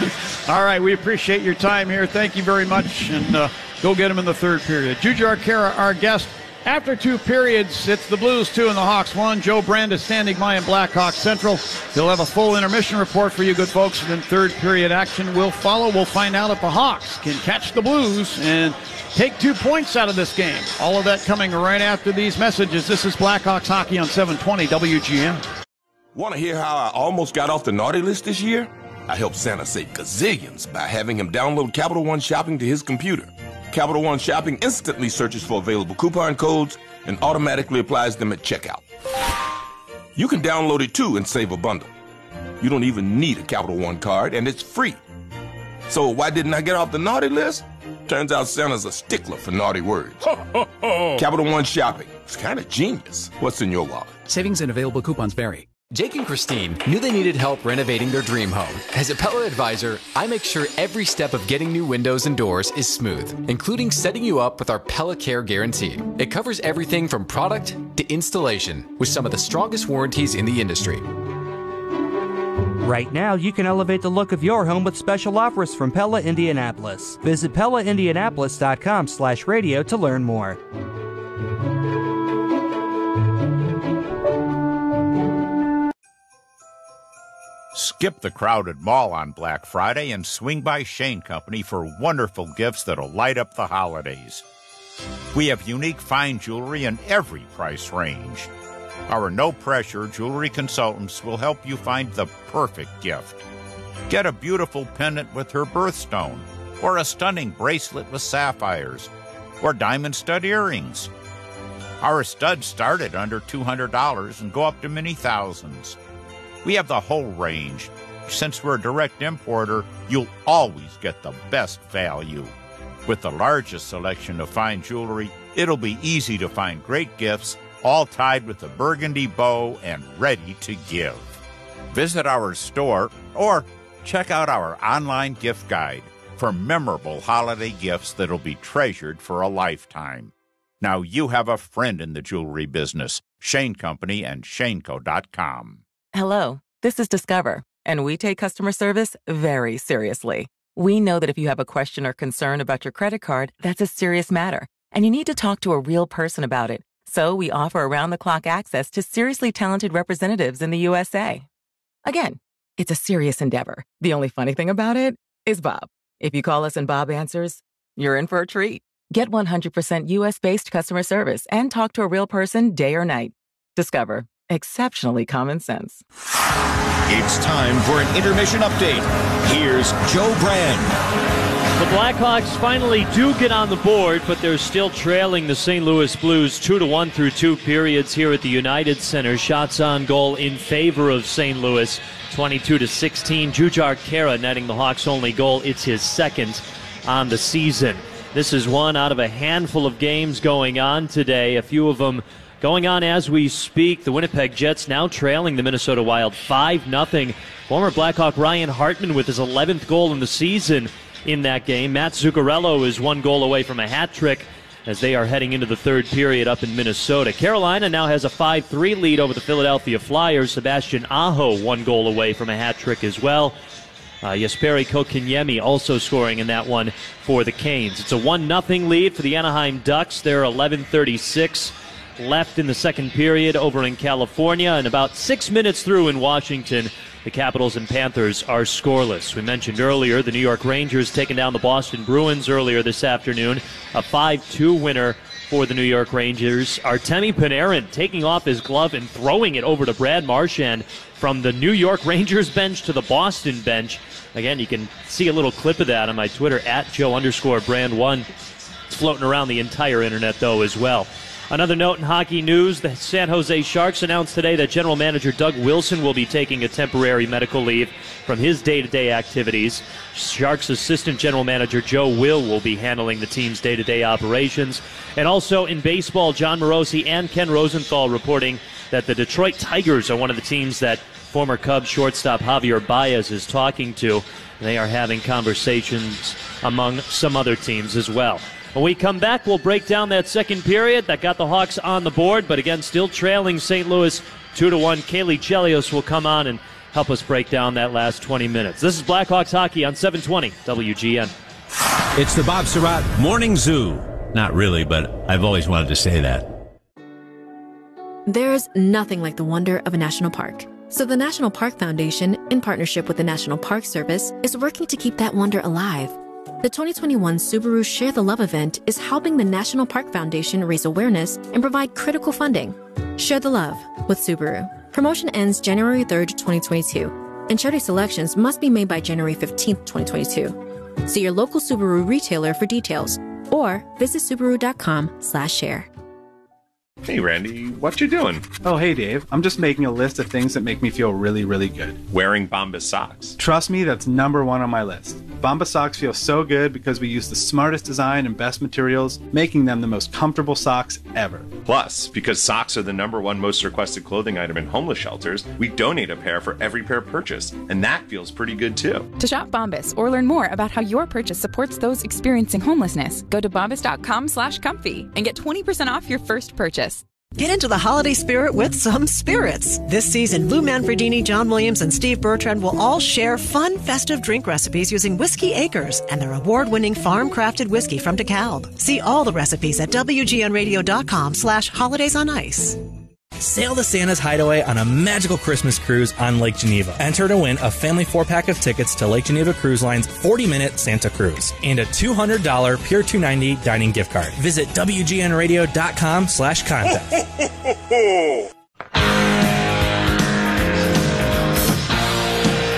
All right, we appreciate your time here. Thank you very much, and go get them in the third period. Jujar Kara, our guest. After 2 periods, it's the Blues 2 and the Hawks 1. Joe Brand standing by in Blackhawks Central. He'll have a full intermission report for you good folks, and then third period action will follow. We'll find out if the Hawks can catch the Blues and take 2 points out of this game. All of that coming right after these messages. This is Blackhawks Hockey on 720 WGN. Want to hear how I almost got off the naughty list this year? I helped Santa save gazillions by having him download Capital One Shopping to his computer. Capital One Shopping instantly searches for available coupon codes and automatically applies them at checkout. You can download it too and save a bundle. You don't even need a Capital One card, and it's free. So why didn't I get off the naughty list? Turns out Santa's a stickler for naughty words. Capital One Shopping. It's kind of genius. What's in your wallet? Savings and available coupons vary. Jake and Christine knew they needed help renovating their dream home. As a Pella advisor, I make sure every step of getting new windows and doors is smooth, including setting you up with our Pella Care Guarantee. It covers everything from product to installation, with some of the strongest warranties in the industry. Right now, you can elevate the look of your home with special offers from Pella Indianapolis. Visit PellaIndianapolis.com/radio to learn more. Skip the crowded mall on Black Friday and swing by Shane Company for wonderful gifts that'll light up the holidays. We have unique fine jewelry in every price range. Our no-pressure jewelry consultants will help you find the perfect gift. Get a beautiful pendant with her birthstone, or a stunning bracelet with sapphires, or diamond stud earrings. Our studs start at under $200 and go up to many thousands. We have the whole range. Since we're a direct importer, you'll always get the best value. With the largest selection of fine jewelry, it'll be easy to find great gifts, all tied with a burgundy bow and ready to give. Visit our store or check out our online gift guide for memorable holiday gifts that'll be treasured for a lifetime. Now you have a friend in the jewelry business. Shane Company and ShaneCo.com. Hello, this is Discover, and we take customer service very seriously. We know that if you have a question or concern about your credit card, that's a serious matter, and you need to talk to a real person about it. So we offer around-the-clock access to seriously talented representatives in the USA. Again, it's a serious endeavor. The only funny thing about it is Bob. If you call us and Bob answers, you're in for a treat. Get 100% US-based customer service and talk to a real person day or night. Discover. Exceptionally common sense. It's time for an intermission update. Here's Joe Brand. The Blackhawks finally do get on the board, but they're still trailing the St. Louis Blues 2-1 through 2 periods here at the United Center. Shots on goal in favor of St. Louis, 22-16. Jujar Kara netting the Hawks' only goal. It's his second on the season. This is one out of a handful of games going on today, a few of them going on as we speak. The Winnipeg Jets now trailing the Minnesota Wild 5-0. Former Blackhawk Ryan Hartman with his 11th goal in the season in that game. Matt Zuccarello is 1 goal away from a hat trick as they are heading into the third period up in Minnesota. Carolina now has a 5-3 lead over the Philadelphia Flyers. Sebastian Aho 1 goal away from a hat trick as well. Jesperi Kotkaniemi also scoring in that one for the Canes. It's a 1-0 lead for the Anaheim Ducks. They're 11:36 left in the second period over in California, and about 6 minutes through in Washington, the Capitals and Panthers are scoreless. We mentioned earlier the New York Rangers taking down the Boston Bruins earlier this afternoon, a 5-2 winner for the New York Rangers. Artemi Panarin taking off his glove and throwing it over to Brad Marchand from the New York Rangers bench to the Boston bench. Again, you can see a little clip of that on my Twitter, @Joe_Brand1. It's floating around the entire internet, though, as well. Another note in hockey news, the San Jose Sharks announced today that general manager Doug Wilson will be taking a temporary medical leave from his day-to-day activities. Sharks assistant general manager Joe Will be handling the team's day-to-day operations. And also in baseball, John Morosi and Ken Rosenthal reporting that the Detroit Tigers are one of the teams that former Cubs shortstop Javier Baez is talking to. They are having conversations among some other teams as well. When we come back, we'll break down that second period that got the Hawks on the board, but again, still trailing St. Louis 2-1. Kaylee Chelios will come on and help us break down that last 20 minutes. This is Blackhawks hockey on 720 WGN. It's the Bob Surratt Morning Zoo. Not really, but I've always wanted to say that. There's nothing like the wonder of a national park. So the National Park Foundation, in partnership with the National Park Service, is working to keep that wonder alive. The 2021 Subaru Share the Love event is helping the National Park Foundation raise awareness and provide critical funding. Share the love with Subaru. Promotion ends January 3rd, 2022, and charity selections must be made by January 15th, 2022. See your local Subaru retailer for details, or visit Subaru.com/share. Hey, Randy, what you doing? Oh, hey, Dave. I'm just making a list of things that make me feel really, really good. Wearing Bombas socks. Trust me, that's number one on my list. Bombas socks feel so good because we use the smartest design and best materials, making them the most comfortable socks ever. Plus, because socks are the number one most requested clothing item in homeless shelters, we donate a pair for every pair purchased, and that feels pretty good, too. To shop Bombas or learn more about how your purchase supports those experiencing homelessness, go to bombas.com/comfy and get 20% off your first purchase. Get into the holiday spirit with some spirits. This season, Lou Manfredini, John Williams, and Steve Bertrand will all share fun, festive drink recipes using Whiskey Acres and their award-winning farm-crafted whiskey from DeKalb. See all the recipes at WGNradio.com/holidaysonice. Sail to Santa's Hideaway on a magical Christmas cruise on Lake Geneva. Enter to win a family 4-pack of tickets to Lake Geneva Cruise Line's 40-minute Santa Cruise and a $200 Pier 290 dining gift card. Visit WGNradio.com/contest.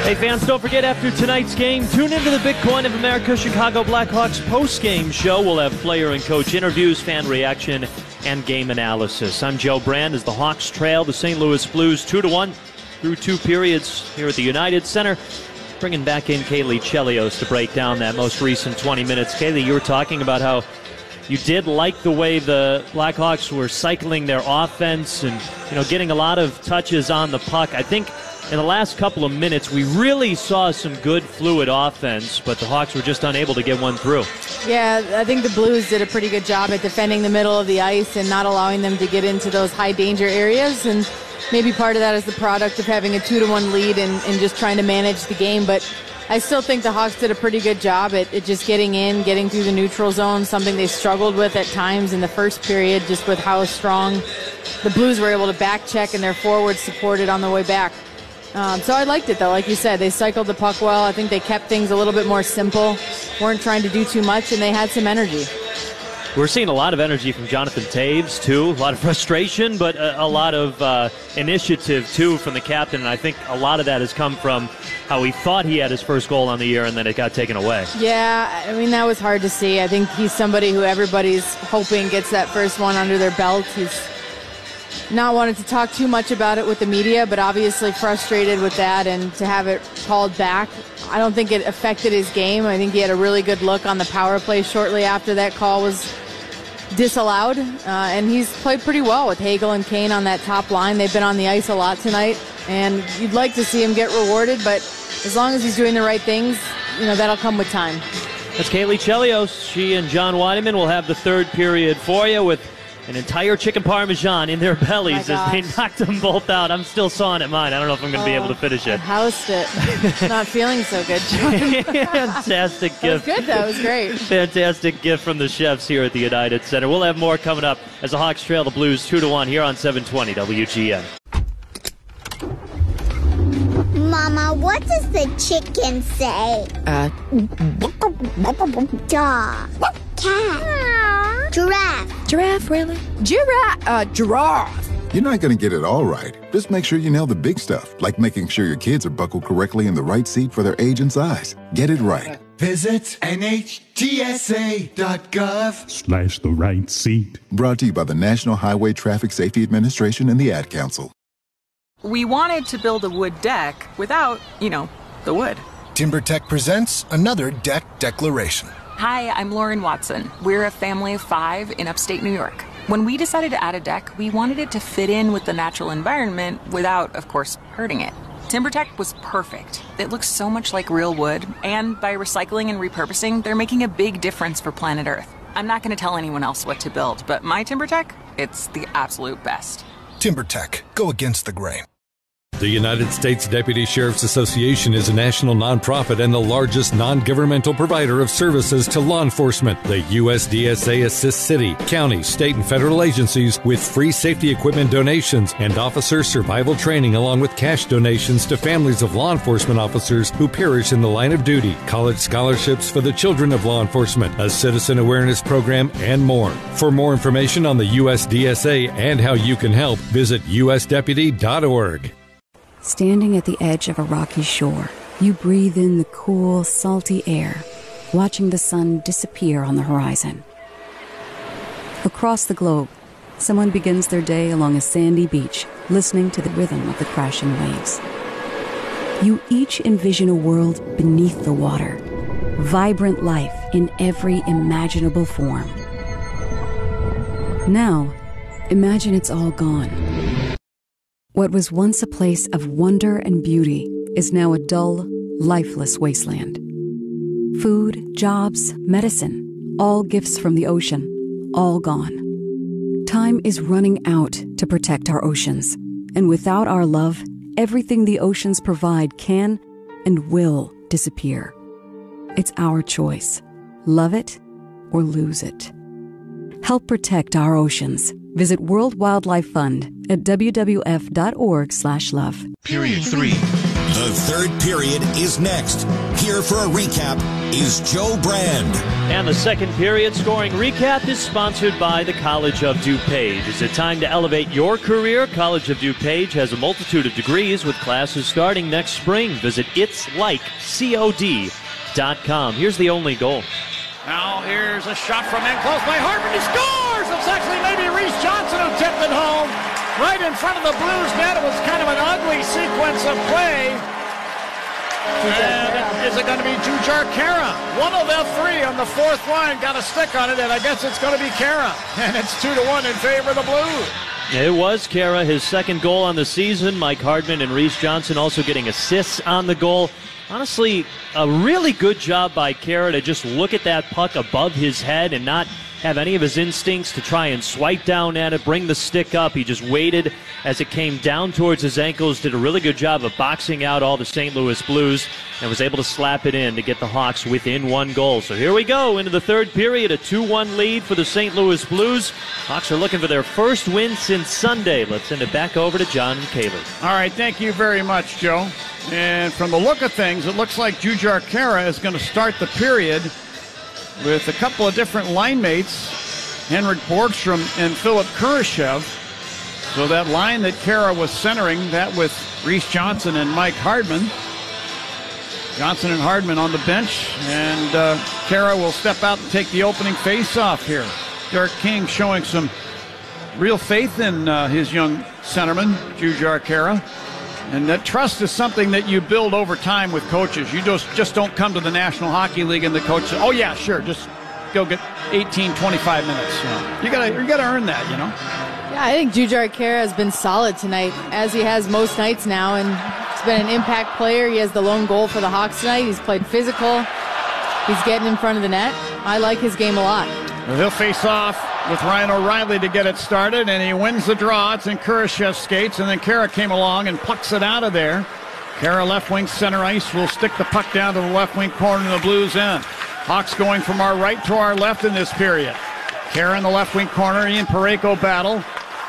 Hey fans, don't forget after tonight's game, tune into the Bitcoin of America Chicago Blackhawks post-game show. We'll have player and coach interviews, fan reaction, and game analysis. I'm Joe Brand as the Hawks trail the St. Louis Blues 2-1 through 2 periods here at the United Center. Bringing back in Kaylee Chelios to break down that most recent 20 minutes. Kaylee, you were talking about how you did like the way the Blackhawks were cycling their offense and, getting a lot of touches on the puck. I think in the last couple of minutes, we really saw some good fluid offense, but the Hawks were just unable to get one through. Yeah, I think the Blues did a pretty good job at defending the middle of the ice and not allowing them to get into those high-danger areas, and maybe part of that is the product of having a 2-1 lead and just trying to manage the game, but I still think the Hawks did a pretty good job at just getting through the neutral zone, something they struggled with at times in the first period, just with how strong the Blues were able to back check and their forwards supported on the way back. So I liked it, though. Like you said, they cycled the puck well. I think they kept things a little bit more simple, weren't trying to do too much, and they had some energy. We're seeing a lot of energy from Jonathan Taves, too. A lot of frustration, but a lot of initiative, too, from the captain. And I think a lot of that has come from how he thought he had his first goal on the year and then it got taken away. Yeah, I mean, that was hard to see. I think he's somebody who everybody's hoping gets that first one under their belt. He's not wanted to talk too much about it with the media, but obviously frustrated with that, and to have it called back, I don't think it affected his game. I think he had a really good look on the power play shortly after that call was disallowed, and he's played pretty well with Hagel and Kane on that top line. They've been on the ice a lot tonight, and you'd like to see him get rewarded, but as long as he's doing the right things, that'll come with time. That's Kaylee Chelios. She and John Weideman will have the third period for you with an entire chicken parmesan in their bellies as they knocked them both out. I'm still sawing at mine. I don't know if I'm going to be able to finish it. I housed it. Not feeling so good, John. Fantastic gift. It was good, though. It was great. Fantastic gift from the chefs here at the United Center. We'll have more coming up as the Hawks trail the Blues 2-1 here on 720 WGN. Mama, what does the chicken say? Dog. Cat. Giraffe. Giraffe, really? Giraffe. You're not going to get it all right. Just make sure you nail the big stuff, like making sure your kids are buckled correctly in the right seat for their age and size. Get it right. Visit NHTSA.gov/the right seat. Brought to you by the National Highway Traffic Safety Administration and the Ad Council. We wanted to build a wood deck without, the wood. TimberTech presents another deck declaration. Hi, I'm Lauren Watson. We're a family of 5 in upstate New York. When we decided to add a deck, we wanted it to fit in with the natural environment without, of course, hurting it. TimberTech was perfect. It looks so much like real wood, and by recycling and repurposing, they're making a big difference for planet Earth. I'm not going to tell anyone else what to build, but my TimberTech, it's the absolute best. TimberTech. Go against the grain. The United States Deputy Sheriff's Association is a national nonprofit and the largest non-governmental provider of services to law enforcement. The USDSA assists city, county, state, and federal agencies with free safety equipment donations and officer survival training, along with cash donations to families of law enforcement officers who perish in the line of duty, college scholarships for the children of law enforcement, a citizen awareness program, and more. For more information on the USDSA and how you can help, visit usdeputy.org. Standing at the edge of a rocky shore, you breathe in the cool, salty air, watching the sun disappear on the horizon. Across the globe, someone begins their day along a sandy beach, listening to the rhythm of the crashing waves. You each envision a world beneath the water, vibrant life in every imaginable form. Now, imagine it's all gone. What was once a place of wonder and beauty is now a dull, lifeless wasteland. Food, jobs, medicine, all gifts from the ocean, all gone. Time is running out to protect our oceans, and without our love, everything the oceans provide can and will disappear. It's our choice. Love it or lose it. Help protect our oceans. Visit World Wildlife Fund at wwf.org/love. Period 3. The third period is next. Here for a recap is Joe Brand. And the second period scoring recap is sponsored by the College of DuPage. Is it time to elevate your career? College of DuPage has a multitude of degrees with classes starting next spring. Visit it'slikecod.com. Here's the only goal. Now here's a shot from in close by Hartman. He scores! It's actually maybe Reese Johnson who tipped it home. Right in front of the Blues net. It was kind of an ugly sequence of play. And is it going to be Jujar Kara? One of the 3 on the fourth line got a stick on it, and I guess it's going to be Kara. And it's 2-1 in favor of the Blues. It was Kara, his second goal on the season. Mike Hardman and Reese Johnson also getting assists on the goal. Honestly, a really good job by Kara to just look at that puck above his head and not have any of his instincts to try and swipe down at it, bring the stick up. He just waited as it came down towards his ankles, did a really good job of boxing out all the St. Louis Blues, and was able to slap it in to get the Hawks within 1 goal. So here we go into the third period, a 2-1 lead for the St. Louis Blues. Hawks are looking for their first win since Sunday. Let's send it back over to John Mccabe. All right, thank you very much, Joe. And from the look of things, it looks like Jujar Kara is going to start the period with a couple of different line mates, Henrik Borgstrom and Philip Kurashev. So that line that Kara was centering, that with Reese Johnson and Mike Hardman. Johnson and Hardman on the bench, and Kara will step out and take the opening face-off here. Derek King showing some real faith in his young centerman, Jujar Kara. And that trust is something that you build over time with coaches. You just don't come to the National Hockey League and the coach says, oh yeah, sure, just go get 18, 25 minutes. You gotta earn that, you know. Yeah, I think Jujar Kara has been solid tonight, as he has most nights now, and he's been an impact player. He has the lone goal for the Hawks tonight. He's played physical. He's getting in front of the net. I like his game a lot. Well, he'll face off with Ryan O'Reilly to get it started, and he wins the draw. It's in Kurashev's skates, and then Kara came along and plucks it out of there. Kara left wing center ice will stick the puck down to the left wing corner of the Blues end. Hawks going from our right to our left in this period. Kara in the left wing corner, Ian Parayko battle.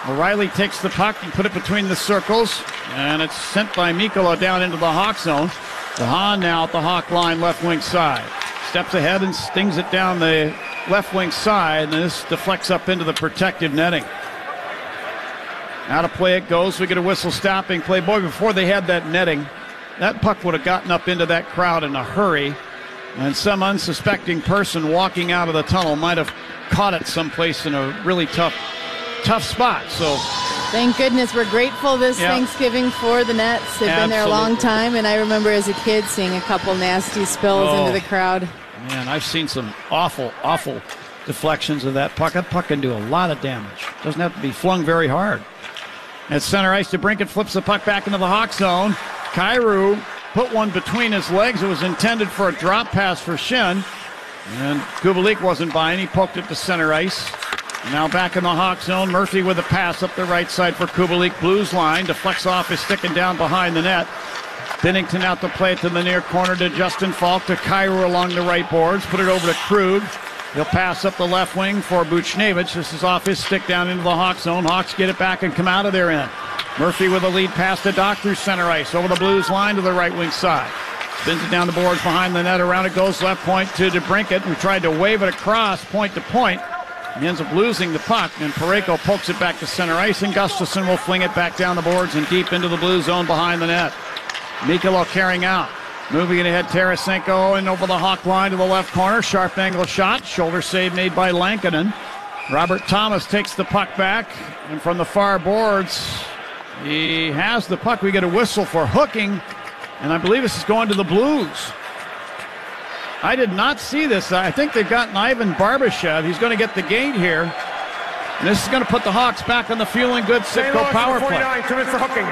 O'Reilly takes the puck and put it between the circles, and it's sent by Mikkola down into the Hawk zone. DeHaan now at the Hawk line left wing side. Steps ahead and stings it down the left wing side, and this deflects up into the protective netting. Out of play it goes. We get a whistle stopping play. Boy, before they had that netting, that puck would have gotten up into that crowd in a hurry, and some unsuspecting person walking out of the tunnel might have caught it someplace in a really tough spot. So thank goodness we're grateful this Thanksgiving for the Nets. They've been there a long time, and I remember as a kid seeing a couple nasty spills into the crowd. Man, I've seen some awful deflections of that puck. That puck can do a lot of damage. Doesn't have to be flung very hard. At center ice, DeBrincat flips the puck back into the Hawk zone. Kyrou put one between his legs. It was intended for a drop pass for Shin, and Kubalik wasn't buying. He poked it to center ice. Now back in the Hawk zone, Murphy with a pass up the right side for Kubalik. Blues line, deflects off his stick and down behind the net. Binnington out to play it to the near corner to Justin Falk, to Kyrou along the right boards. Put it over to Krug. He'll pass up the left wing for Buchnevich. This is off his stick down into the Hawk zone. Hawks get it back and come out of their end. Murphy with a lead pass to Dock through center ice. Over the Blues line to the right wing side. Spins it down the boards behind the net. Around it goes left point to DeBrincat, who tried to wave it across point to point. He ends up losing the puck, and Parayko pokes it back to center ice, and Gustafsson will fling it back down the boards and deep into the Blue zone behind the net. Mikkola carrying out. Moving it ahead, Tarasenko, and over the Hawk line to the left corner. Sharp angle shot. Shoulder save made by Lankinen. Robert Thomas takes the puck back, and from the far boards, he has the puck. We get a whistle for hooking, and I believe this is going to the Blues. I did not see this. I think they've gotten Ivan Barbashev. He's going to get the gate here. And this is going to put the Hawks back on the feeling good Sitco power play. For hooking.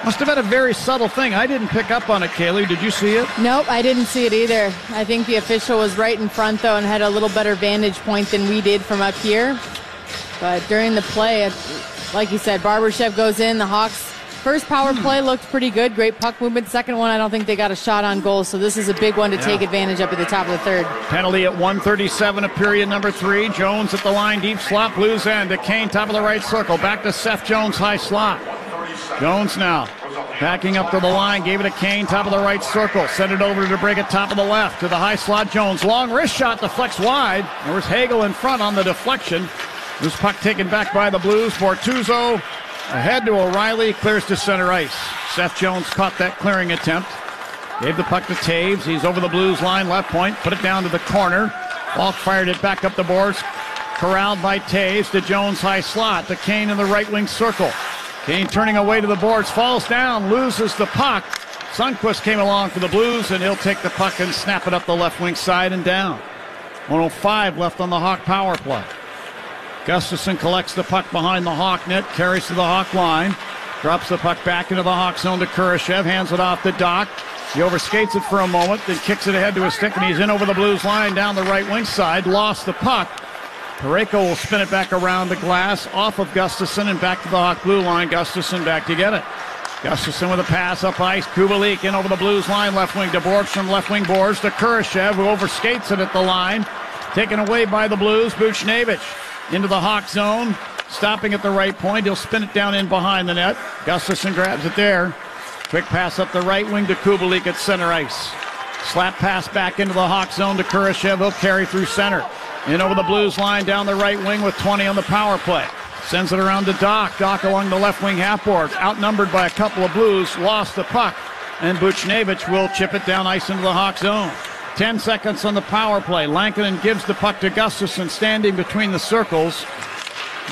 Must have been a very subtle thing. I didn't pick up on it, Kaylee. Did you see it? Nope, I didn't see it either. I think the official was right in front, though, and had a little better vantage point than we did from up here. But during the play, like you said, Barbashev goes in. The Hawks' first power play looked pretty good. Great puck movement. Second one, I don't think they got a shot on goal, so this is a big one to take advantage up at the top of the third. Penalty at 1:37 of period number 3. Jones at the line, deep slot, Blues end to Kane, top of the right circle. Back to Seth Jones, high slot. Jones now backing up to the line, gave it to Kane, top of the right circle. Sent it over to DeBrincat, top of the left, to the high slot. Jones, long wrist shot, deflects wide. There was Hagel in front on the deflection. This puck taken back by the Blues. Bortuzzo ahead to O'Reilly, clears to center ice. Seth Jones caught that clearing attempt. Gave the puck to Taves. He's over the Blues line, left point, put it down to the corner. Falk fired it back up the boards. Corralled by Taves to Jones, high slot, to Kane in the right wing circle. Kane turning away to the boards, falls down, loses the puck. Sundqvist came along for the Blues, and he'll take the puck and snap it up the left wing side and down. 1:05 left on the Hawk power play. Gustafsson collects the puck behind the Hawk net, carries to the Hawk line, drops the puck back into the Hawk zone to Kurashev, hands it off to Dock. He overskates it for a moment, then kicks it ahead to his stick, and he's in over the Blues line down the right wing side, lost the puck. Parayko will spin it back around the glass, off of Gustafsson, and back to the Hawk blue line. Gustafsson back to get it. Gustafsson with a pass up ice. Kubalik in over the Blues line, left wing to Borgstrom, left wing boards to Kurashev, who overskates it at the line. Taken away by the Blues. Buchnevich into the Hawk zone, stopping at the right point. He'll spin it down in behind the net. Gustafsson grabs it there. Quick pass up the right wing to Kubalik at center ice. Slap pass back into the Hawk zone to Kurashev. He'll carry through center. In over the Blues line down the right wing with 20 on the power play. Sends it around to Dock. Dock along the left wing half boards. Outnumbered by a couple of Blues. Lost the puck. And Buchnevich will chip it down ice into the Hawk zone. 10 seconds on the power play. Lankinen gives the puck to Gustafsson, standing between the circles.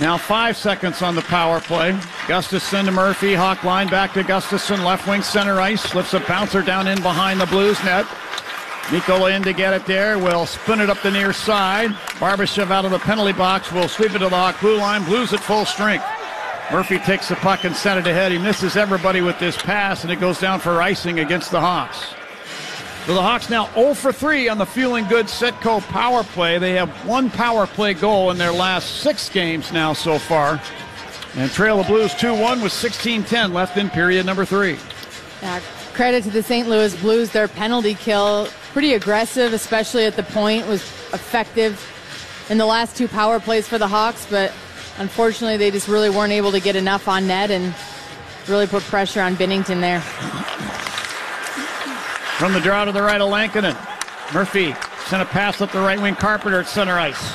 Now 5 seconds on the power play. Gustafsson to Murphy. Hawk line back to Gustafsson. Left wing center ice. Slips a bouncer down in behind the Blues net. Mikkola in to get it there. Will spin it up the near side. Barbashev out of the penalty box. Will sweep it to the Hawk blue line. Blues at full strength. Murphy takes the puck and sent it ahead. He misses everybody with this pass, and it goes down for icing against the Hawks. So the Hawks now 0 for 3 on the Feeling Good Citco power play. They have one power play goal in their last 6 games now so far. And trail the Blues 2-1 with 16:10 left in period number 3. Credit to the St. Louis Blues. Their penalty kill, pretty aggressive, especially at the point, was effective in the last 2 power plays for the Hawks, but unfortunately they just really weren't able to get enough on net and really put pressure on Binnington there. From the draw to the right of Lankinen. Murphy sent a pass up the right wing. Carpenter at center ice.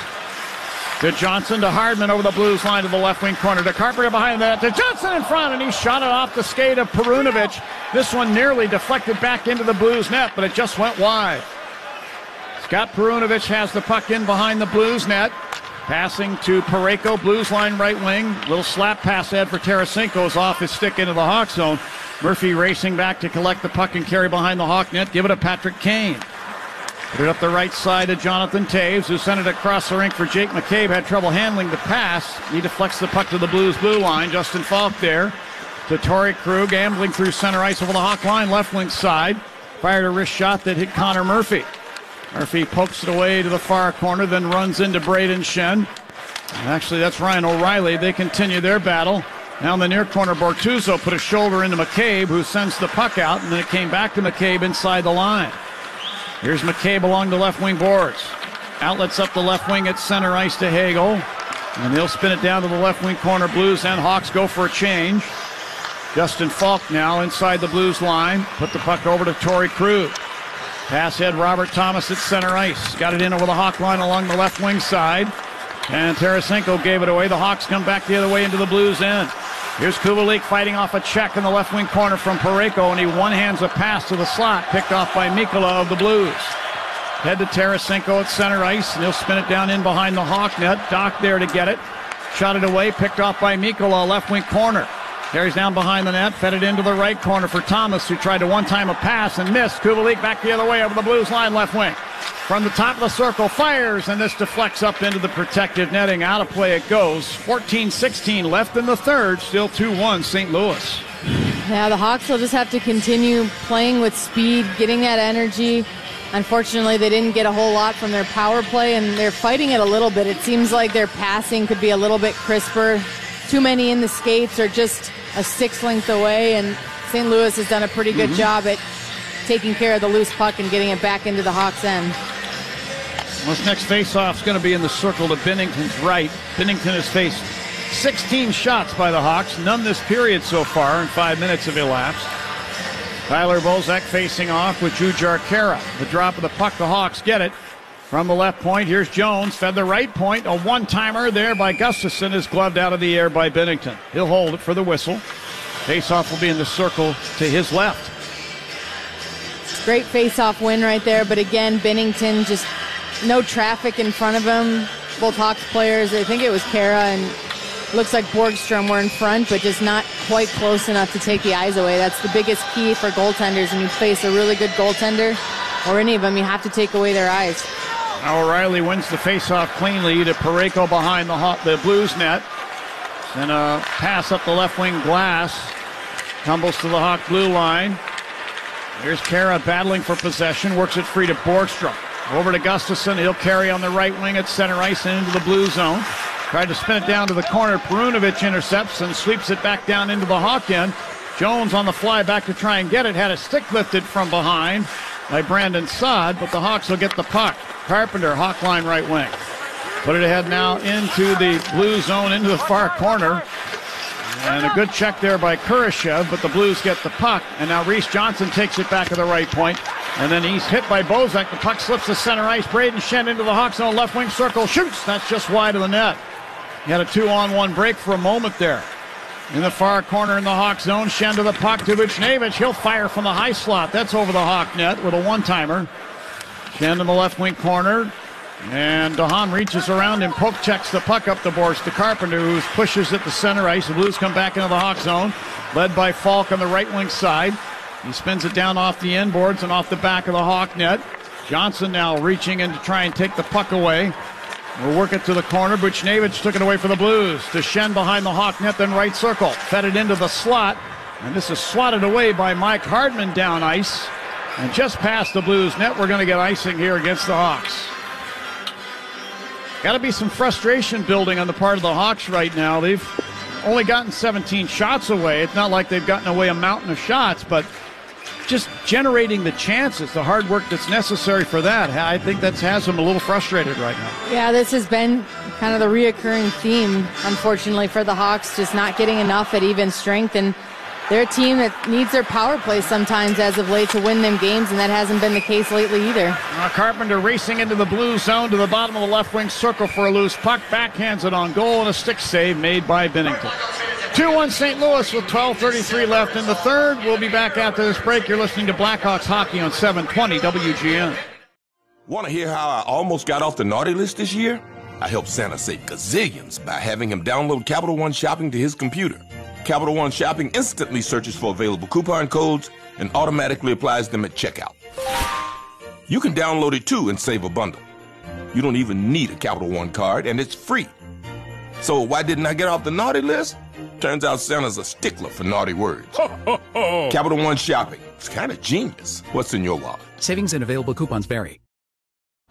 To Johnson, to Hardman over the Blues line to the left wing corner. To Carpenter behind that. To Johnson in front, and he shot it off the skate of Perunovic. This one nearly deflected back into the Blues net, but it just went wide. Scott Perunovic has the puck in behind the Blues net. Passing to Parayko, Blues line right wing. Little slap pass ahead for Tarasenko is off his stick into the Hawk zone. Murphy racing back to collect the puck and carry behind the Hawk net. Give it to Patrick Kane. Put it up the right side to Jonathan Toews, who sent it across the rink for Jake Mccabe. Had trouble handling the pass. He deflects the puck to the Blues blue line. Justin Falk there to Torrey Krug, ambling through center ice over the Hawk line, left wing side. Fired a wrist shot that hit Connor Murphy. Murphy pokes it away to the far corner, then runs into Braden Shen. Actually, that's Ryan O'Reilly. They continue their battle. Now in the near corner, Bortuzzo put a shoulder into Mccabe, who sends the puck out, and then it came back to Mccabe inside the line. Here's Mccabe along the left wing boards. Outlets up the left wing at center ice to Hagel. And they'll spin it down to the left wing corner. Blues and Hawks go for a change. Justin Falk now inside the Blues line. Put the puck over to Torrey Krug. Pass head Robert Thomas at center ice. Got it in over the Hawk line along the left wing side. And Tarasenko gave it away. The Hawks come back the other way into the Blues end. Here's Kubalik fighting off a check in the left wing corner from Parayko, and he one-hands a pass to the slot, picked off by Mikkola of the Blues. Head to Tarasenko at center ice, and he'll spin it down in behind the Hawk net. Doc there to get it. Shot it away, picked off by Mikkola, left wing corner. Carries down behind the net, fed it into the right corner for Thomas, who tried to one-time a pass and missed. Kubalik back the other way over the Blues line, left wing. From the top of the circle, fires, and this deflects up into the protective netting. Out of play it goes. 14-16 left in the third. Still 2-1 St. Louis. Yeah, the Hawks will just have to continue playing with speed, getting that energy. Unfortunately, they didn't get a whole lot from their power play, and they're fighting it a little bit. It seems like their passing could be a little bit crisper. Too many in the skates are just a 6 length away, and St. Louis has done a pretty good job at taking care of the loose puck and getting it back into the Hawks' end. This next face-off is going to be in the circle to Binnington's right. Binnington has faced 16 shots by the Hawks, none this period so far, and 5 minutes have elapsed. Tyler Bozak facing off with Jujhar Khaira. The drop of the puck, the Hawks get it. From the left point, here's Jones, fed the right point. A one-timer there by Gustafsson is gloved out of the air by Binnington. He'll hold it for the whistle. Face-off will be in the circle to his left. Great face-off win right there, but again, Binnington just no traffic in front of him. Both Hawks players, I think it was Khaira and looks like Borgstrom were in front, but just not quite close enough to take the eyes away. That's the biggest key for goaltenders. When you face a really good goaltender, or any of them, you have to take away their eyes. Now O'Reilly wins the face-off cleanly to Parayko behind the Blues net. Then a pass up the left wing glass. Tumbles to the Hawk blue line. Here's Khaira battling for possession. Works it free to Borgstrom. Over to Gustafsson. He'll carry on the right wing at center ice and into the blue zone. Tried to spin it down to the corner. Perunovic intercepts and sweeps it back down into the Hawk end. Jones on the fly back to try and get it. Had a stick lifted from behind by Brandon Saad, but the Hawks will get the puck. Carpenter, Hawk line right wing. Put it ahead now into the blue zone, into the far corner. And a good check there by Kurashev, but the Blues get the puck. And now Reese Johnson takes it back to the right point. And then he's hit by Bozak. The puck slips to center ice. Braden Shen into the Hawk zone, left wing circle, shoots. That's just wide of the net. He had a 2-on-1 break for a moment there. In the far corner in the Hawk zone, Shen to the puck to Buchnevich. He'll fire from the high slot. That's over the Hawk net with a one-timer. Shen in the left wing corner. And DeHaan reaches around and poke checks the puck up the boards to Carpenter, who pushes it to center ice. The Blues come back into the Hawk zone, led by Falk on the right wing side. He spins it down off the end boards and off the back of the Hawk net. Johnson now reaching in to try and take the puck away. We'll work it to the corner. Buchnevich took it away for the Blues. To Shen behind the Hawk net, then right circle. Fed it into the slot. And this is swatted away by Mike Hardman down ice. And just past the Blues net, we're going to get icing here against the Hawks. Got to be some frustration building on the part of the Hawks right now. They've only gotten 17 shots away. It's not like they've gotten away a mountain of shots, but just generating the chances, the hard work that's necessary for that, I think that has them a little frustrated right now. Yeah, this has been kind of the reoccurring theme, unfortunately, for the Hawks, just not getting enough at even strength. And they're a team that needs their power play sometimes as of late to win them games, and that hasn't been the case lately either. Carpenter racing into the blue zone to the bottom of the left wing circle for a loose puck. Backhands it on goal, and a stick save made by Binnington. 2-1 St. Louis with 12:33 left in the third. We'll be back after this break. You're listening to Blackhawks Hockey on 720 WGN. Want to hear how I almost got off the naughty list this year? I helped Santa save gazillions by having him download Capital One Shopping to his computer. Capital One Shopping instantly searches for available coupon codes and automatically applies them at checkout. You can download it too and save a bundle. You don't even need a Capital One card, and it's free. So why didn't I get off the naughty list? Turns out Santa's a stickler for naughty words. Capital One Shopping. It's kind of genius. What's in your wallet? Savings and available coupons vary.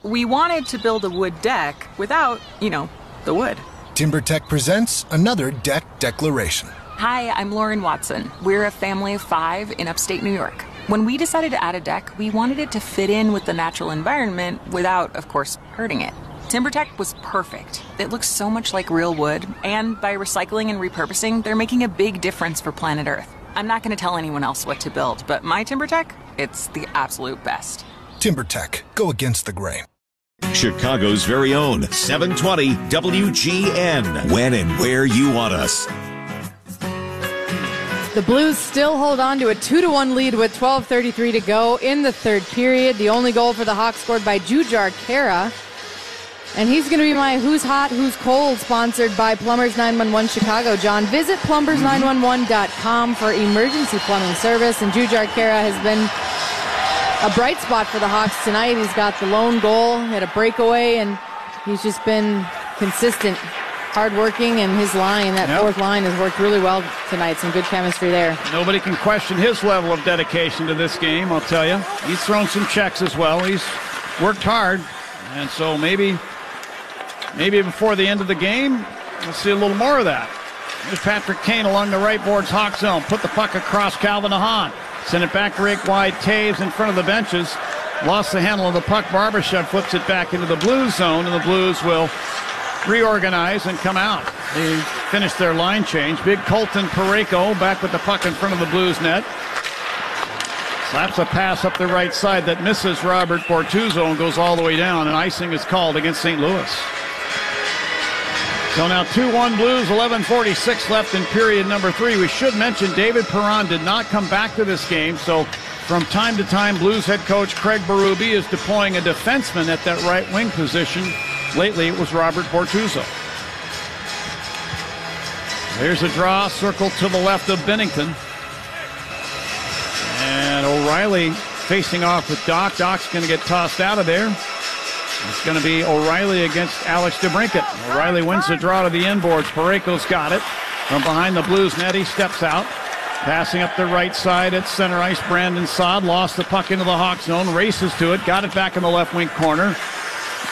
We wanted to build a wood deck without, the wood. TimberTech presents another deck declaration. Hi, I'm Lauren Watson. We're a family of 5 in upstate New York. When we decided to add a deck, we wanted it to fit in with the natural environment without, of course, hurting it. TimberTech was perfect. It looks so much like real wood, and by recycling and repurposing, they're making a big difference for planet Earth. I'm not going to tell anyone else what to build, but my TimberTech, it's the absolute best. TimberTech. Go against the grain. Chicago's very own 720 WGN. When and where you want us. The Blues still hold on to a 2-1 lead with 12:33 to go in the third period. The only goal for the Hawks scored by Jujhar Khaira. And he's going to be my Who's Hot, Who's Cold, sponsored by Plumbers 911 Chicago. John, visit plumbers911.com for emergency plumbing service. And Jujhar Khaira has been a bright spot for the Hawks tonight. He's got the lone goal, had a breakaway, and he's just been consistent, hardworking, and his line, that fourth line, has worked really well tonight. Some good chemistry there. Nobody can question his level of dedication to this game, I'll tell you. He's thrown some checks as well. He's worked hard, and so maybe before the end of the game, we'll see a little more of that. Here's Patrick Kane along the right boards, Hawk zone. Put the puck across Calvin Ahan. Send it back, rake wide. Taves in front of the benches. Lost the handle of the puck. Barbashev flips it back into the Blues zone, and the Blues will reorganize and come out. They finish their line change. Big Colton Parayko back with the puck in front of the Blues net. Slaps a pass up the right side that misses Robert Bortuzzo and goes all the way down, and icing is called against St. Louis. So now 2-1 Blues, 11:46 left in period number 3. We should mention David Perron did not come back to this game, so from time to time Blues head coach Craig Berube is deploying a defenseman at that right wing position. Lately it was Robert Bortuzzo. There's a draw, circle to the left of Binnington. And O'Reilly facing off with Doc. Doc's going to get tossed out of there. It's going to be O'Reilly against Alex DeBrincat. O'Reilly wins the draw to the inboards. Parayko's got it. From behind the Blues net, he steps out. Passing up the right side at center ice, Brandon Saad lost the puck into the Hawk zone, races to it, got it back in the left wing corner.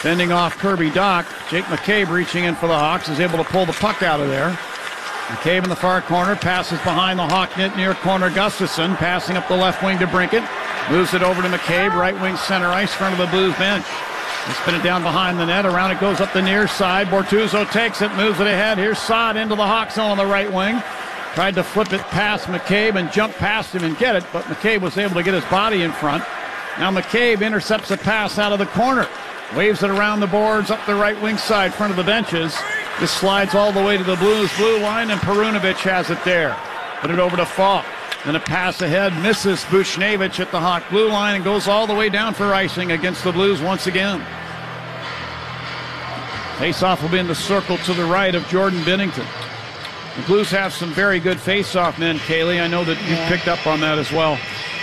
Fending off Kirby Doc. Jake Mccabe reaching in for the Hawks is able to pull the puck out of there. Mccabe in the far corner, passes behind the Hawk net near corner. Gustafson passing up the left wing to Brinkett. Moves it over to Mccabe, right wing center ice, front of the Blues bench. They spin it down behind the net. Around it goes up the near side. Bortuzzo takes it, moves it ahead. Here's Saad into the Hawk zone on the right wing. Tried to flip it past Mccabe and jump past him and get it, but Mccabe was able to get his body in front. Now Mccabe intercepts a pass out of the corner. Waves it around the boards, up the right wing side, front of the benches. This slides all the way to the Blues blue line, and Perunovic has it there. Put it over to Falk. Then a pass ahead, misses Buchnevich at the Hawk blue line and goes all the way down for icing against the Blues once again. Face-off will be in the circle to the right of Jordan Binnington. The Blues have some very good face-off men, Kaylee. I know that you picked up on that as well.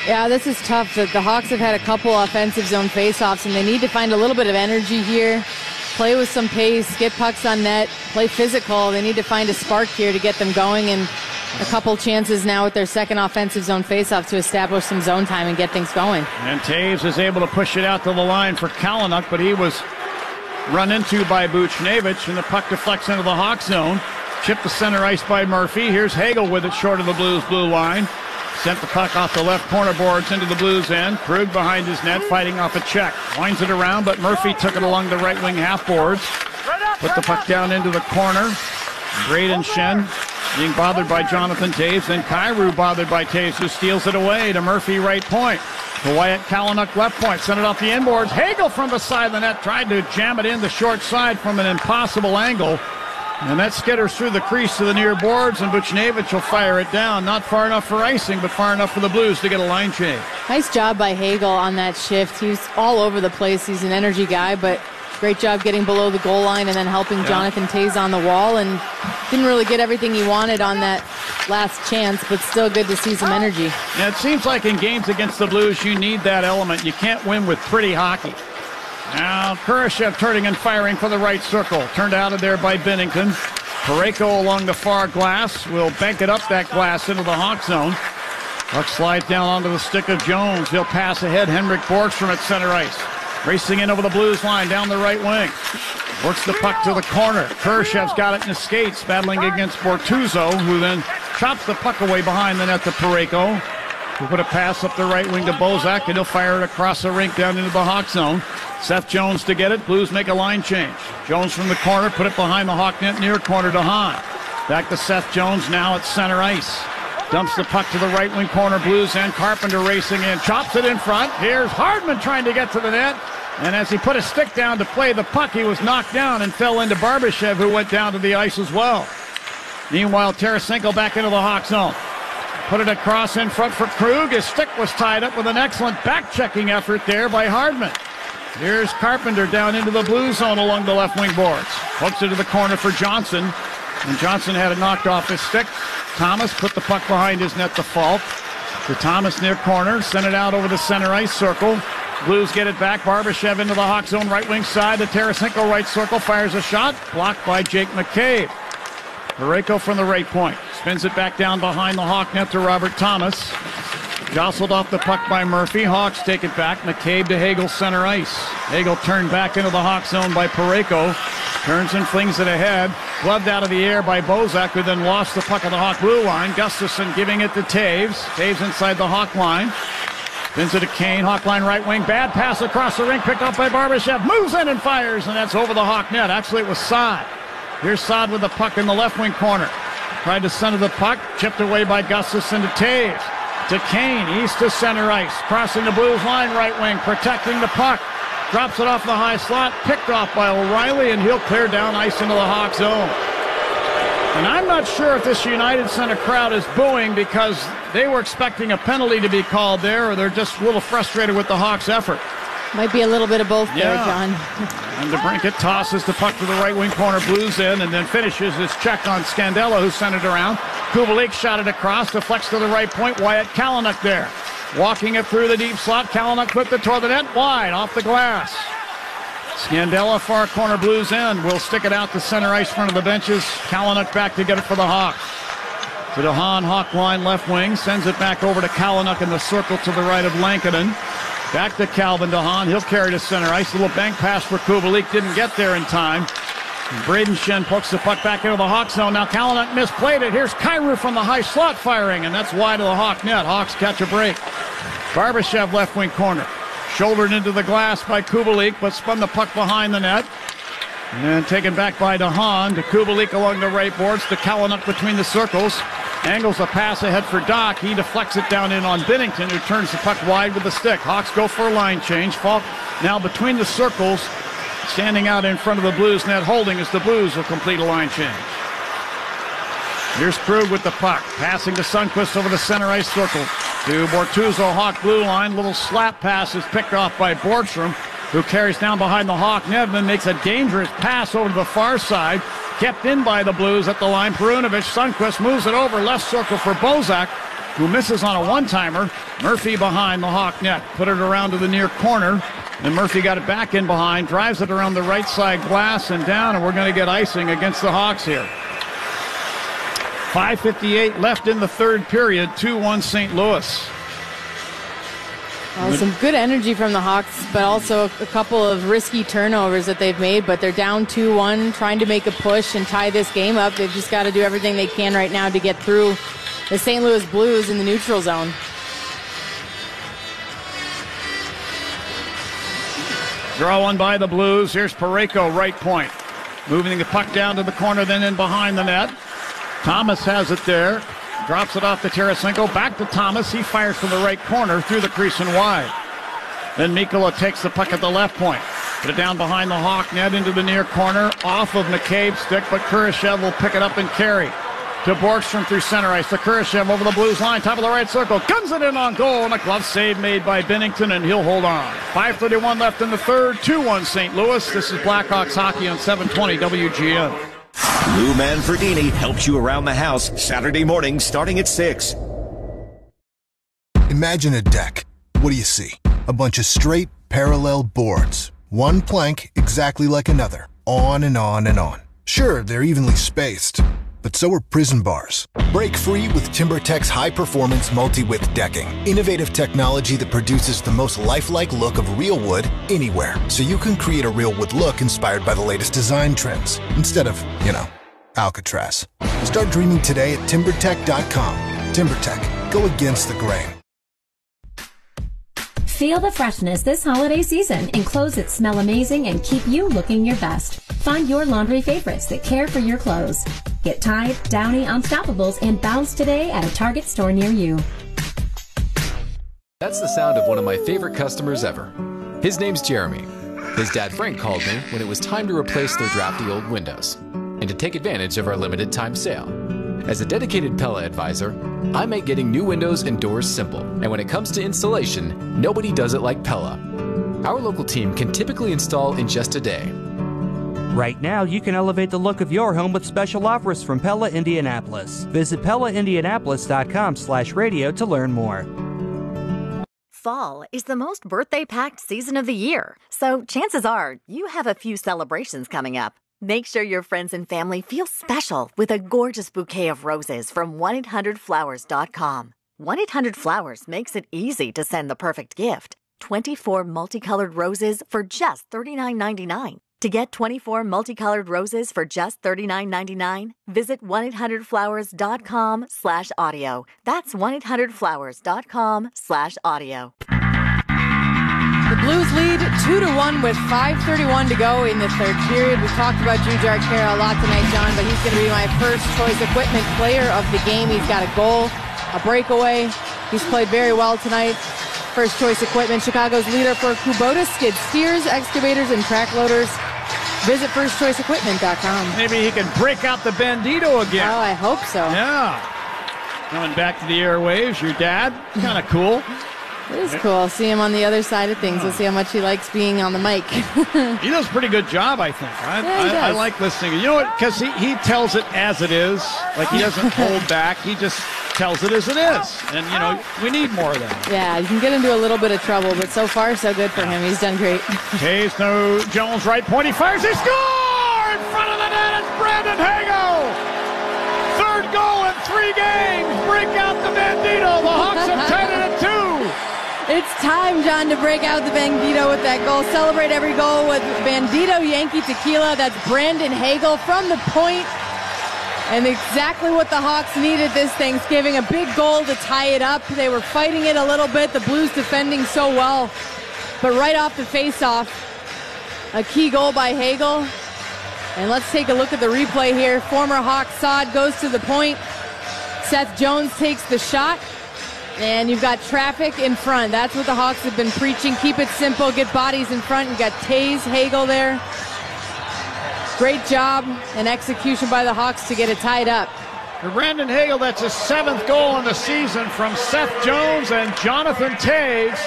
Yeah, this is tough. The Hawks have had a couple offensive zone face-offs, and they need to find a little bit of energy here. Play with some pace, get pucks on net, play physical. They need to find a spark here to get them going, and a couple chances now with their second offensive zone faceoff to establish some zone time and get things going. And Taves is able to push it out to the line for Kalynuk, but he was run into by Buchnevich, and the puck deflects into the Hawk zone. Chipped to center ice by Murphy. Here's Hagel with it short of the Blues blue line. Sent the puck off the left corner boards into the Blues end. Krug behind his net fighting off a check. Winds it around, but Murphy took it along the right wing half boards. Put the puck down into the corner. Braden Shen being bothered by Jonathan Taves. Then Kyrou bothered by Taves, who steals it away to Murphy right point. To Wyatt Kalynuk left point. Sent it off the inboards. Hagel from beside the net tried to jam it in the short side from an impossible angle. And that skitters through the crease to the near boards, and Buchnevich will fire it down. Not far enough for icing, but far enough for the Blues to get a line change. Nice job by Hagel on that shift. He's all over the place. He's an energy guy, but great job getting below the goal line and then helping Jonathan Taves on the wall. And didn't really get everything he wanted on that last chance, but still good to see some energy. Yeah, it seems like in games against the Blues, you need that element. You can't win with pretty hockey. Now Kurashev turning and firing for the right circle. Turned out of there by Binnington. Parayko along the far glass will bank it up that glass into the Hawk zone. Puck slides down onto the stick of Jones. He'll pass ahead Henrik Borgstrom at center ice. Racing in over the Blues line down the right wing. Works the puck to the corner. Kurashev's got it in his skates, battling against Bortuzzo, who then chops the puck away behind the net to Parayko. He'll put a pass up the right wing to Bozak, and he'll fire it across the rink down into the Hawk zone. Seth Jones to get it. Blues make a line change. Jones from the corner, put it behind the Hawk net, near corner to Hahn. Back to Seth Jones now at center ice. Dumps the puck to the right wing corner, Blues end. Carpenter racing in, chops it in front. Here's Hardman trying to get to the net. And as he put his stick down to play the puck, he was knocked down and fell into Barbashev, who went down to the ice as well. Meanwhile, Tarasenko back into the Hawk zone. Put it across in front for Krug. His stick was tied up with an excellent back-checking effort there by Hardman. Here's Carpenter down into the Blue zone along the left wing boards. Pokes it to the corner for Johnson. And Johnson had it knocked off his stick. Thomas put the puck behind his net to Falk. To Thomas near corner. Sent it out over the center ice circle. Blues get it back. Barbashev into the Hawk zone right wing side. The Tarasenko right circle fires a shot. Blocked by Jake Mccabe. Parayko from the right point. Spins it back down behind the Hawk net to Robert Thomas. Jostled off the puck by Murphy. Hawks take it back. McCabe to Hagel center ice. Hagel turned back into the Hawk zone by Parayko. Turns and flings it ahead. Gloved out of the air by Bozak, who then lost the puck on the Hawk blue line. Gustafson giving it to Taves. Taves inside the Hawk line. Spins it to Kane. Hawk line right wing. Bad pass across the rink. Picked up by Barbashev. Moves in and fires, and that's over the Hawk net. Actually, it was Saad. Here's Saad with the puck in the left wing corner. Tried to center the puck. Chipped away by Gustafson to Taves. To Kane, east to center ice. Crossing the Blues line right wing. Protecting the puck. Drops it off the high slot. Picked off by O'Reilly, and he'll clear down ice into the Hawk zone. And I'm not sure if this United Center crowd is booing because they were expecting a penalty to be called there, or they're just a little frustrated with the Hawks' effort. Might be a little bit of both there, John. And DeBrincat tosses the puck to the right wing corner, Blues in, and then finishes his check on Scandella, who sent it around. Kubalik shot it across, deflects to the right point. Wyatt Kalynuk there. Walking it through the deep slot. Kalynuk flipped it toward the net, wide, off the glass. Scandella, far corner, Blues end. Will stick it out to center ice, front of the benches. Kalynuk back to get it for the Hawks. To DeHaan, Hawk line left wing. Sends it back over to Kalynuk in the circle to the right of Lankinen. Back to Calvin DeHaan. He'll carry to center ice. A little bank pass for Kubalik. Didn't get there in time. Braden Shen pokes the puck back into the Hawk zone. Now Kalynuk misplayed it. Here's Kyrou from the high slot firing, and that's wide of the Hawk net. Hawks catch a break. Barbashev left wing corner. Shouldered into the glass by Kubalik, but spun the puck behind the net. And then taken back by DeHaan to Kubalik along the right boards to Kalynuk between the circles. Angles a pass ahead for Doc. He deflects it down in on Binnington, who turns the puck wide with the stick. Hawks go for a line change. Falk now between the circles, standing out in front of the Blues net, holding as the Blues will complete a line change. Here's Krug with the puck, passing to Sundqvist over the center ice circle. To Bortuzzo, Hawk blue line. Little slap pass is picked off by Borgstrom, who carries down behind the Hawk net and then makes a dangerous pass over to the far side. Kept in by the Blues at the line. Perunovic, Sundqvist moves it over left circle for Bozak, who misses on a one-timer. Murphy behind the Hawk net. Put it around to the near corner. And Murphy got it back in behind. Drives it around the right side glass and down. And we're going to get icing against the Hawks here. 5:58 left in the third period, 2-1 St. Louis. Well, some good energy from the Hawks, but also a couple of risky turnovers that they've made, but they're down 2-1, trying to make a push and tie this game up. They've just got to do everything they can right now to get through the St. Louis Blues in the neutral zone. Draw one by the Blues. Here's Parayko, right point. Moving the puck down to the corner, then in behind the net. Thomas has it there. Drops it off to Tarasenko. Back to Thomas. He fires from the right corner through the crease and wide. Then Mikkola takes the puck at the left point. Put it down behind the Hawk net into the near corner. Off of Mccabe's stick, but Kurashev will pick it up and carry. To Borgstrom through center ice. To Kurashev over the Blues line. Top of the right circle. Guns it in on goal. And a glove save made by Binnington, and he'll hold on. 5:31 left in the third. 2-1 St. Louis. This is Blackhawks hockey on 720 WGN. Lou Manfredini helps you around the house Saturday morning starting at 6. Imagine a deck. What do you see? A bunch of straight, parallel boards. One plank exactly like another. On and on and on. Sure, they're evenly spaced, but so are prison bars. Break free with TimberTech's high-performance multi-width decking. Innovative technology that produces the most lifelike look of real wood anywhere, so you can create a real wood look inspired by the latest design trends, instead of, Alcatraz. Start dreaming today at TimberTech.com. TimberTech. Go against the grain. Feel the freshness this holiday season in clothes that smell amazing and keep you looking your best. Find your laundry favorites that care for your clothes. Get Tide, Downy, Unstoppables, and Bounce today at a Target store near you. That's the sound of one of my favorite customers ever. His name's Jeremy. His dad Frank called me when it was time to replace their drafty old windows and to take advantage of our limited time sale. As a dedicated Pella advisor, I make getting new windows and doors simple. And when it comes to installation, nobody does it like Pella. Our local team can typically install in just a day. Right now, you can elevate the look of your home with special offers from Pella Indianapolis. Visit PellaIndianapolis.com/radio to learn more. Fall is the most birthday-packed season of the year, so chances are you have a few celebrations coming up. Make sure your friends and family feel special with a gorgeous bouquet of roses from 1-800-Flowers.com. 1-800-Flowers makes it easy to send the perfect gift. 24 multicolored roses for just $39.99. To get 24 multicolored roses for just $39.99, visit 1-800-Flowers.com/audio. That's 1-800-Flowers.com/audio. The Blues lead 2-1 with 5:31 to go in the third period. We talked about Jujhar Khaira a lot tonight, John, but he's going to be my first choice equipment player of the game. He's got a goal, a breakaway. He's played very well tonight. First choice equipment, Chicago's leader for Kubota skid steers, excavators, and track loaders. Visit firstchoiceequipment.com. Maybe he can break out the Bandito again. Oh, I hope so. Yeah. Coming back to the airwaves, your dad, kind of cool. It is cool. See him on the other side of things. We'll see how much he likes being on the mic. He does a pretty good job, I think. I like listening. You know what? Because he tells it as it is. Like, he doesn't hold back. He just tells it as it is. And, we need more of that. Yeah, you can get into a little bit of trouble, but so far, so good for him. He's done great. Hayes, no, Jones, right point. He fires. He scores! In front of the net, it's Brandon Hagel. Third goal in 3 games. Break out the Bandito. The Hawks have tied it at 2. It's time, John, to break out the Bandito with that goal. Celebrate every goal with Bandito Yankee Tequila. That's Brandon Hagel from the point. And exactly what the Hawks needed this Thanksgiving. A big goal to tie it up. They were fighting it a little bit. The Blues defending so well. But right off the faceoff, a key goal by Hagel. And let's take a look at the replay here. Former Hawk Saad goes to the point. Seth Jones takes the shot. And you've got traffic in front. That's what the Hawks have been preaching. Keep it simple. Get bodies in front. You've got Taze, Hagel there. Great job and execution by the Hawks to get it tied up. For Brandon Hagel, that's his 7th goal in the season from Seth Jones and Jonathan Taze.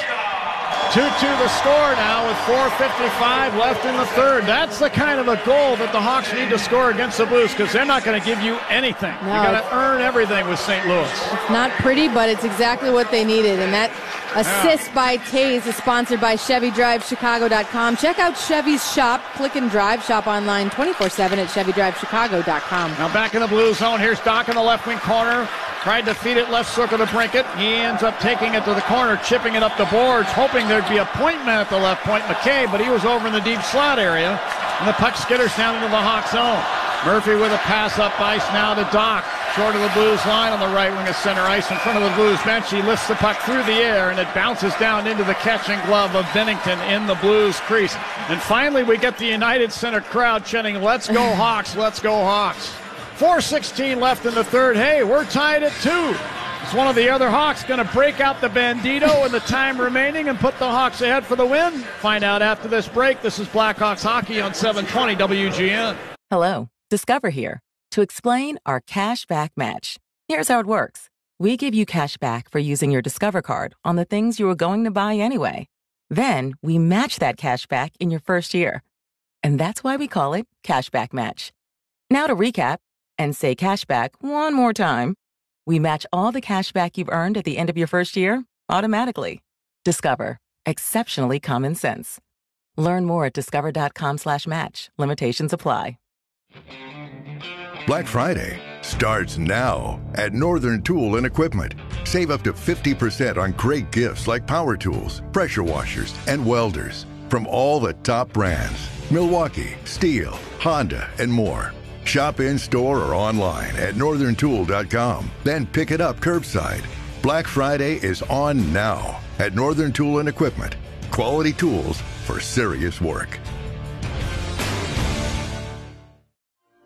2-2 the score now with 4:55 left in the third. That's the kind of a goal that the Hawks need to score against the Blues, because they're not going to give you anything. No, you got to earn everything with St. Louis. It's not pretty, but it's exactly what they needed. And that assist by Taze is sponsored by ChevyDriveChicago.com. Check out Chevy's shop. Click and drive. Shop online 24/7 at ChevyDriveChicago.com. Now back in the blue zone. Here's Doc in the left wing corner. Tried to feed it left circle to Brinkett. He ends up taking it to the corner, chipping it up the boards, hoping there'd be a point man at the left point, Mccabe, but he was over in the deep slot area. And the puck skitters down into the Hawk zone. Murphy with a pass up ice now to Doc. Short of the Blues line on the right wing of center ice in front of the Blues bench. He lifts the puck through the air, and it bounces down into the catching glove of Bennington in the Blues crease. And finally, we get the United Center crowd chanting, "Let's go Hawks, let's go Hawks." 4:16 left in the third. Hey, we're tied at 2. Is one of the other Hawks going to break out the Bandito in the time remaining and put the Hawks ahead for the win? Find out after this break. This is Blackhawks hockey on 720 WGN. Hello, Discover here to explain our cash back match. Here's how it works. We give you cash back for using your Discover card on the things you were going to buy anyway. Then we match that cash back in your first year. And that's why we call it Cashback Match. Now to recap and say cashback one more time. We match all the cashback you've earned at the end of your first year automatically. Discover. Exceptionally common sense. Learn more at discover.com/match. Limitations apply. Black Friday starts now at Northern Tool and Equipment. Save up to 50% on great gifts like power tools, pressure washers, and welders from all the top brands: Milwaukee, Steel, Honda, and more. Shop in-store or online at northerntool.com. Then pick it up curbside. Black Friday is on now at Northern Tool and Equipment. Quality tools for serious work.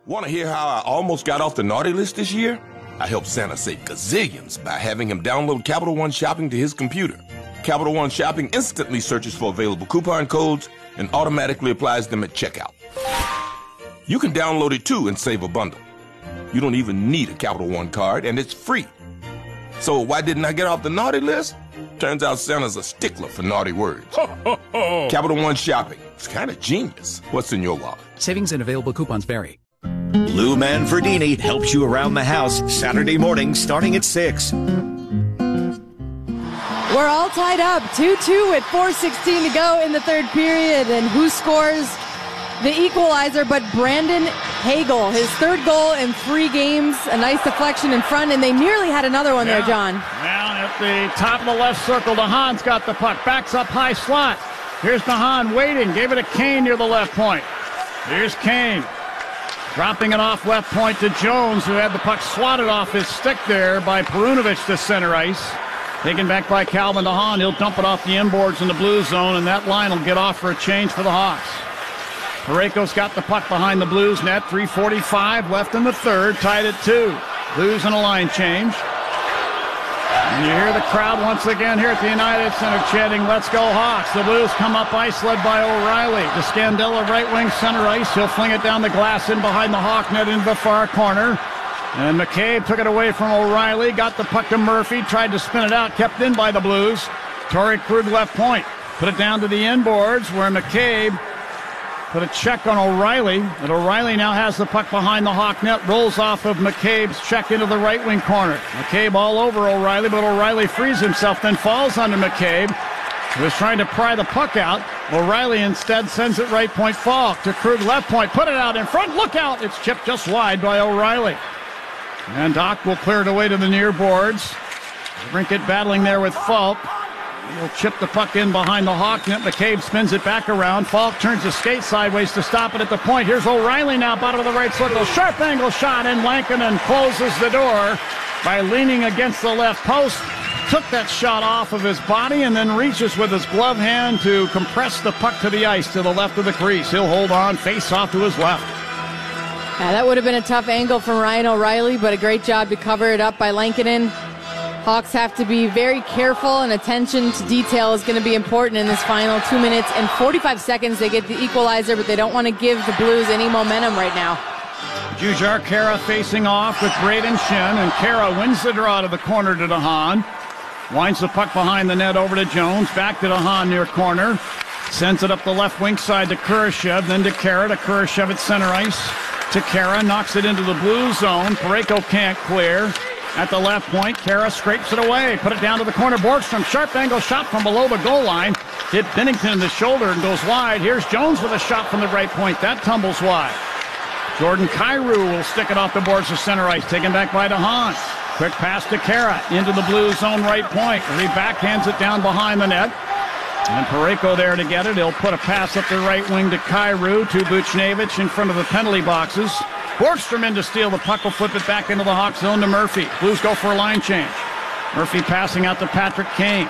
Want to hear how I almost got off the naughty list this year? I helped Santa save gazillions by having him download Capital One Shopping to his computer. Capital One Shopping instantly searches for available coupon codes and automatically applies them at checkout. You can download it too and save a bundle. You don't even need a Capital One card, and it's free. So why didn't I get off the naughty list? Turns out Santa's a stickler for naughty words. Capital One Shopping. It's kind of genius. What's in your wallet? Savings and available coupons vary. Lou Manfredini helps you around the house Saturday morning starting at 6. We're all tied up 2-2 with 4:16 to go in the third period. And who scores the equalizer but Brandon Hagel? His third goal in 3 games. A nice deflection in front, and they nearly had another one there, John. Now at the top of the left circle, DeHaan's got the puck. Backs up high slot. Here's DeHaan waiting. Gave it to Kane near the left point. Here's Kane. Dropping it off left point to Jones, who had the puck swatted off his stick there by Perunovic to center ice. Taken back by Calvin DeHaan. He'll dump it off the inboards in the blue zone, and that line will get off for a change for the Hawks. Pareko's got the puck behind the Blues net. 3:45 left in the third, tied at 2. Blues in a line change. And you hear the crowd once again here at the United Center chanting, "Let's go Hawks." The Blues come up ice led by O'Reilly. To Scandella, right wing center ice. He'll fling it down the glass in behind the Hawk net into the far corner. And Mccabe took it away from O'Reilly. Got the puck to Murphy. Tried to spin it out. Kept in by the Blues. Torrey Krug left point. Put it down to the inboards where Mccabe put a check on O'Reilly, and O'Reilly now has the puck behind the Hawk net, rolls off of McCabe's check into the right wing corner. McCabe all over O'Reilly, but O'Reilly frees himself, then falls under McCabe, who was trying to pry the puck out. O'Reilly instead sends it right point. Falk to Krug left point, put it out in front, look out! It's chipped just wide by O'Reilly. And Doc will clear it away to the near boards. Brinkett battling there with Falk. He'll chip the puck in behind the Hawk net. McCabe spins it back around. Falk turns the skate sideways to stop it at the point. Here's O'Reilly now, bottom of the right circle. Sharp angle shot, and Lankinen closes the door by leaning against the left post. Took that shot off of his body and then reaches with his glove hand to compress the puck to the ice to the left of the crease. He'll hold on, face off to his left. Yeah, that would have been a tough angle from Ryan O'Reilly, but a great job to cover it up by Lankinen. Hawks have to be very careful, and attention to detail is going to be important in this final 2 minutes and 45 seconds. They get the equalizer, but they don't want to give the Blues any momentum right now. Jujhar Khaira facing off with Braden Shen, and Khaira wins the draw to the corner to DeHaan. Winds the puck behind the net over to Jones. Back to DeHaan near corner. Sends it up the left wing side to Kurashev, then to Kara, to Kurashev at center ice. To Kara, knocks it into the blue zone. Parayko can't clear. At the left point, Kara scrapes it away. Put it down to the corner. Borgstrom, sharp angle shot from below the goal line. Hit Bennington in the shoulder and goes wide. Here's Jones with a shot from the right point. That tumbles wide. Jordan Kyrou will stick it off the boards to center ice. Taken back by DeHaan. Quick pass to Kara into the blue zone right point. He backhands it down behind the net. And Parayko there to get it. He'll put a pass up the right wing to Kyrou, to Buchnevich in front of the penalty boxes. Borgstrom in to steal the puck. Will flip it back into the Hawks zone to Murphy. Blues go for a line change. Murphy passing out to Patrick Kane.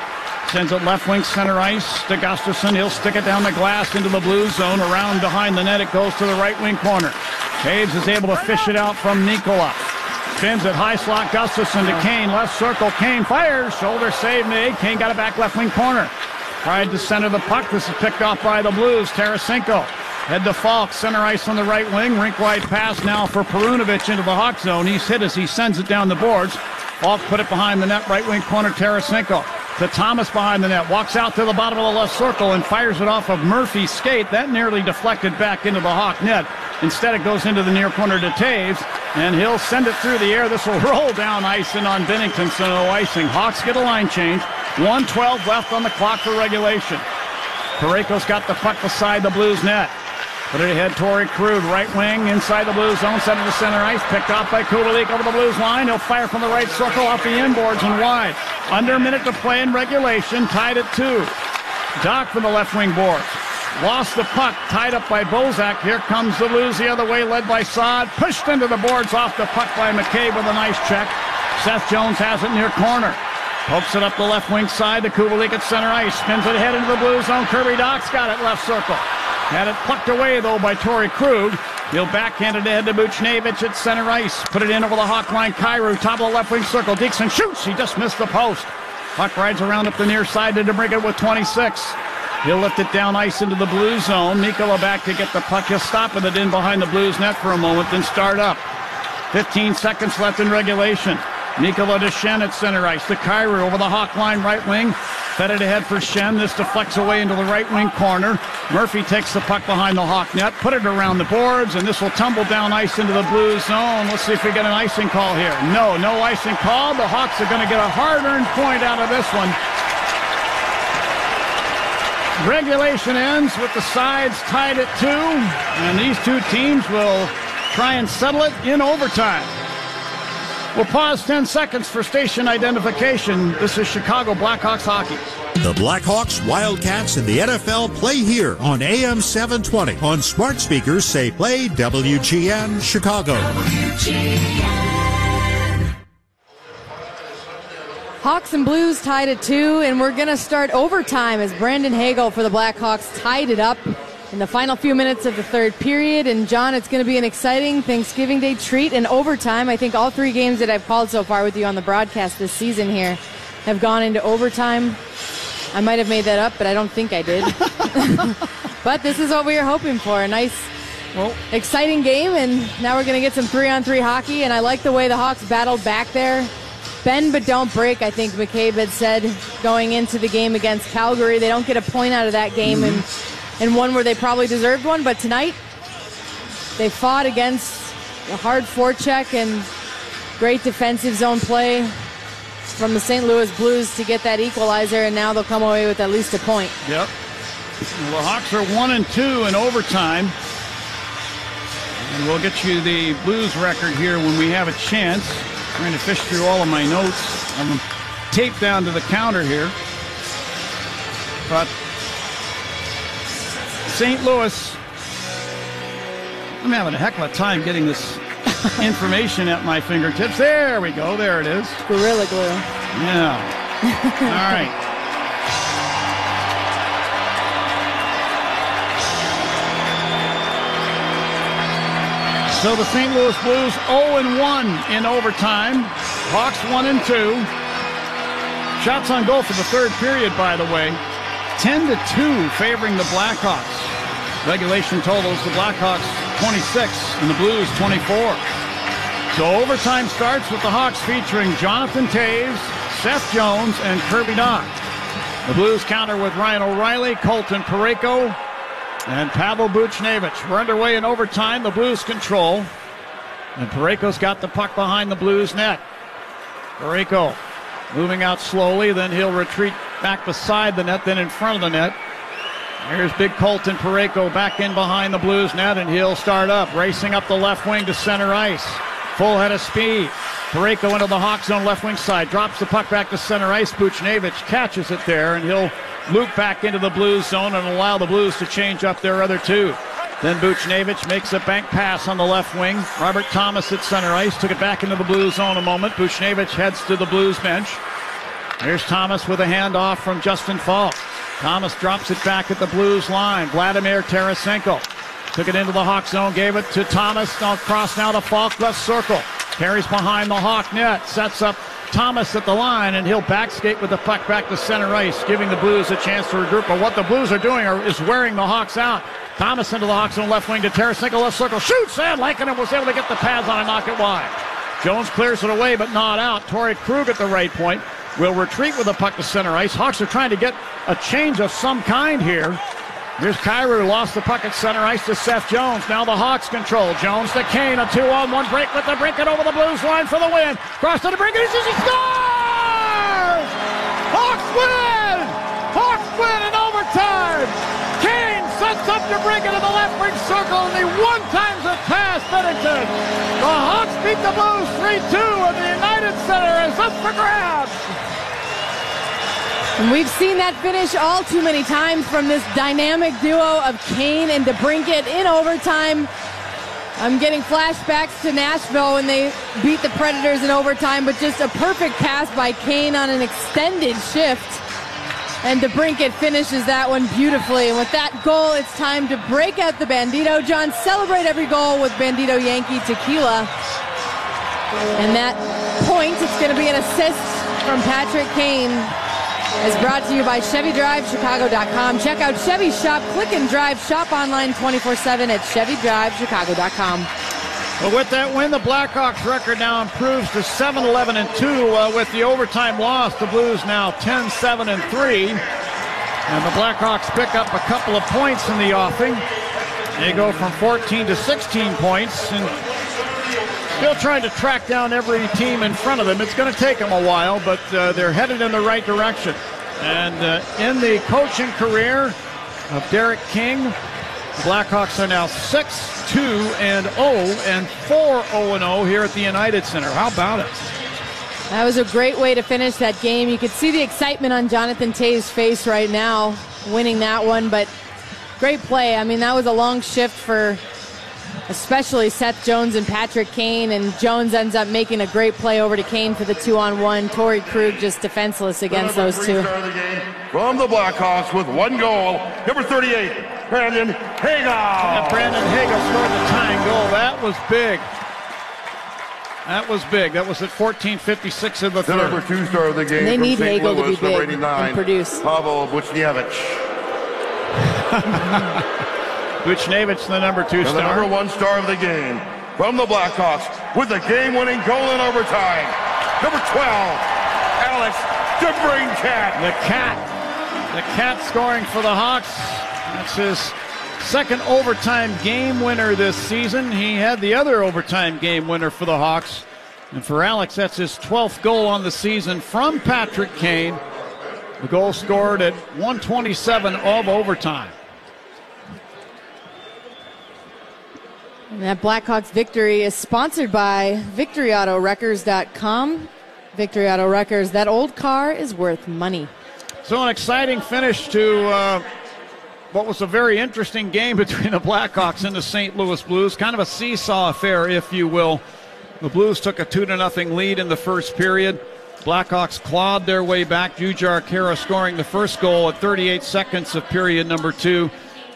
Sends it left wing center ice to Gustafsson. He'll stick it down the glass into the blue zone. Around behind the net, it goes to the right wing corner. Taves is able to fish it out from Nikola. Spins it, high slot, Gustafsson to Kane. Left circle, Kane fires. Shoulder save made. Kane got it back left wing corner. Tried to center the puck. This is picked off by the Blues. Tarasenko. Head to Falk. Center ice on the right wing. Rink-wide pass now for Perunovic into the Hawk zone. He's hit as he sends it down the boards. Falk put it behind the net. Right wing corner, Tarasenko. To Thomas behind the net. Walks out to the bottom of the left circle and fires it off of Murphy's skate. That nearly deflected back into the Hawk net. Instead, it goes into the near corner to Taves. And he'll send it through the air. This will roll down ice and on Bennington, so no icing. Hawks get a line change. 1:12 left on the clock for regulation. Parayko's got the puck beside the Blues net. Put it ahead, Torrey Krug, right wing, inside the Blues zone, sent it to center ice, picked off by Kubalik over the Blues line. He'll fire from the right circle off the inboards and wide. Under a minute to play in regulation, tied at 2. Doc from the left wing boards. Lost the puck, tied up by Bozak. Here comes the Blues the other way, led by Saad. Pushed into the boards off the puck by Mccabe with a nice check. Seth Jones has it near corner. Pokes it up the left wing side to Kubalik at center ice. Spins it ahead into the blue zone. Kirby Doc's got it left circle. Had it plucked away, though, by Torrey Krug. He'll backhand it ahead to Buchnevich at center ice. Put it in over the Hawk line. Kyrou, top of the left wing circle. Dixon shoots. He just missed the post. Puck rides around up the near side to DeBrincat with 26. He'll lift it down ice into the blue zone. Nikola back to get the puck. He'll stop with it in behind the Blues net for a moment, then start up. 15 seconds left in regulation. Nikola to Shen at center ice. To Kyrou over the Hawk line right wing. Fed it ahead for Shen. This deflects away into the right wing corner. Murphy takes the puck behind the Hawk net. Put it around the boards, and this will tumble down ice into the Blues zone. Let's see if we get an icing call here. No icing call. The Hawks are going to get a hard-earned point out of this one. Regulation ends with the sides tied at 2, and these two teams will try and settle it in overtime. We'll pause 10 seconds for station identification. This is Chicago Blackhawks hockey. The Blackhawks, Wildcats, and the NFL play here on AM 720. On smart speakers, say play WGN Chicago. Hawks and Blues tied at 2, and we're going to start overtime as Brandon Hagel for the Blackhawks tied it up in the final few minutes of the third period. And, John, it's going to be an exciting Thanksgiving Day treat in overtime. I think all 3 games that I've called so far with you on the broadcast this season here have gone into overtime. I might have made that up, but I don't think I did. But this is what we were hoping for, a nice, exciting game, and now we're going to get some 3-on-3 hockey, and I like the way the Hawks battled back there. Bend but don't break, I think Mccabe had said going into the game against Calgary. They don't get a point out of that game, and one where they probably deserved one, but tonight they fought against a hard forecheck and great defensive zone play from the St. Louis Blues to get that equalizer, and now they'll come away with at least a point. Yep. Well, the Hawks are 1-2 in overtime. And we'll get you the Blues record here when we have a chance. Trying to fish through all of my notes. I'm taped down to the counter here. But St. Louis, I'm having a heck of a time getting this information at my fingertips. There we go. There it is. Gorilla Glue. Yeah. All right. So the St. Louis Blues 0-1 in overtime. Hawks 1-2. Shots on goal for the third period, by the way. 10-2 favoring the Blackhawks. Regulation totals, the Blackhawks 26 and the Blues 24. So overtime starts with the Hawks featuring Jonathan Taves, Seth Jones, and Kirby Doc. The Blues counter with Ryan O'Reilly, Colton Parayko, and Pavel Buchnevich. We're underway in overtime. The Blues control. And Parayko's got the puck behind the Blues net. Parayko moving out slowly, then he'll retreat back beside the net, then in front of the net. Here's big Colton Parayko back in behind the Blues net, and he'll start up, racing up the left wing to center ice. Full head of speed. Parayko into the Hawk zone left wing side, drops the puck back to center ice. Buchnevich catches it there, and he'll loop back into the Blues zone and allow the Blues to change up their other two. Then Buchnevich makes a bank pass on the left wing. Robert Thomas at center ice, took it back into the Blues zone a moment. Buchnevich heads to the Blues bench. Here's Thomas with a handoff from Justin Falk. Thomas drops it back at the Blues line. Vladimir Tarasenko took it into the Hawk zone, gave it to Thomas. Now cross now to Falk, left circle. Carries behind the Hawk net, sets up Thomas at the line, and he'll backskate with the puck back to center ice, giving the Blues a chance to regroup. But what the Blues are doing is wearing the Hawks out. Thomas into the Hawks zone left wing to Tarasenko, left circle, shoots, and Lankinen was able to get the pads on and knock it wide. Jones clears it away, but not out. Torrey Krug at the right point will retreat with the puck to center ice. Hawks are trying to get a change of some kind here. Here's Kyrou, lost the puck at center ice to Seth Jones. Now the Hawks control. Jones to Kane, a 2-on-1 break with the Brinket over the Blues line for the win. Cross to the Brinket, he scores! Hawks win! Hawks win in overtime! Kane sets up the Brinket in the left wing circle, and he one-times it past Bennington. The Hawks beat the Blues 3-2, and the United Center is up for grabs. And we've seen that finish all too many times from this dynamic duo of Kane and DeBrincat in overtime. I'm getting flashbacks to Nashville when they beat the Predators in overtime, but just a perfect pass by Kane on an extended shift. And DeBrincat finishes that one beautifully. And with that goal, it's time to break out the Bandito. John, celebrate every goal with Bandito Yankee Tequila. And that point, it's going to be an assist from Patrick Kane. Is brought to you by ChevyDriveChicago.com. Check out Chevy Shop, click and drive, shop online 24/7 at ChevyDriveChicago.com. Well, with that win, the Blackhawks record now improves to 7-11-2. With the overtime loss, the Blues now 10-7-3. And the Blackhawks pick up a couple of points in the offing. They go from 14 to 16 points, and still trying to track down every team in front of them. It's going to take them a while, but they're headed in the right direction. And in the coaching career of Derek King, the Blackhawks are now 6-2-0 and 4-0-0 here at the United Center. How about it? That was a great way to finish that game. You could see the excitement on Jonathan Toews' face right now, winning that one, but great play. I mean, that was a long shift for especially Seth Jones and Patrick Kane, and Jones ends up making a great play over to Kane for the 2-on-1. Torrey Krug just defenseless against those two. From the Blackhawks with one goal, number 38, Brandon Hagel. Yeah, Brandon Hagel scored the tying goal. That was big. That was big. That was at 14:56 in the third. The number 2 star of the game. They from need St. Hagel Louis, to be big 89, and produce. Pavel Buchnevich. Buchnevich, the number 2 star. The number 1 star of the game from the Blackhawks with the game-winning goal in overtime. Number 12, Alex DeBrincat. The Cat scoring for the Hawks. That's his second overtime game winner this season. He had the other overtime game winner for the Hawks. And for Alex, that's his 12th goal on the season from Patrick Kane. The goal scored at 1:27 of overtime. And that Blackhawks victory is sponsored by VictoryAutoWreckers.com. Victory Auto Wreckers, that old car is worth money. So an exciting finish to what was a very interesting game between the Blackhawks and the St. Louis Blues. Kind of a seesaw affair, if you will. The Blues took a 2-0 lead in the first period. Blackhawks clawed their way back. Jujhar Khaira scoring the first goal at 38 seconds of period number 2.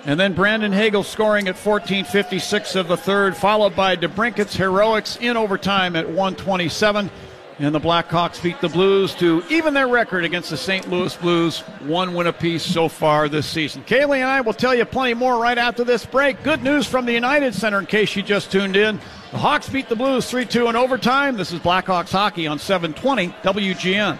And then Brandon Hagel scoring at 14:56 of the third, followed by DeBrincat's heroics in overtime at 1:27. And the Blackhawks beat the Blues to even their record against the St. Louis Blues, 1 win apiece so far this season. Kaylee and I will tell you plenty more right after this break. Good news from the United Center in case you just tuned in. The Hawks beat the Blues 3-2 in overtime. This is Blackhawks hockey on 720 WGN.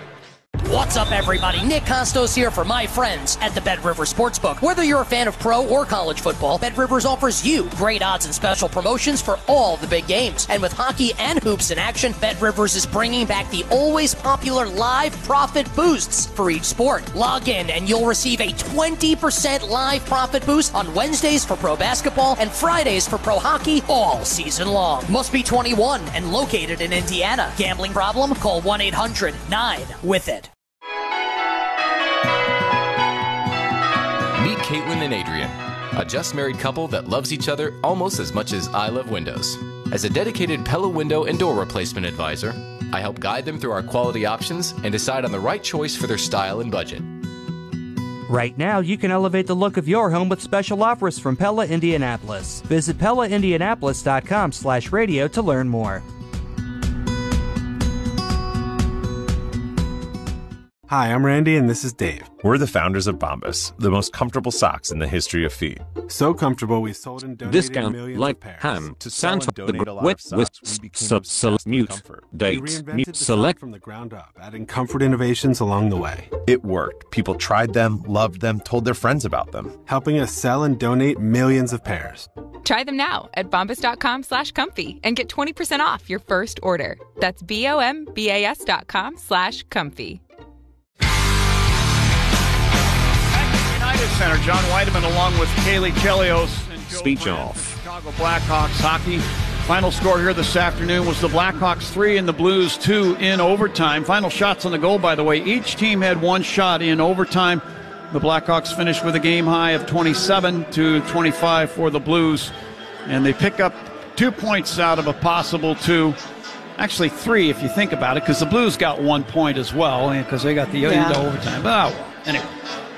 What's up, everybody? Nick Costos here for my friends at the Bet Rivers Sportsbook. Whether you're a fan of pro or college football, Bet Rivers offers you great odds and special promotions for all the big games. And with hockey and hoops in action, Bet Rivers is bringing back the always popular live profit boosts for each sport. Log in and you'll receive a 20% live profit boost on Wednesdays for pro basketball and Fridays for pro hockey all season long. Must be 21 and located in Indiana. Gambling problem? Call 1-800-9-WITH-IT. Meet Caitlin and Adrian, a just-married couple that loves each other almost as much as I love windows. As a dedicated Pella window and door replacement advisor, I help guide them through our quality options and decide on the right choice for their style and budget. Right now, you can elevate the look of your home with special offers from Pella Indianapolis. Visit PellaIndianapolis.com/radio to learn more. Hi, I'm Randy, and this is Dave. We're the founders of Bombas, the most comfortable socks in the history of feet. So comfortable, we sold and donated Discount millions like of pairs. ham To Santa sell and donate a lot with of socks, we became mute comfort. date We reinvented mute the sock select from the ground up, adding comfort innovations along the way. It worked. People tried them, loved them, told their friends about them. Helping us sell and donate millions of pairs. Try them now at bombas.com/comfy and get 20% off your first order. That's BOMBAS.com/comfy. United Center, John Weideman along with Kaylee Chelios and Joe Speech Brand off. from Chicago Blackhawks hockey. Final score here this afternoon was the Blackhawks 3 and the Blues 2 in overtime. Final shots on the goal, by the way. Each team had one shot in overtime. The Blackhawks finished with a game high of 27-25 for the Blues. And they pick up 2 points out of a possible 2. Actually 3 if you think about it, because the Blues got 1 point as well, because they got the into overtime. But anyway.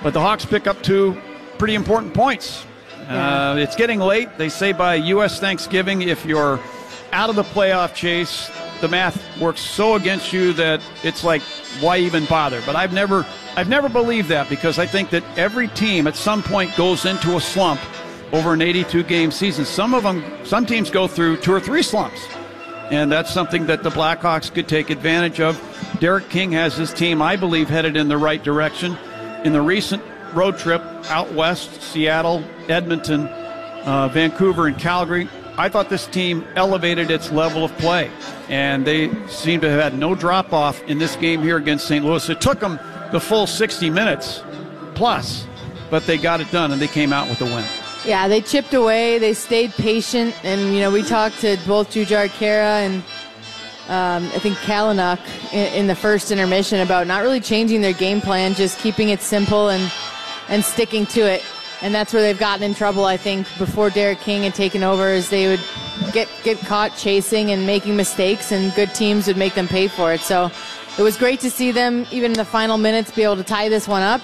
But the Hawks pick up 2 pretty important points. It's getting late. They say by U.S. Thanksgiving, if you're out of the playoff chase, the math works so against you that it's like, why even bother? But I've never believed that, because I think that every team at some point goes into a slump over an 82-game season. Some teams go through 2 or 3 slumps, and that's something that the Blackhawks could take advantage of. Derek King has his team, I believe, headed in the right direction. In the recent road trip out west, Seattle, Edmonton, Vancouver, and Calgary, I thought this team elevated its level of play, and they seem to have had no drop-off in this game here against St. Louis. It took them the full 60 minutes plus, but they got it done, and they came out with a win. Yeah, they chipped away. They stayed patient, and, we talked to both Jujhar Khaira and I think Kalynuk in the first intermission about not really changing their game plan, just keeping it simple and sticking to it. And that's where they've gotten in trouble, I think, before Derek King had taken over, is they would get caught chasing and making mistakes, and good teams would make them pay for it. So it was great to see them, even in the final minutes, be able to tie this one up.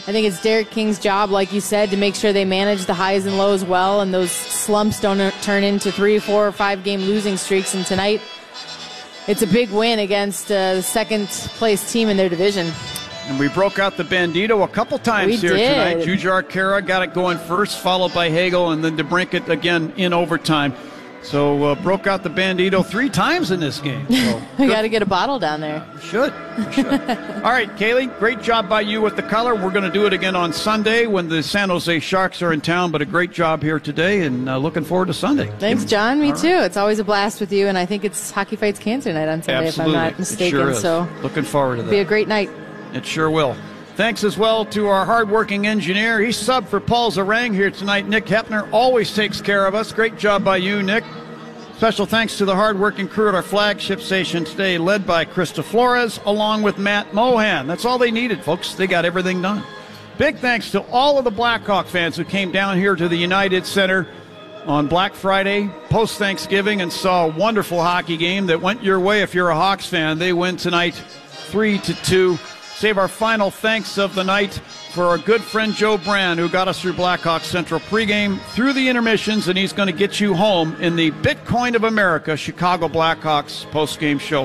I think it's Derek King's job, like you said, to make sure they manage the highs and lows well, and those slumps don't turn into 3, 4, or 5 game losing streaks. And tonight, it's a big win against the second-place team in their division. And we broke out the Bandito a couple times tonight. Jujhar Khaira got it going first, followed by Hagel, and then DeBrincat again in overtime. So broke out the Bandito 3 times in this game. So we got to get a bottle down there. We should. All right, Kaylee, great job by you with the color. We're going to do it again on Sunday when the San Jose Sharks are in town, but a great job here today, and looking forward to Sunday. Thanks, John. Me too. It's always a blast with you, and I think it's Hockey Fights Cancer Night on Sunday, Absolutely. if I'm not mistaken. It sure is. So looking forward to that. It'll be a great night. It sure will. Thanks as well to our hardworking engineer. He subbed for Paul Zarang here tonight. Nick Hepner always takes care of us. Great job by you, Nick. Special thanks to the hardworking crew at our flagship station today, led by Krista Flores, along with Matt Mohan. That's all they needed, folks. They got everything done. Big thanks to all of the Blackhawk fans who came down here to the United Center on Black Friday, post-Thanksgiving, and saw a wonderful hockey game that went your way if you're a Hawks fan. They win tonight 3-2. Save our final thanks of the night for our good friend Joe Brand, who got us through Blackhawks Central pregame, through the intermissions, and he's going to get you home in the Bitcoin of America Chicago Blackhawks postgame show.